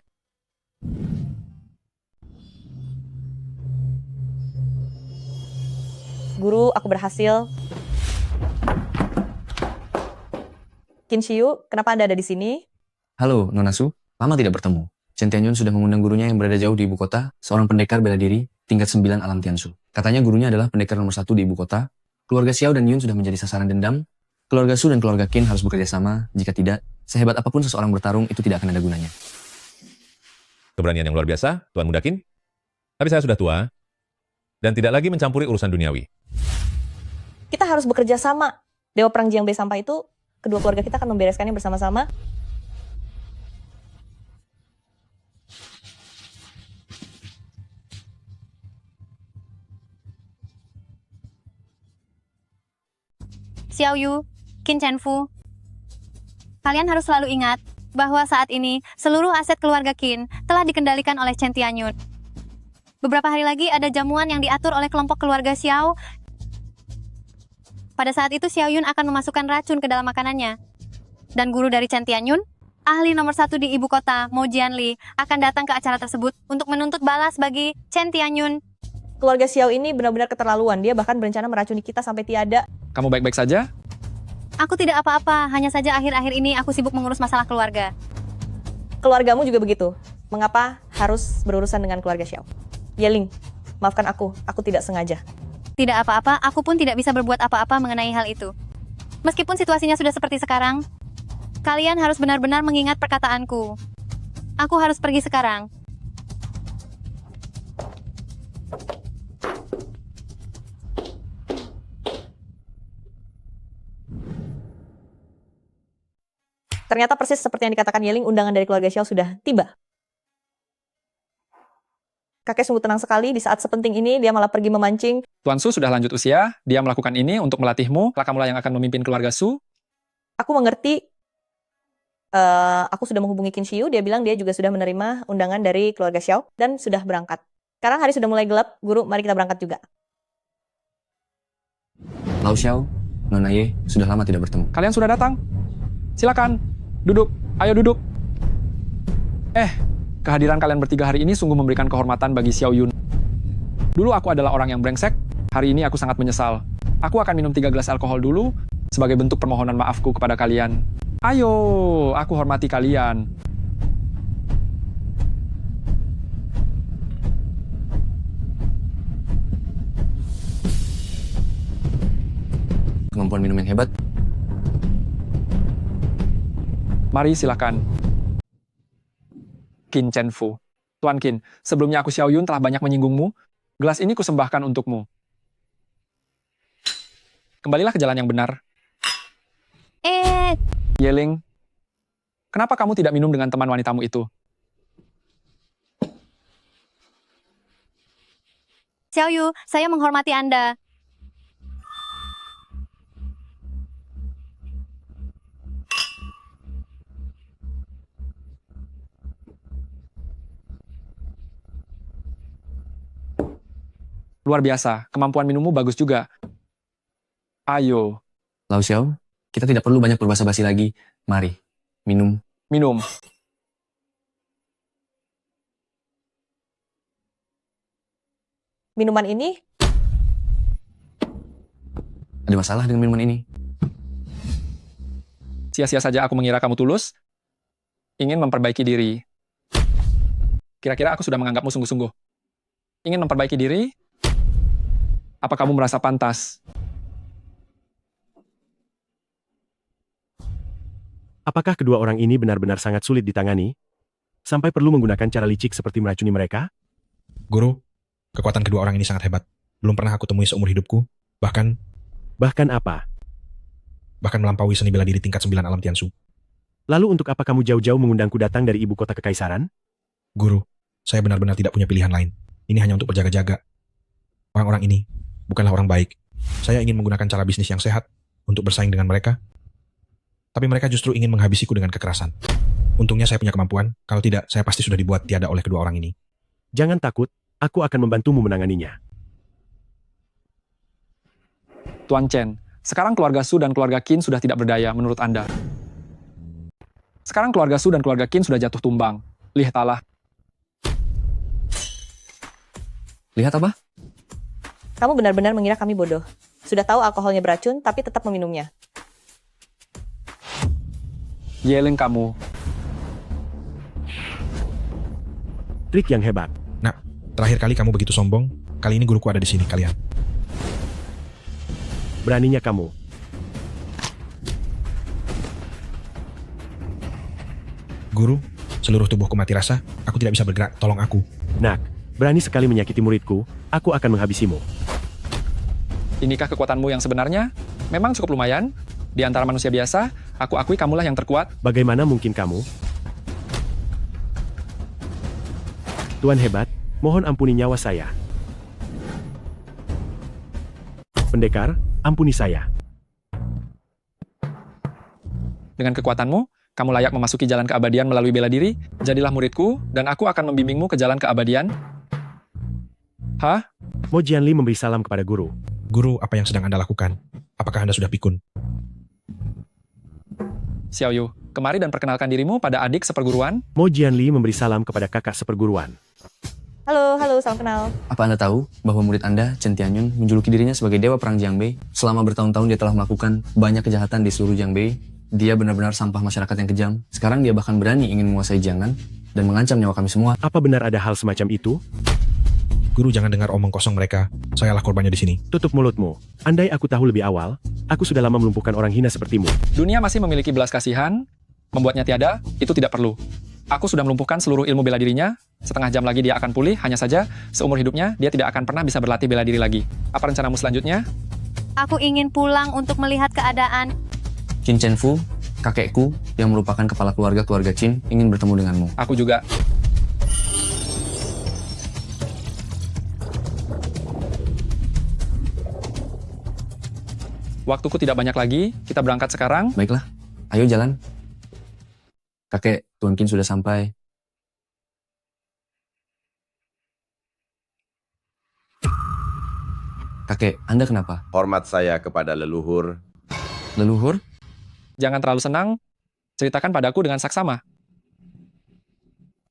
S6: Guru, aku berhasil. Qin Shiyu, kenapa Anda ada di sini?
S8: Halo, Nona Su. Lama tidak bertemu. Chen Tianyun sudah mengundang gurunya yang berada jauh di ibu kota, seorang pendekar bela diri, tingkat 9 alam Tiansu. Katanya gurunya adalah pendekar nomor 1 di ibu kota. Keluarga Xiao dan Yun sudah menjadi sasaran dendam. Keluarga Su dan keluarga Qin harus bekerja sama. Jika tidak, sehebat apapun seseorang bertarung, itu tidak akan ada gunanya.
S4: Keberanian yang luar biasa, Tuan Muda Qin. Tapi saya sudah tua, dan tidak lagi mencampuri urusan duniawi.
S6: Kita harus bekerja sama. Dewa Perang Jiang Bei Sampah itu, kedua keluarga kita akan membereskannya bersama-sama.
S9: Xiao Yu, Qin Chenfu. Kalian harus selalu ingat bahwa saat ini seluruh aset keluarga Qin telah dikendalikan oleh Chen Tianyun. Beberapa hari lagi ada jamuan yang diatur oleh kelompok keluarga Xiao. Pada saat itu Xiao Yun akan memasukkan racun ke dalam makanannya. Dan guru dari Chen Tianyun, ahli nomor 1 di ibu kota, Mo Jianli, akan datang ke acara tersebut untuk menuntut balas bagi Chen Tianyun.
S6: Keluarga Xiao ini benar-benar keterlaluan. Dia bahkan berencana meracuni kita sampai tiada.
S2: Kamu baik-baik saja?
S9: Aku tidak apa-apa, hanya saja akhir-akhir ini aku sibuk mengurus masalah keluarga.
S6: Keluargamu juga begitu. Mengapa harus berurusan dengan keluarga Xiao? Yeling, maafkan aku tidak sengaja.
S9: Tidak apa-apa, aku pun tidak bisa berbuat apa-apa mengenai hal itu. Meskipun situasinya sudah seperti sekarang, kalian harus benar-benar mengingat perkataanku. Aku harus pergi sekarang.
S6: Ternyata persis seperti yang dikatakan Yeling, undangan dari keluarga Xiao sudah tiba. Kakek sungguh tenang sekali, di saat sepenting ini dia malah pergi memancing.
S2: Tuan Su sudah lanjut usia, dia melakukan ini untuk melatihmu, kamulah yang akan memimpin keluarga Su.
S6: Aku mengerti, aku sudah menghubungi Qin Shiyu, dia bilang dia juga sudah menerima undangan dari keluarga Xiao, dan sudah berangkat. Sekarang hari sudah mulai gelap, guru, mari kita berangkat juga.
S8: Lao Xiao, Nona Ye, sudah lama tidak bertemu.
S2: Kalian sudah datang? Silakan, duduk, ayo duduk. Kehadiran kalian bertiga hari ini sungguh memberikan kehormatan bagi Xiao Yun. Dulu aku adalah orang yang brengsek, hari ini aku sangat menyesal. Aku akan minum 3 gelas alkohol dulu, sebagai bentuk permohonan maafku kepada kalian. Ayo, aku hormati kalian.
S8: Kemampuan minum yang hebat.
S2: Mari silakan. Qin Chenfu. Tuan Qin, sebelumnya aku Xiao Yun telah banyak menyinggungmu. Gelas ini kusembahkan untukmu. Kembalilah ke jalan yang benar. Yeling, kenapa kamu tidak minum dengan teman wanitamu itu?
S9: Xiao Yu, saya menghormati Anda.
S2: Luar biasa, kemampuan minummu bagus juga. Ayo.
S8: Lau Xiao, kita tidak perlu banyak berbasa-basi lagi. Mari, minum.
S2: Minum.
S6: Minuman ini
S8: Ada masalah dengan minuman ini?
S2: Sia-sia saja aku mengira kamu tulus, ingin memperbaiki diri. Kira-kira aku sudah menganggapmu sungguh-sungguh. Ingin memperbaiki diri? Apa kamu merasa pantas?
S14: Apakah kedua orang ini benar-benar sangat sulit ditangani? Sampai perlu menggunakan cara licik seperti meracuni mereka?
S3: Guru, kekuatan kedua orang ini sangat hebat. Belum pernah aku temui seumur hidupku.
S14: Bahkan apa?
S3: Bahkan melampaui seni bela diri tingkat 9 alam Tiansu.
S14: Lalu untuk apa kamu jauh-jauh mengundangku datang dari ibu kota kekaisaran?
S3: Guru, saya benar-benar tidak punya pilihan lain. Ini hanya untuk berjaga-jaga. Orang-orang ini bukanlah orang baik. Saya ingin menggunakan cara bisnis yang sehat untuk bersaing dengan mereka. Tapi mereka justru ingin menghabisiku dengan kekerasan. Untungnya saya punya kemampuan, kalau tidak, saya pasti sudah dibuat tiada oleh kedua orang ini.
S14: Jangan takut, aku akan membantumu menanganinya.
S2: Tuan Chen, sekarang keluarga Su dan keluarga Qin sudah tidak berdaya menurut Anda. Sekarang keluarga Su dan keluarga Qin sudah jatuh tumbang. Lihatlah.
S8: Lihat apa?
S6: kamu benar-benar mengira kami bodoh. Sudah tahu alkoholnya beracun, tapi tetap meminumnya.
S2: Yeling kamu.
S14: Trik yang hebat.
S3: Nah, terakhir kali kamu begitu sombong, kali ini guruku ada di sini, kalian.
S14: Beraninya kamu.
S3: Guru, seluruh tubuhku mati rasa, aku tidak bisa bergerak, tolong aku.
S14: Nak, berani sekali menyakiti muridku, aku akan menghabisimu.
S2: Inikah kekuatanmu yang sebenarnya? Memang cukup lumayan. Di antara manusia biasa, aku akui kamulah yang terkuat.
S14: Bagaimana mungkin kamu? Tuan hebat, mohon ampuni nyawa saya. Pendekar, ampuni saya.
S2: Dengan kekuatanmu, kamu layak memasuki jalan keabadian melalui bela diri. Jadilah muridku, dan aku akan membimbingmu ke jalan keabadian. Hah?
S14: Mo Jianli memberi salam kepada guru.
S3: Guru, apa yang sedang Anda lakukan? Apakah Anda sudah pikun?
S2: Xiao Yu, kemari dan perkenalkan dirimu pada adik seperguruan.
S14: Mo Jianli memberi salam kepada kakak seperguruan.
S6: Halo, salam kenal.
S8: Apa Anda tahu bahwa murid Anda, Chen Tianyun, menjuluki dirinya sebagai Dewa Perang Jiangbei? Selama bertahun-tahun dia telah melakukan banyak kejahatan di seluruh Jiangbei. Dia benar-benar sampah masyarakat yang kejam. Sekarang dia bahkan berani ingin menguasai Jiangnan dan mengancam nyawa kami semua.
S14: Apa benar ada hal semacam itu?
S3: Guru, jangan dengar omong kosong mereka. Sayalah korbannya di sini.
S14: Tutup mulutmu. Andai aku tahu lebih awal, aku sudah lama melumpuhkan orang hina sepertimu.
S2: Dunia masih memiliki belas kasihan. Membuatnya tiada, itu tidak perlu. Aku sudah melumpuhkan seluruh ilmu bela dirinya. Setengah jam lagi dia akan pulih, hanya saja seumur hidupnya dia tidak akan pernah bisa berlatih bela diri lagi. Apa rencanamu selanjutnya?
S9: Aku ingin pulang untuk melihat keadaan.
S8: Qin Chenfu, kakekku yang merupakan kepala keluarga Qin, ingin bertemu denganmu.
S2: Aku juga. Waktuku tidak banyak lagi, kita berangkat sekarang.
S8: Baiklah, ayo jalan. Kakek, Tuan Qin sudah sampai. Kakek, Anda kenapa?
S17: Hormat saya kepada leluhur.
S8: Leluhur?
S2: Jangan terlalu senang, ceritakan padaku dengan saksama.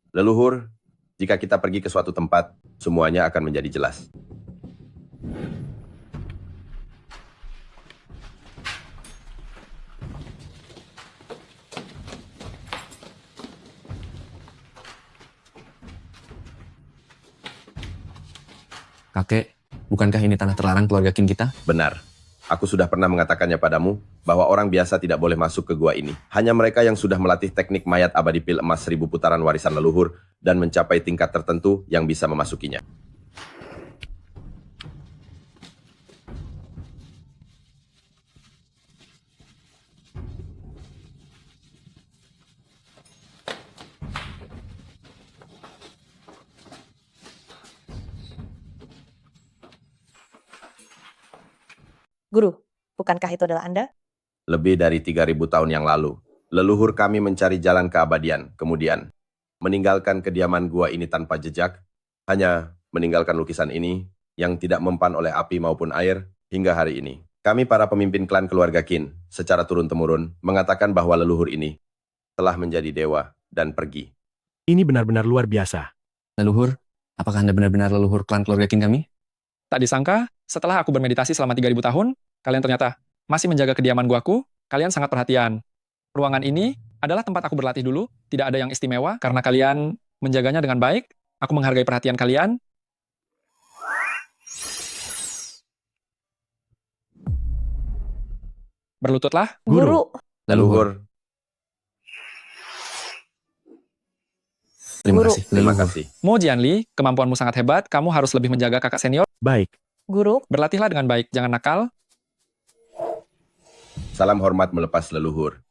S17: Leluhur, jika kita pergi ke suatu tempat, semuanya akan menjadi jelas.
S8: Kakek, bukankah ini tanah terlarang keluarga Qin kita?
S17: Benar. Aku sudah pernah mengatakannya padamu bahwa orang biasa tidak boleh masuk ke gua ini. Hanya mereka yang sudah melatih teknik mayat abadi pil emas 1000 putaran warisan leluhur dan mencapai tingkat tertentu yang bisa memasukinya.
S6: Guru, bukankah itu adalah Anda?
S17: Lebih dari 3000 tahun yang lalu, leluhur kami mencari jalan keabadian, kemudian meninggalkan kediaman gua ini tanpa jejak, hanya meninggalkan lukisan ini yang tidak mempan oleh api maupun air hingga hari ini. Kami para pemimpin klan keluarga Qin secara turun-temurun mengatakan bahwa leluhur ini telah menjadi dewa dan pergi.
S14: Ini benar-benar luar biasa.
S8: Leluhur, apakah Anda benar-benar leluhur klan keluarga Qin kami?
S2: Tak disangka, setelah aku bermeditasi selama 3000 tahun, kalian ternyata masih menjaga kediaman guaku. Kalian sangat perhatian. Ruangan ini adalah tempat aku berlatih dulu. Tidak ada yang istimewa karena kalian menjaganya dengan baik. Aku menghargai perhatian kalian. Berlututlah.
S6: Guru.
S17: Leluhur.
S8: Terima
S6: Guru.
S8: kasih.
S17: Terima
S8: Leluhur.
S17: kasih.
S2: Mo Jianli, kemampuanmu sangat hebat. Kamu harus lebih menjaga kakak senior.
S14: Baik.
S6: Guru.
S2: Berlatihlah dengan baik, jangan nakal.
S17: Salam hormat melepas leluhur.